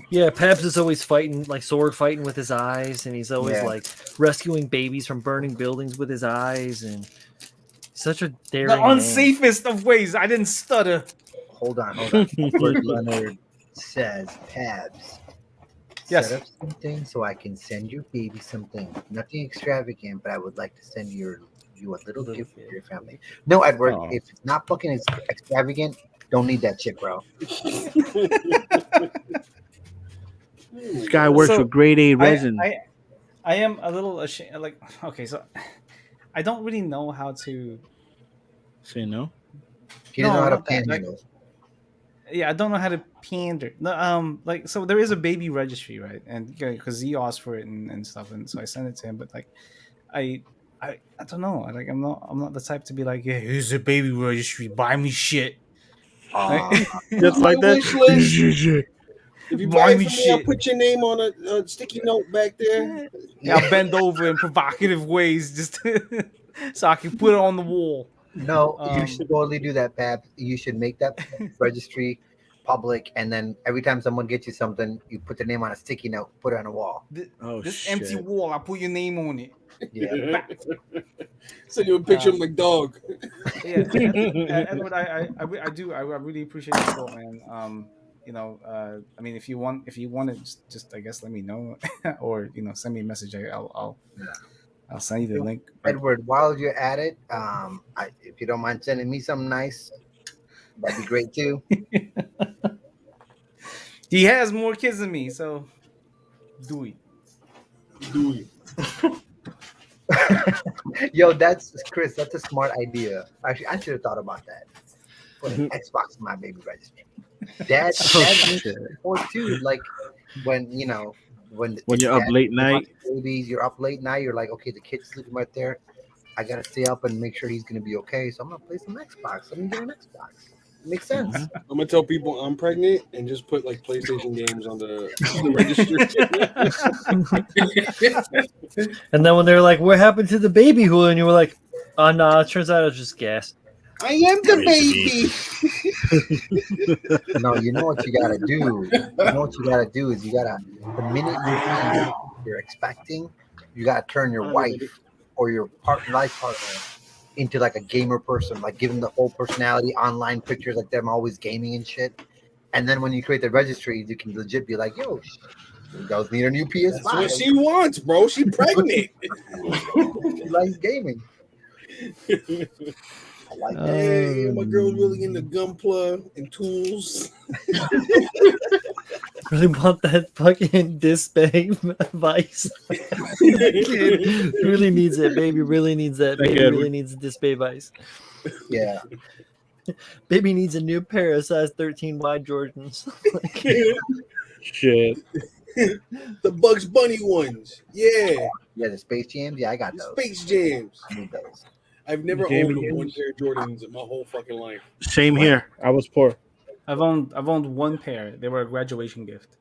Yeah, Pabs is always fighting, like sword fighting with his eyes, and he's always Yeah. like rescuing babies from burning buildings with his eyes, and such a The daring man. unsafest of ways. I didn't stutter. Hold on. Edward Leonard says, Pabs, Yes. set up something so I can send your baby something. Nothing extravagant, but I would like to send you a little gift for your family. No, Edward, Oh. if it's not fucking extravagant, don't need that shit, bro. This guy works So, with grade A resin. I am a little ashamed. Like, okay, so I don't really know how to. Say no. He doesn't know how to not that. Like, panhandle. yeah, I don't know how to pander. No, like, so there is a baby registry, right? And because he asked for it and stuff, and so I sent it to him. But like, I don't know. Like, I'm not the type to be like, yeah, here's a baby registry. Buy me shit. Right? Just My like that. wish list. If you Buy buy it me from me, I'll shit. put your name on a sticky note back there. Yeah, I'll bend over in provocative ways just so I can put it on the wall. No, you Um, should totally do that, Pab. You should make that registry public, and then every time someone gets you something, you put their name on a sticky note, put it on a wall. Oh this shit. empty wall, I put your name on it. Yeah. Send you a picture of my dog. Yeah, Edward, I really appreciate the thought, man. I mean, if you want to just I guess let me know, or send me a message. I'll send you the link. But Edward, while you're at it, if you don't mind sending me something nice, that'd be great too. he has more kids than me, so do it. Dude. Yo, that's Chris. That's a smart idea. Actually, I should have thought about that. Put an Xbox in my baby registry. Dad needs support too. Like when when When you're up late you want night. babies, you're up late night. You're like, okay, the kid's sleeping right there. I gotta stay up and make sure he's gonna be okay. So I'm gonna play some Xbox. Let me get an Xbox. Makes sense. I'm gonna tell people I'm pregnant and just put like PlayStation games on the registry. And then when they're like, "What happened to the baby Hulu?" and you were like, "Oh no, it turns out it was just gas." I am the baby. No, you know what you gotta do. You know what you gotta do is the minute you're expecting, you gotta turn your wife or your life partner into like a gamer person, like give them the whole personality, online pictures, like them always gaming and shit. And then when you create the registry, you can legit be like, "Yo, you guys need a new PS5." That's what she wants, bro. She pregnant. She likes gaming. I like that. Hey, my girl's really into Gunpla and tools. Really want that fucking display vice. Kid really needs it. Baby really needs that. Baby really needs a display vice. Yeah. Baby needs a new pair of size 13 wide Jordans. Shit. The Bugs Bunny ones. Yeah. Yeah, the Space Jams. Yeah, I got those. Space Jams. I need those. I've never Jamie owned Jams. one pair of Jordans in my whole fucking life. Same here. I was poor. I've owned one pair. They were a graduation gift.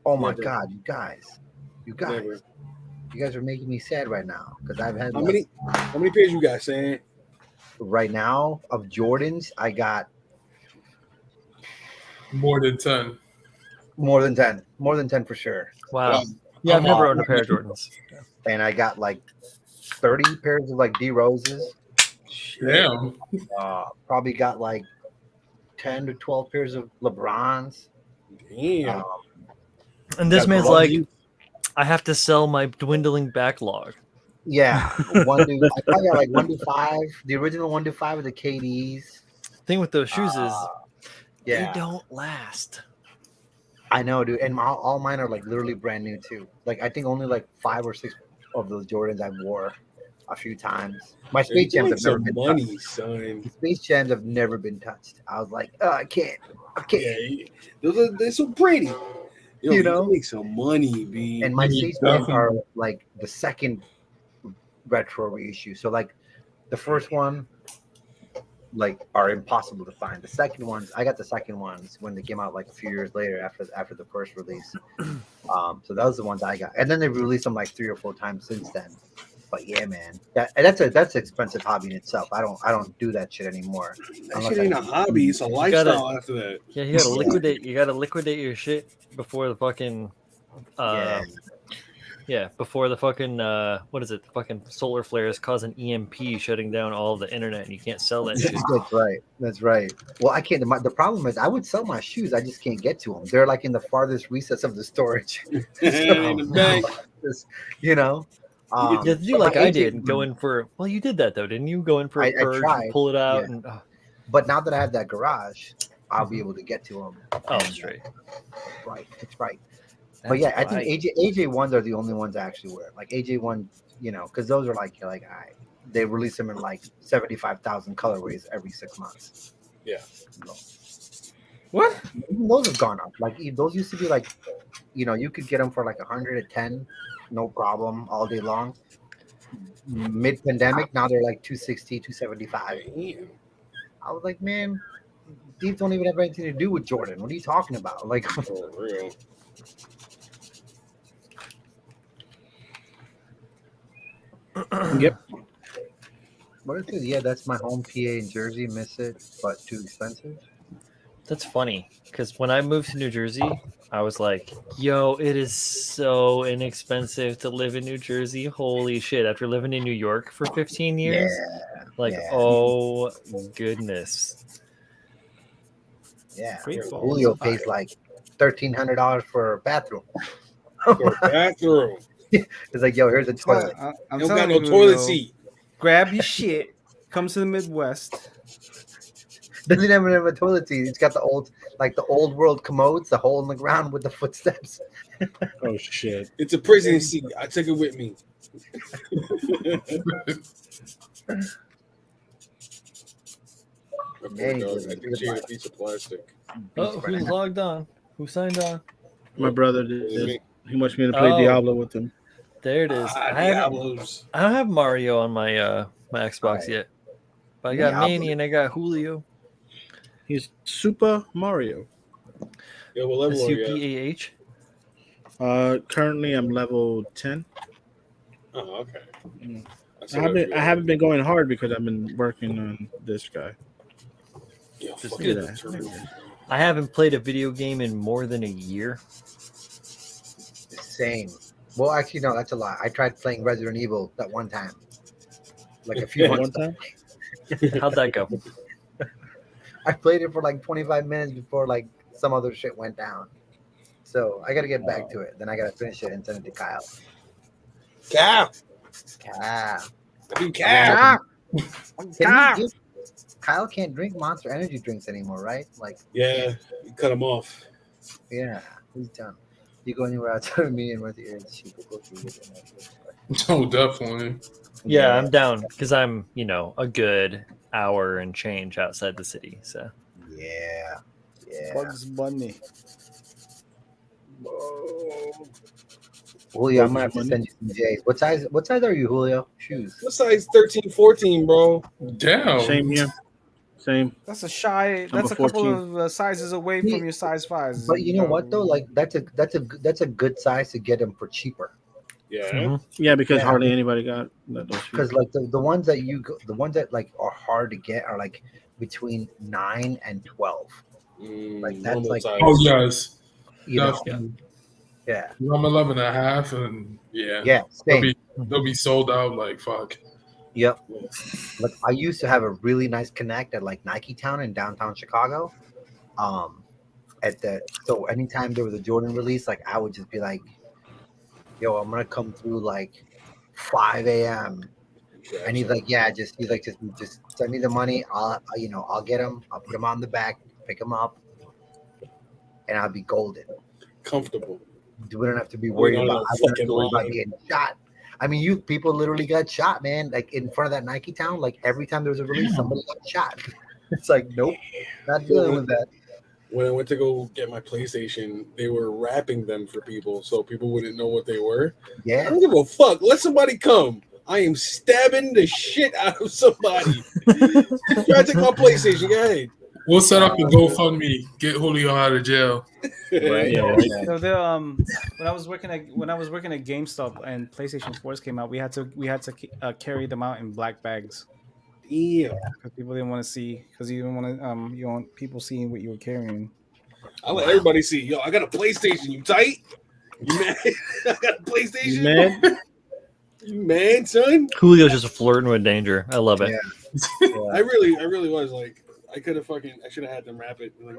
Oh my Never. God, you guys Never. are making me sad right now because I've had How many pairs you got, Sam? right now of Jordans. I got More than 10. more than 10 for sure. Wow. Yeah, I've I'm never off. owned a pair of Jordans. And I got like 30 pairs of like D Roses. Damn. Probably got like 10 to 12 pairs of LeBrons. Damn. And this Got man's gloves. like, I have to sell my dwindling backlog. Yeah, I probably got like 1 to 5. The original 1 to 5 of the KDs. Thing with those shoes is Yeah, they don't last. I know, dude, and all mine are like literally brand new too. Like I think only like 5 or 6 of those Jordans I wore a few times. My And Space you Jams like have never some been touched. money, son. The Space Jams have never been touched. I was like, oh, I can't. Yeah, they're so pretty. Yo, You you know. make some money, B. And my Yeah, Space Jams are definitely. like the second retro reissue. So like the first one like are impossible to find. The second ones, I got the second ones when they came out like a few years later after the first release. So those are the ones I got, and then they've released them like 3 or 4 times since then. But yeah, man, that's an expensive hobby in itself. I don't do that shit anymore That shit unless I ain't a hobby. It's a You gotta, lifestyle after that. yeah, you gotta liquidate. You gotta liquidate your shit before the fucking, yeah. before the fucking, what is it? The fucking solar flares cause an EMP shutting down all the internet, and you can't sell that shit. That's right. That's right. Well, I can't. The problem is, I would sell my shoes. I just can't get to them. They're like in the farthest recess of the storage. In Oh, the no. back. You know. You You have to do But my like I AJ did and go in for. Well, you did that though, didn't you? Go in for a I purge, and tried. pull it out, Yeah. and But now that I have that garage, I'll be able to get to them. oh, straight. Right. It's right. That's But yeah, I think right. AJ ones are the only ones I actually wear. Like AJ one, you know, because those are like all right. They release them in like 75,000 colorways every 6 months. Yeah. What? Even those have gone up. Like those used to be like, you know, you could get them for like 110, no problem, all day long. Mid pandemic, now they're like 260, 275. Damn. I was like, man, these don't even have anything to do with Jordan. What are you talking about? Like, For real. Yep. what is it? Yeah, that's my home PA in Jersey. Miss it, but too expensive. That's funny because when I moved to New Jersey, I was like, "Yo, it is so inexpensive to live in New Jersey. Holy shit!" After living in New York for 15 years, like, yeah. oh goodness. Yeah, Great Falls. Julio pays like $1,300 for a bathroom. For a bathroom. It's like, yo, here's a toilet. I'm Don't got telling no you, toilet yo, seat. grab your shit, come to the Midwest. Doesn't even have a toilet seat. It's got the old world commodes, the hole in the ground with the footsteps. Oh shit. It's a prison seat. I took it with me. Hey, I think she ate a piece of plastic. Oh, who logged on? Who signed on? My brother Was it did. me? He wants me to play Oh. Diablo with him. There it is. Ah, I haven't. Diablos. I don't have Mario on my my Xbox Alright. yet, but I got Diablo. Manny and I got Julio. He's Super Mario. Yo, what level are you at? SUPAH. Currently I'm level 10. Oh, okay. Mm. still I got a haven't few I haven't been going hard because I've been working on this guy. Yo, Just fucking good. turtles. I haven't played a video game in more than a year. Same. Well, actually, no, that's a lie. I tried playing Resident Evil that one time, like a few months One back. time? How'd that go? I played it for like 25 minutes before like some other shit went down. So I got to get back to it. Then I got to finish it and send it to Kyle. Cow. Kyle. I do cow. Kyle can't drink Monster Energy drinks anymore, right? Like, Yeah, you cut him off. yeah, he's done. You go anywhere outside of me and with your sheep will go through it. Oh, definitely. Yeah, I'm down because I'm, a good hour and change outside the city. So Yeah. Bugs Bunny. Julio, I'm gonna have to send you some J's. What size are you, Julio? Shoes. What size 13, 14, bro? Damn. Same here. Same. That's a shy. Number That's a couple 14. of sizes away from your size 5s. But you know what though? Like that's a good size to get them for cheaper. Yeah. Yeah, because Yeah. hardly anybody got those shoes. Because like the ones that like are hard to get are like between 9 and 12. Like, that's Normal like- size. Oh, yes. You know? Definitely. Yeah. I'm 11 and a half, and yeah. Yeah. Same. They'll be sold out like fuck. Yep. Like I used to have a really nice connect at like Nike Town in downtown Chicago. So anytime there was a Jordan release, like I would just be like, "Yo, I'm gonna come through like 5 a.m." And he's like, "Yeah, just send me the money. I'll get them. I'll put them on the back, pick them up, and I'll be golden." comfortable. We don't have to be worried on about. a I don't have fucking to worry about line. getting shot. I mean, you people literally got shot, man. Like in front of that Nike town, like every time there was a release, somebody got shot. It's like, nope, not dealing with that. When I went to go get my PlayStation, they were wrapping them for people so people wouldn't know what they were. I Yeah, don't give a fuck. Let somebody come. I am stabbing the shit out of somebody. Try to take my PlayStation. Go ahead. We'll set up a GoFundMe. Get Julio out of jail. right. Yeah, right. Yeah. So the when I was working at GameStop and PlayStation 4s came out, we had to carry them out in black bags Yeah. because people didn't want to see, because you didn't want to you don't want people seeing what you were carrying. I let everybody see. Yo, I got a PlayStation. You tight? You mad? I got a PlayStation. You mad? You mad, son? Julio's just flirting with danger. I love it. Yeah. I really was like, I should have had them wrap it. Like,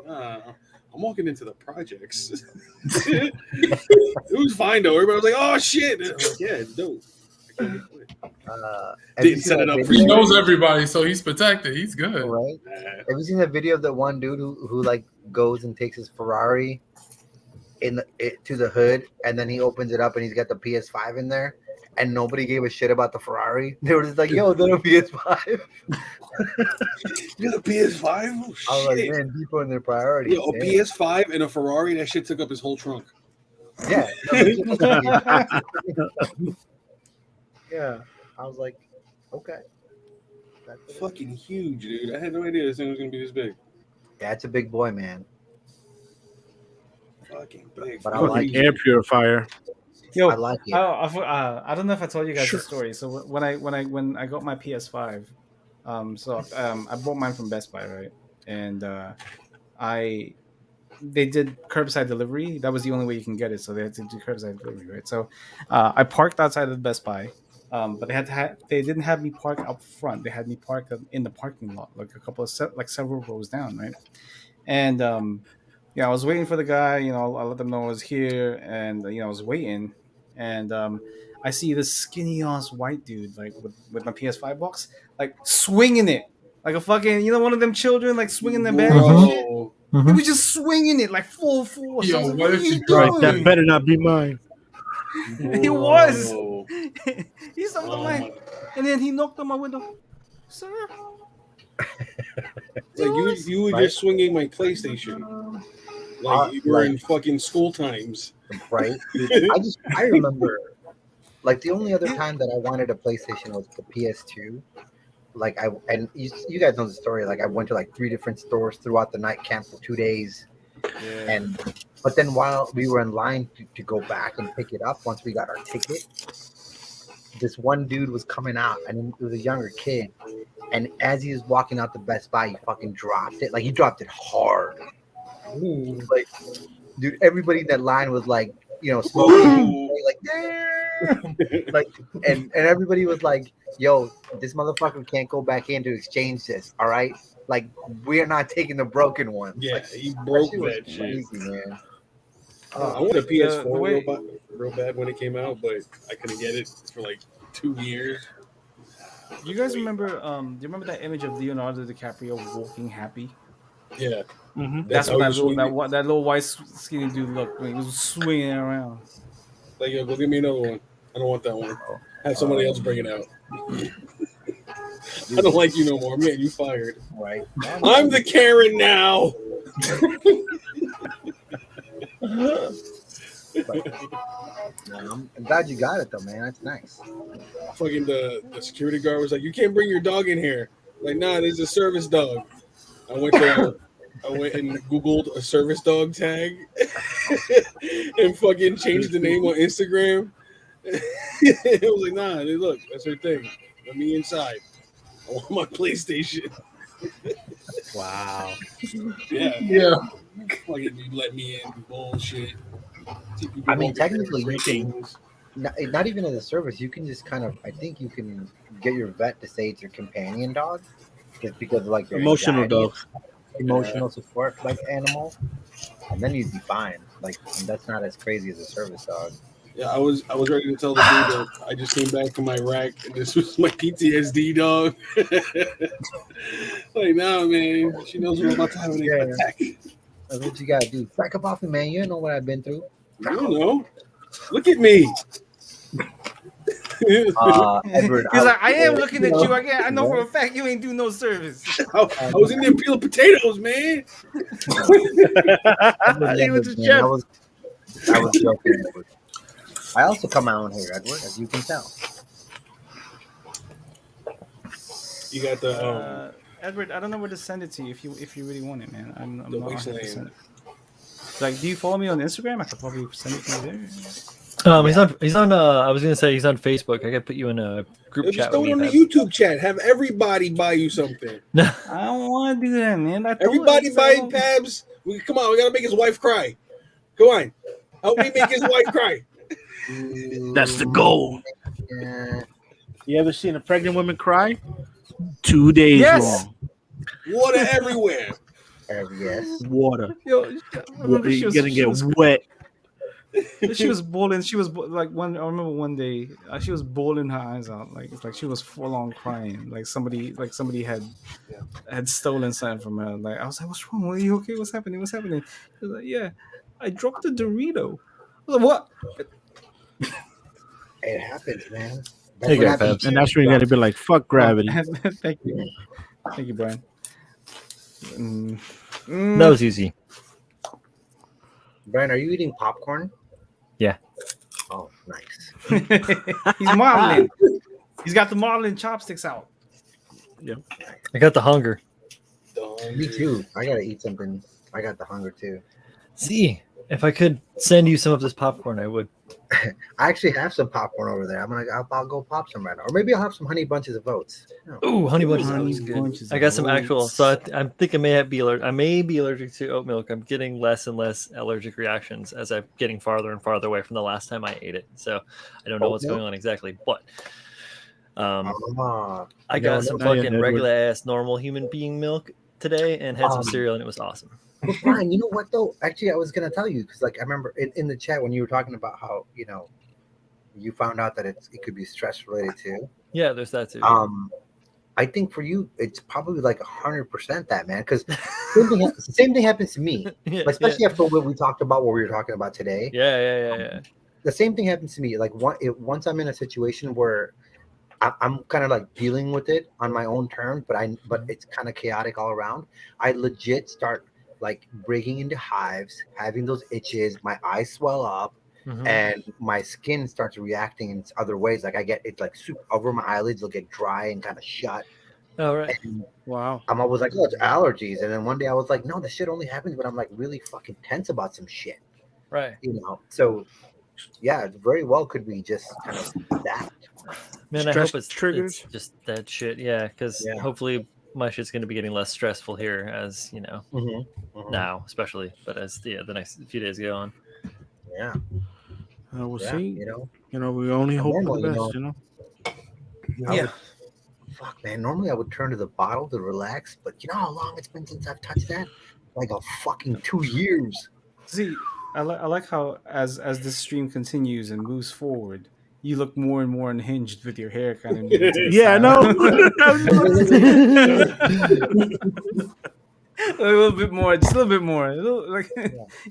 I'm walking into the projects. It was fine though. Everybody was like, "Oh shit!" And I'm like, yeah, it's dope. I can't get it. Have you Didn't seen set that it up for He video? knows everybody, so he's protected. He's good. Right? Nah. Have you seen that video of that one dude who like goes and takes his Ferrari to the hood, and then he opens it up and he's got the PS5 in there, and nobody gave a shit about the Ferrari. They were just like, "Yo, the PS5." You got a PS5? Oh, I was like, shit. man, people in their priorities. Yo, a man. PS5 and a Ferrari, that shit took up his whole trunk. Yeah. No, legit. Yeah. I was like, okay. That's it. Fucking huge, dude. I had no idea this thing was gonna be this big. Yeah, it's a big boy, man. Fucking big. But I Fucking like Fucking air purifier. Yo, I like it. I don't know if I told you guys Sure. the story. So when I got my PS5, I bought mine from Best Buy, right? And they did curbside delivery. That was the only way you can get it, so they had to do curbside delivery, right? So I parked outside of Best Buy, but they didn't have me park out front. They had me park in the parking lot, like a couple of several rows down, right? And I was waiting for the guy. I let them know I was here, and I was waiting, and I see this skinny ass white dude like with my PS5 box, like swinging it like a fucking one of them children like swinging their bag and shit. Bro. He was just swinging it like full force. I Yo, was like, what what if are you you drop Right, doing? that better not be mine. He was. Bro. He stopped on Oh my, my. and then he knocked on my window. Sir, Like you were Right. just swinging my PlayStation. Like you were in fucking school times. Right? I remember, like, the only other time that I wanted a PlayStation was the PS2. Like, you guys know the story. Like, I went to like 3 different stores throughout the night camp for 2 days. Yeah. But then while we were in line to go back and pick it up, once we got our ticket, this one dude was coming out, and it was a younger kid. And as he was walking out the Best Buy, he fucking dropped it. Like, he dropped it hard. Like, dude, everybody in that line was like, smoking, like, damn. Like, and everybody was like, yo, this motherfucker can't go back in to exchange this, all right? Like, we're not taking the broken one. Yeah, Like, he broke shit was that shit. crazy, man. I wanted a PS4 the way- real bad when it came out, but I couldn't get it for like 2 years. do you guys remember? Do you remember that image of Leonardo DiCaprio walking happy? Yeah, Mm-hmm. That's how what he swung it. that little white skinny dude looked when he was swinging around. Like, yo, go give me another one. I don't want that one. Have somebody else bring it out. I don't like you no more. I'm getting you fired. Right. I'm the Karen now. I'm glad you got it, though, man. That's nice. Fucking the security guard was like, "You can't bring your dog in here." Like, nah, this is a service dog. I went and Googled a service dog tag and fucking changed the name on Instagram. It was like, nah, look, that's her thing. Let me inside. I want my PlayStation. Wow. Yeah, Yeah. fucking you let me in, bullshit. I mean, technically, you can, things. not even as a service, you can just kind of, I think you can get your vet to say it's your companion dog, just because of like your Emotional anxiety, dogs. emotional support like animal, and then you'd be fine. Like, that's not as crazy as a service dog. Yeah, I was ready to tell the dude that I just came back from Iraq and this was my PTSD dog. Like, nah, man, she knows we're about to have an attack. That's what you gotta do. Back up off me, man. You don't know what I've been through. I don't know. Look at me. Edward, He's like, I am looking at you. I know for a fact you ain't do no service. I was in there peeling potatoes, man. He was a Man, chef. I was joking, Edward. I also come my own hair, Edward, as you can tell. You got the Edward, I don't know where to send it to you if you really want it, man. I'm The not wasteland. 100%. Like, do you follow me on Instagram? I could probably send it to you there. He's on. I was gonna say he's on Facebook. I could put you in a group just chat. throw it on the YouTube chat. Have everybody buy you something. No, I don't want to do that, man. Everybody buy Pabs. Come on, we gotta make his wife cry. Come on, help me make his wife cry. That's the goal. Yeah. You ever seen a pregnant woman cry? 2 days Yes. long. Water everywhere. Yes. Water. Yo, I remember You're gonna get wet. she was bawling. She was like one. I remember one day she was bawling her eyes out. Like it's like she was full on crying. Like somebody had stolen something from her. Like I was like, "What's wrong? Are you okay? What's happening? What's happening?" She was like, "Yeah, I dropped a Dorito." I was like, "What?" It happens, man. There you what go, happens. Pabs. And that's when you gotta be like, fuck gravity. Thank you, Brian. that was easy. Brian, are you eating popcorn? Yeah. Oh, nice. He's modeling. He's got the modeling chopsticks out. I got the hunger. Me too. I gotta eat something. I got the hunger too. See, if I could send you some of this popcorn, I would. I actually have some popcorn over there. I'll go pop some right now, or maybe I'll have some honey bunches of oats. Ooh, honey bunches. Honey Always good. bunches I got of some actual. oats. So I think I may be allergic to oat milk. I'm getting less and less allergic reactions as I'm getting farther and farther away from the last time I ate it. So I don't know Oat what's milk? going on exactly, but Ah, I got some no, yeah, fucking Edward. regular ass normal human being milk today and had some Um, cereal and it was awesome. but Brian, you know what though? Actually, I was gonna tell you because, like, I remember in the chat when you were talking about how you found out that it could be stress related too. Yeah, there's that too. I think for you, it's probably like 100% that, man. Because same thing happens to me, yeah, especially after what we talked about, what we were talking about today. yeah. The same thing happens to me. Like once I'm in a situation where I'm kind of like dealing with it on my own terms, but it's kind of chaotic all around. I legit start like breaking into hives, having those itches. My eyes swell up. Mhm. And my skin starts reacting in other ways. Like I get it like super over my eyelids, they'll get dry and kind of shut. All right. And Wow. I'm always like, oh, it's allergies. And then one day I was like, no, this shit only happens when I'm like really fucking tense about some shit. Right. So yeah, it very well could be just kind of that. Man, I Stress hope it's triggers? just that shit. Yeah, because Yeah. hopefully my shit's going to be getting less stressful here as, Mm-hmm. now, especially, but as the next few days go on. Yeah. We'll Yeah, see. We only hope for normally, the best, Yeah. Fuck, man. Normally I would turn to the bottle to relax, but you know how long it's been since I've touched that? Like a fucking 2 years. See, I like how as this stream continues and moves forward, you look more and more unhinged with your hair kind of. moving to the Yeah, I side. know. A little bit more, just a little bit more, like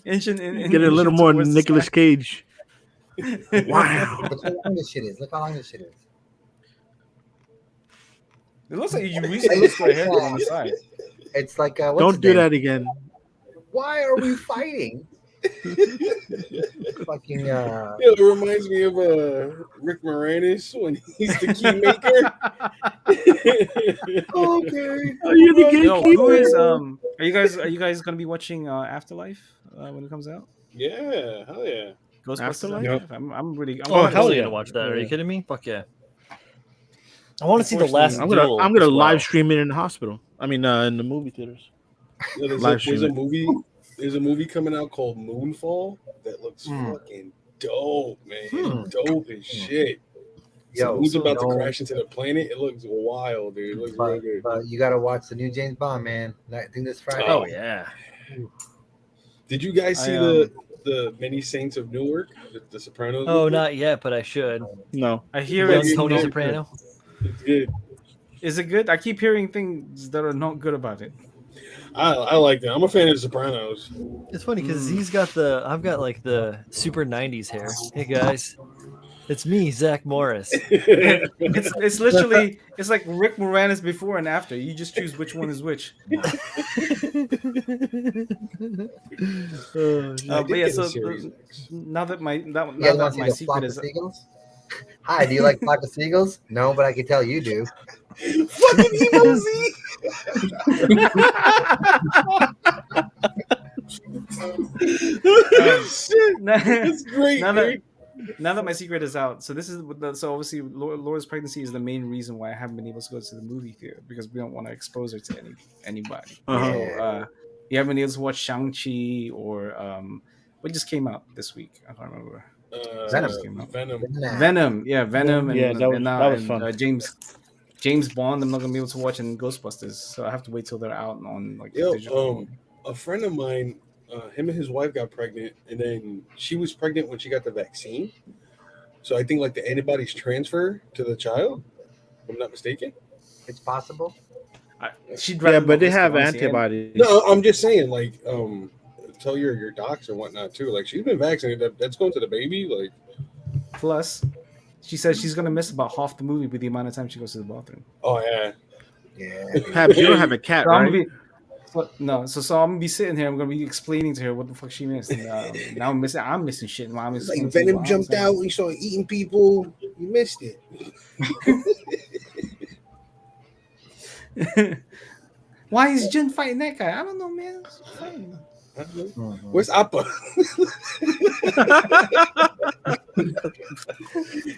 inching. Get a little more towards the Nicolas side. Cage. Wow. Look how long this shit is. Look how long this shit is. It looks like you recently just got a haircut on the side. It's like what's Don't his do name? that again. Why are we fighting? Fucking It reminds me of Rick Moranis when he's the key maker. okay. Are you the Yo, gatekeeper? who is Are you guys gonna be watching Afterlife when it comes out? Yeah, hell yeah. Ghostbusters Afterlife? Afterlife? I'm really. Oh, I'm hell really yeah. excited To watch that. Are you Yeah. kidding me? Fuck yeah. I want to see the last I'm duel. gonna as well. live stream it in the hospital. I mean, in the movie theaters. Yeah, Live there's a stream. movie coming out called Moonfall that looks fucking dope, man. Dope as shit. So who's about to crash into the planet? It looks wild, dude. It looks real good. But you gotta watch the new James Bond, man. I think this Friday. Oh, yeah. Did you guys see the Many Saints of Newark? The Sopranos? Oh, movie? not yet, but I should. No. I hear Young it's Tony not Soprano. It's good. Is it good? I keep hearing things that are not good about it. I like that. I'm a fan of The Sopranos. It's funny because I've got like the super '90s hair. Hey guys, it's me, Zach Morris. It's literally it's like Rick Moranis before and after. You just choose which one is which. Oh, shit. I But did yeah, get so a Series X. now that You guys want to see my the secret flock of is seagulls? Hi, do you like flock of seagulls? No, but I can tell you do. Fucking emoji. Shit, now, that's great, now dude. that my secret is out, so this is so obviously Laura's pregnancy is the main reason why I haven't been able to go to the movie theater because we don't want to expose her to anybody. Uh-huh. So you haven't been able to watch Shang-Chi or what just came out this week? I can't remember. Venom. Just came out. Venom. Venom, yeah, Venom, Yeah, that was fun. James Bond. I'm not gonna be able to watch in Ghostbusters, so I have to wait till they're out on like Yo, digital. a friend of mine, him and his wife got pregnant, and then she was pregnant when she got the vaccine. So I think like the antibodies transfer to the child, if I'm not mistaken. It's possible. She'd Yeah, rather but not they risk it, have honestly. antibodies. No, I'm just saying, like, tell your docs and whatnot too. Like, she's been vaccinated. That's going to the baby. Like, Plus, she says she's gonna miss about half the movie with the amount of time she goes to the bathroom. oh yeah, Yeah. Habs, you don't have a cat, So I'm right? gonna be so I'm gonna be sitting here. I'm gonna be explaining to her what the fuck she missed. And, now I'm missing shit. And I'm it's explaining like to you Venom what I'm jumped saying. out and he started eating people. You missed it. Why is Jin fighting that guy? I don't know, man. It's fine. Mhm. Where's Appa?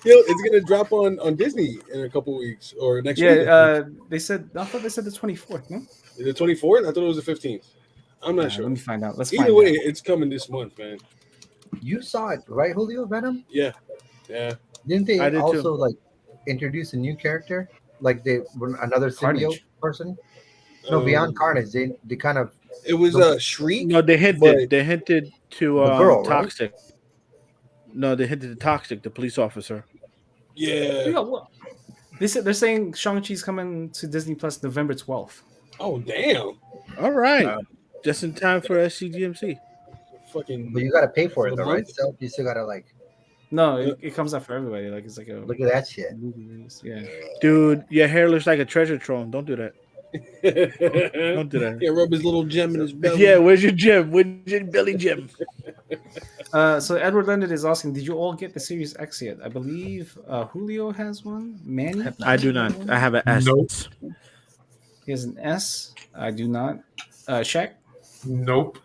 It's gonna drop on Disney in a couple weeks or next week. They said I thought they said the 24th. No, Is it 24th? I thought it was the 15th. I'm not sure. Let me find out. Let's Either find way, out. it's coming this month, man. You saw it, right, Julio? Venom? Yeah. Didn't they I did also too. like introduce a new character? Like they were another symbiote Carnage. person? No, beyond Carnage, they kind of It was a Shriek. No, they hinted. But- They hinted to The girl, right? Toxic. No, they hinted to Toxic, the police officer. Yeah. Yeah, what? They're saying Shang-Chi's coming to Disney Plus November 12th. Oh damn. All right, just in time for SCGMC. Fucking. but you gotta pay for For it the though, right? month? So you still gotta like No, it comes out for everybody. Like it's like a look at that shit. movie release. Yeah. Dude, your hair looks like a treasure trove. Don't do that. Don't do that. Yeah, rub his little gem in his belly. Yeah, where's your gym? Where's your belly gym? So Edward Leonard is asking, did you all get the Series X yet? I believe Julio has one. Manny, I do not. I have an S. Nope. he has an S. I do not. Shaq, Nope.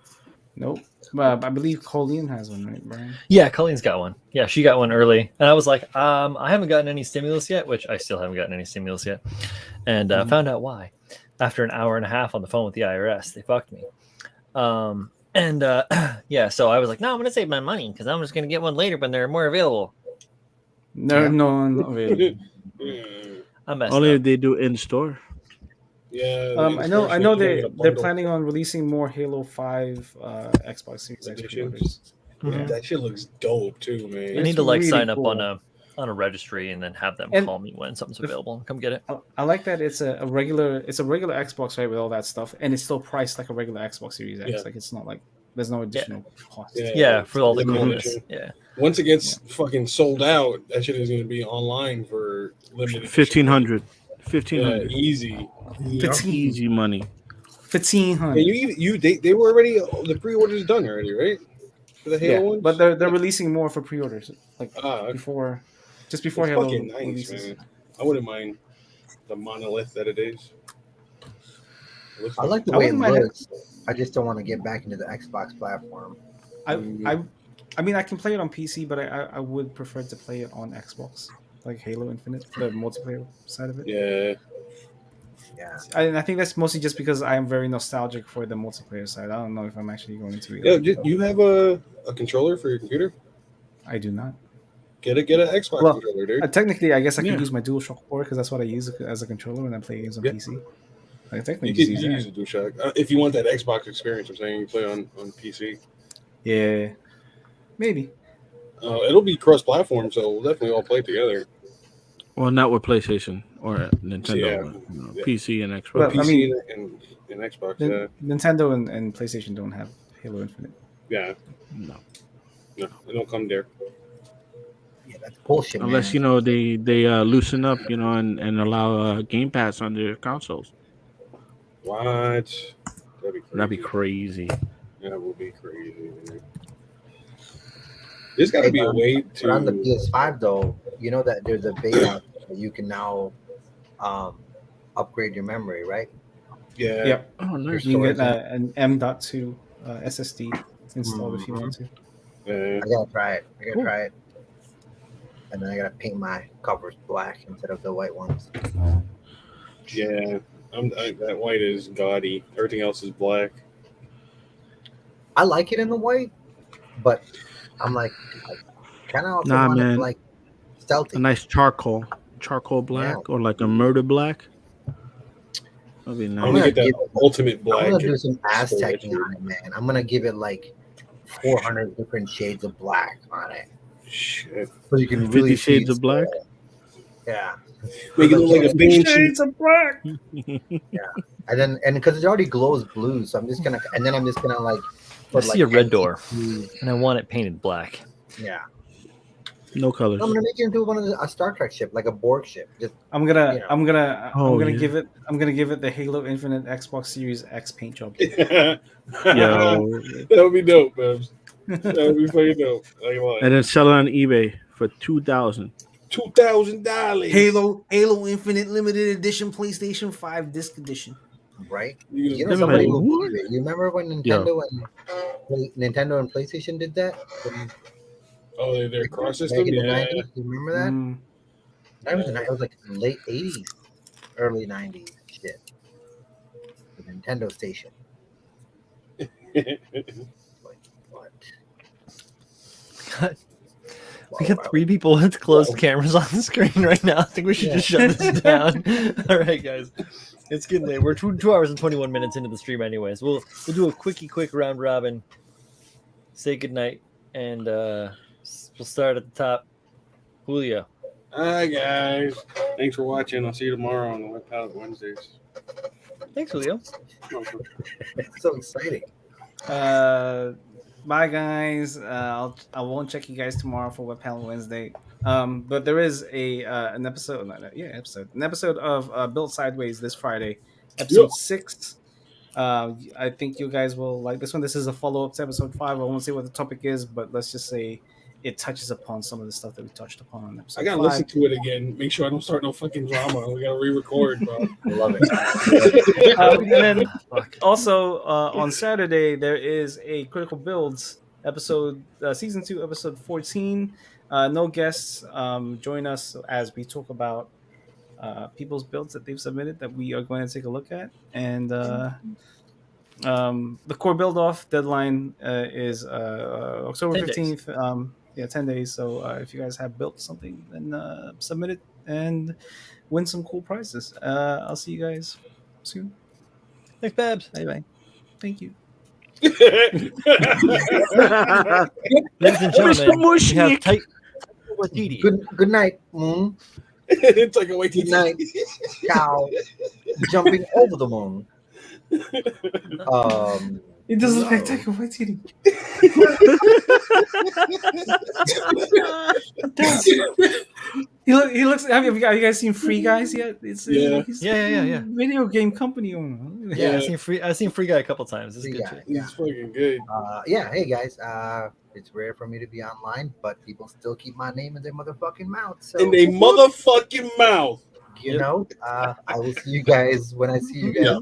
nope. I believe Colleen has one, right, Brian? Yeah, Colleen's got one. Yeah, she got one early, and I was like, I haven't gotten any stimulus yet, which I still haven't gotten any stimulus yet, and found out why after an hour and a half on the phone with the IRS. They fucked me. Yeah, so I was like, no, I'm gonna save my money because I'm just gonna get one later when they're more available. No, not really. I messed Only up. if they do in store. Yeah. I know they're planning on releasing more Halo 5 Xbox Series X pre-orders. Mhm. That shit looks dope too, I man. need to like really sign up cool. on a registry and then have them And call me when something's available and come get it. I like that it's a regular Xbox, right, with all that stuff, and it's still priced like a regular Xbox Series X. Yeah. Like it's not like there's no additional cost. Yeah. Yeah, for all the Yeah. coolness. Yeah. Once it gets fucking sold out, that shit is gonna be online for limited. edition. 1,500. Yeah, 1,500. easy. Easy money. 1,500. And they were already the pre-orders done already, right? For the Halo Yeah, ones. but they're releasing more for pre-orders, like Okay. before It's Halo fucking nice, releases. man. I wouldn't mind the monolith that it is. It looks I like the I way it wouldn't mind looks. I just don't want to get back into the Xbox platform. I mean, I can play it on PC, but I would prefer to play it on Xbox, like Halo Infinite, the multiplayer side of it. Yeah. Yeah. I think that's mostly just because I am very nostalgic for the multiplayer side. I don't know if I'm actually going to. Yeah. You have a controller for your computer? I do not. Get an Xbox Well, controller, dude. Technically, I guess I Yeah. could use my DualShock 4 because that's what I use as a controller when I play games on Yeah. PC. I technically You just can use use that. a DualShock if you want that Xbox experience. I'm saying you play on PC. Yeah, maybe. It'll be cross-platform, so we'll definitely all play together. Well, not with PlayStation. or Nintendo, Yeah. PC and Xbox. Well, I PC mean, and Xbox. Yeah, Nintendo and PlayStation don't have Halo Infinite. yeah. No, No, it don't come there. Yeah, that's bullshit, unless man. they loosen up, and allow Game Pass on their consoles. What? That'd be crazy. That'd be crazy. That would be crazy. Man. There's got to Hey, be a way but on the to. PS5 though, you know that there's a beta that you can now upgrade your memory, right? Yeah. Yep. Oh, Your nice. You can get storage. an M.2 SSD installed if you want to. Yeah. I gotta try it. Cool. Try it. And then I gotta paint my covers black instead of the white ones. Yeah. That white is gaudy. Everything else is black. I like it in the white, but I'm like, I kind of also Nah, want it man. like stealthy. A nice charcoal black, or like a murder black. That'd be I'm nice. gonna get that give- ultimate black. I'm gonna do some Full Aztecing Richard. on it, man. I'm gonna give it like 400 different shades of black on it, Shit. so you can 50 really shades see of black? Yeah, Make it look like a banshee. Shades of black. and because it already glows blue, so I'm just gonna like I put see a red door, blue. and I want it painted black. Yeah, No colors. I'm gonna make it into a Star Trek ship, like a Borg ship. Just I'm gonna You know. I'm gonna Oh, I'm gonna yeah. give it the Halo Infinite Xbox Series X paint job. Yo, That would be dope, man. That would be fucking dope. I ain't lying. and then sell it on eBay for $2,000. $2,000. Halo Infinite Limited Edition PlayStation 5 Disc Edition. right. You You know, just- somebody like, will what? believe it. You remember when Nintendo and PlayStation did that? Oh, their cross Back system. in the Yeah. 90s, you remember that? Mm. It was like late 80s, early 90s shit. The Nintendo station. Like, what? God. We got 3 people with closed cameras on the screen right now. I think we should just shut this down. All right, guys. It's getting late. We're 2 hours and 21 minutes into the stream anyways. We'll do a quick round robin. Say goodnight. And we'll start at the top. Julio. Hi, guys. Thanks for watching. I'll see you tomorrow on the Web Palette Wednesdays. Thanks, Julio. It's so exciting. Bye guys. I won't check you guys tomorrow for Web Panel Wednesday. But there is an episode, an episode of Built Sideways this Friday, episode 6. I think you guys will like this one. This is a follow up to episode 5. I won't say what the topic is, but let's just say it touches upon some of the stuff that we touched upon on episode I gotta 5. listen to it again. Make sure I don't start no fucking drama. We gotta re-record, bro. I love it. And then also on Saturday there is a Critical Builds episode, season 2, episode 14. No guests. Join us as we talk about people's builds that they've submitted that we are going to take a look at. And the core build off deadline is October 10 days. 15th. 10 days. So if you guys have built something, then submit it and win some cool prizes. I'll see you guys soon. Thanks, Babs. Bye bye. Thank you. Ladies and gentlemen, we have tight Watiti. Good night, moon. It's like a wait Good night, cow. Jumping over the moon. It doesn't look like No. Taika Waititi. He looks. Have you guys seen Free Guys yet? It's Yeah. he's Yeah. video game company owner. Yeah, I've seen Free Guy a couple times. It's Free good Guy. shit. It's fucking good. Hey guys. It's rare for me to be online, but people still keep my name in their motherfucking mouth. So In a motherfucking mouth. you know, I will see you guys when I see you guys.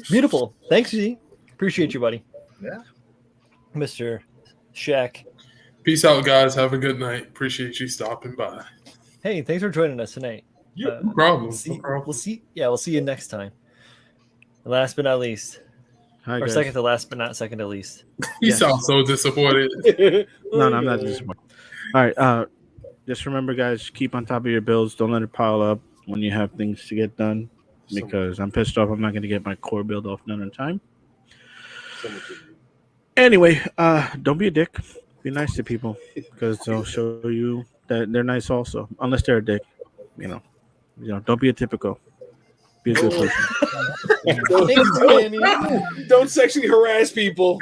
Beautiful. Thanks, G. Appreciate you, buddy. Yeah. Mr. Shaq. Peace out, guys. Have a good night. Appreciate you stopping by. Hey, thanks for joining us tonight. No problem. We'll see you next time. And last but not least, Hi, or guys. second to last but not second to least. You Yes. sound so disappointed. No, I'm not disappointed. All right. Just remember, guys, keep on top of your bills. Don't let it pile up when you have things to get done. Because I'm pissed off. I'm not going to get my core build off done in time. Anyway, don't be a dick. Be nice to people because they'll show you that they're nice also. Unless they're a dick, Don't be a typical. Be a good person. Thanks, Manny. Don't sexually harass people.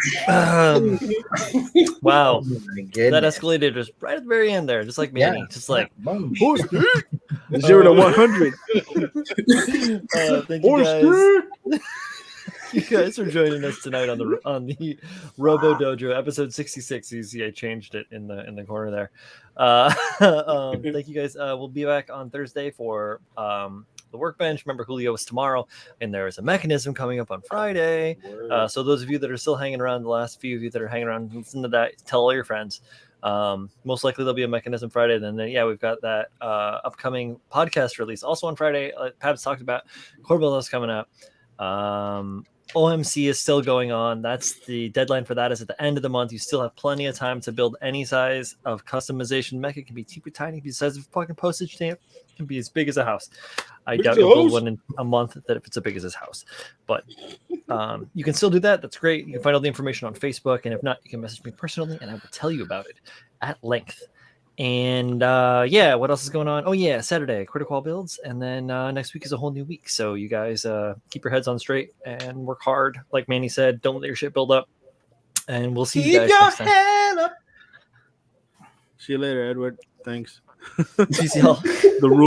Wow, Oh my that goodness. escalated just right at the very end there, just like Manny, Yeah. just like. Boom. 0 to 100. Thank you guys. You guys for joining us tonight on the Robo-Dojo episode 66. You see, I changed it in the corner there. Thank you guys. We'll be back on Thursday for the workbench. Remember, Julio is tomorrow, and there is a mechanism coming up on Friday. So those of you that are still hanging around, the last few of you that are hanging around, listen to that. Tell all your friends. Most likely there'll be a mechanism Friday. Then we've got that upcoming podcast release also on Friday. Pabs talked about Corbella's coming up. OMC is still going on. That's the deadline for that is at the end of the month. You still have plenty of time to build any size of customization mech. It can be super tiny, it can be the size of a fucking postage stamp. It can be as big as a house. I doubt you'll build one in a month that if it's as big as his house. But you can still do that. That's great. You can find all the information on Facebook. And if not, you can message me personally and I will tell you about it at length. And what else is going on? Oh yeah, Saturday critical builds, and then next week is a whole new week. So you guys keep your heads on straight and work hard. Like Manny said, don't let your shit build up. And we'll see you guys next time. Head up. See you later, Edward. Thanks. Peace, y'all. The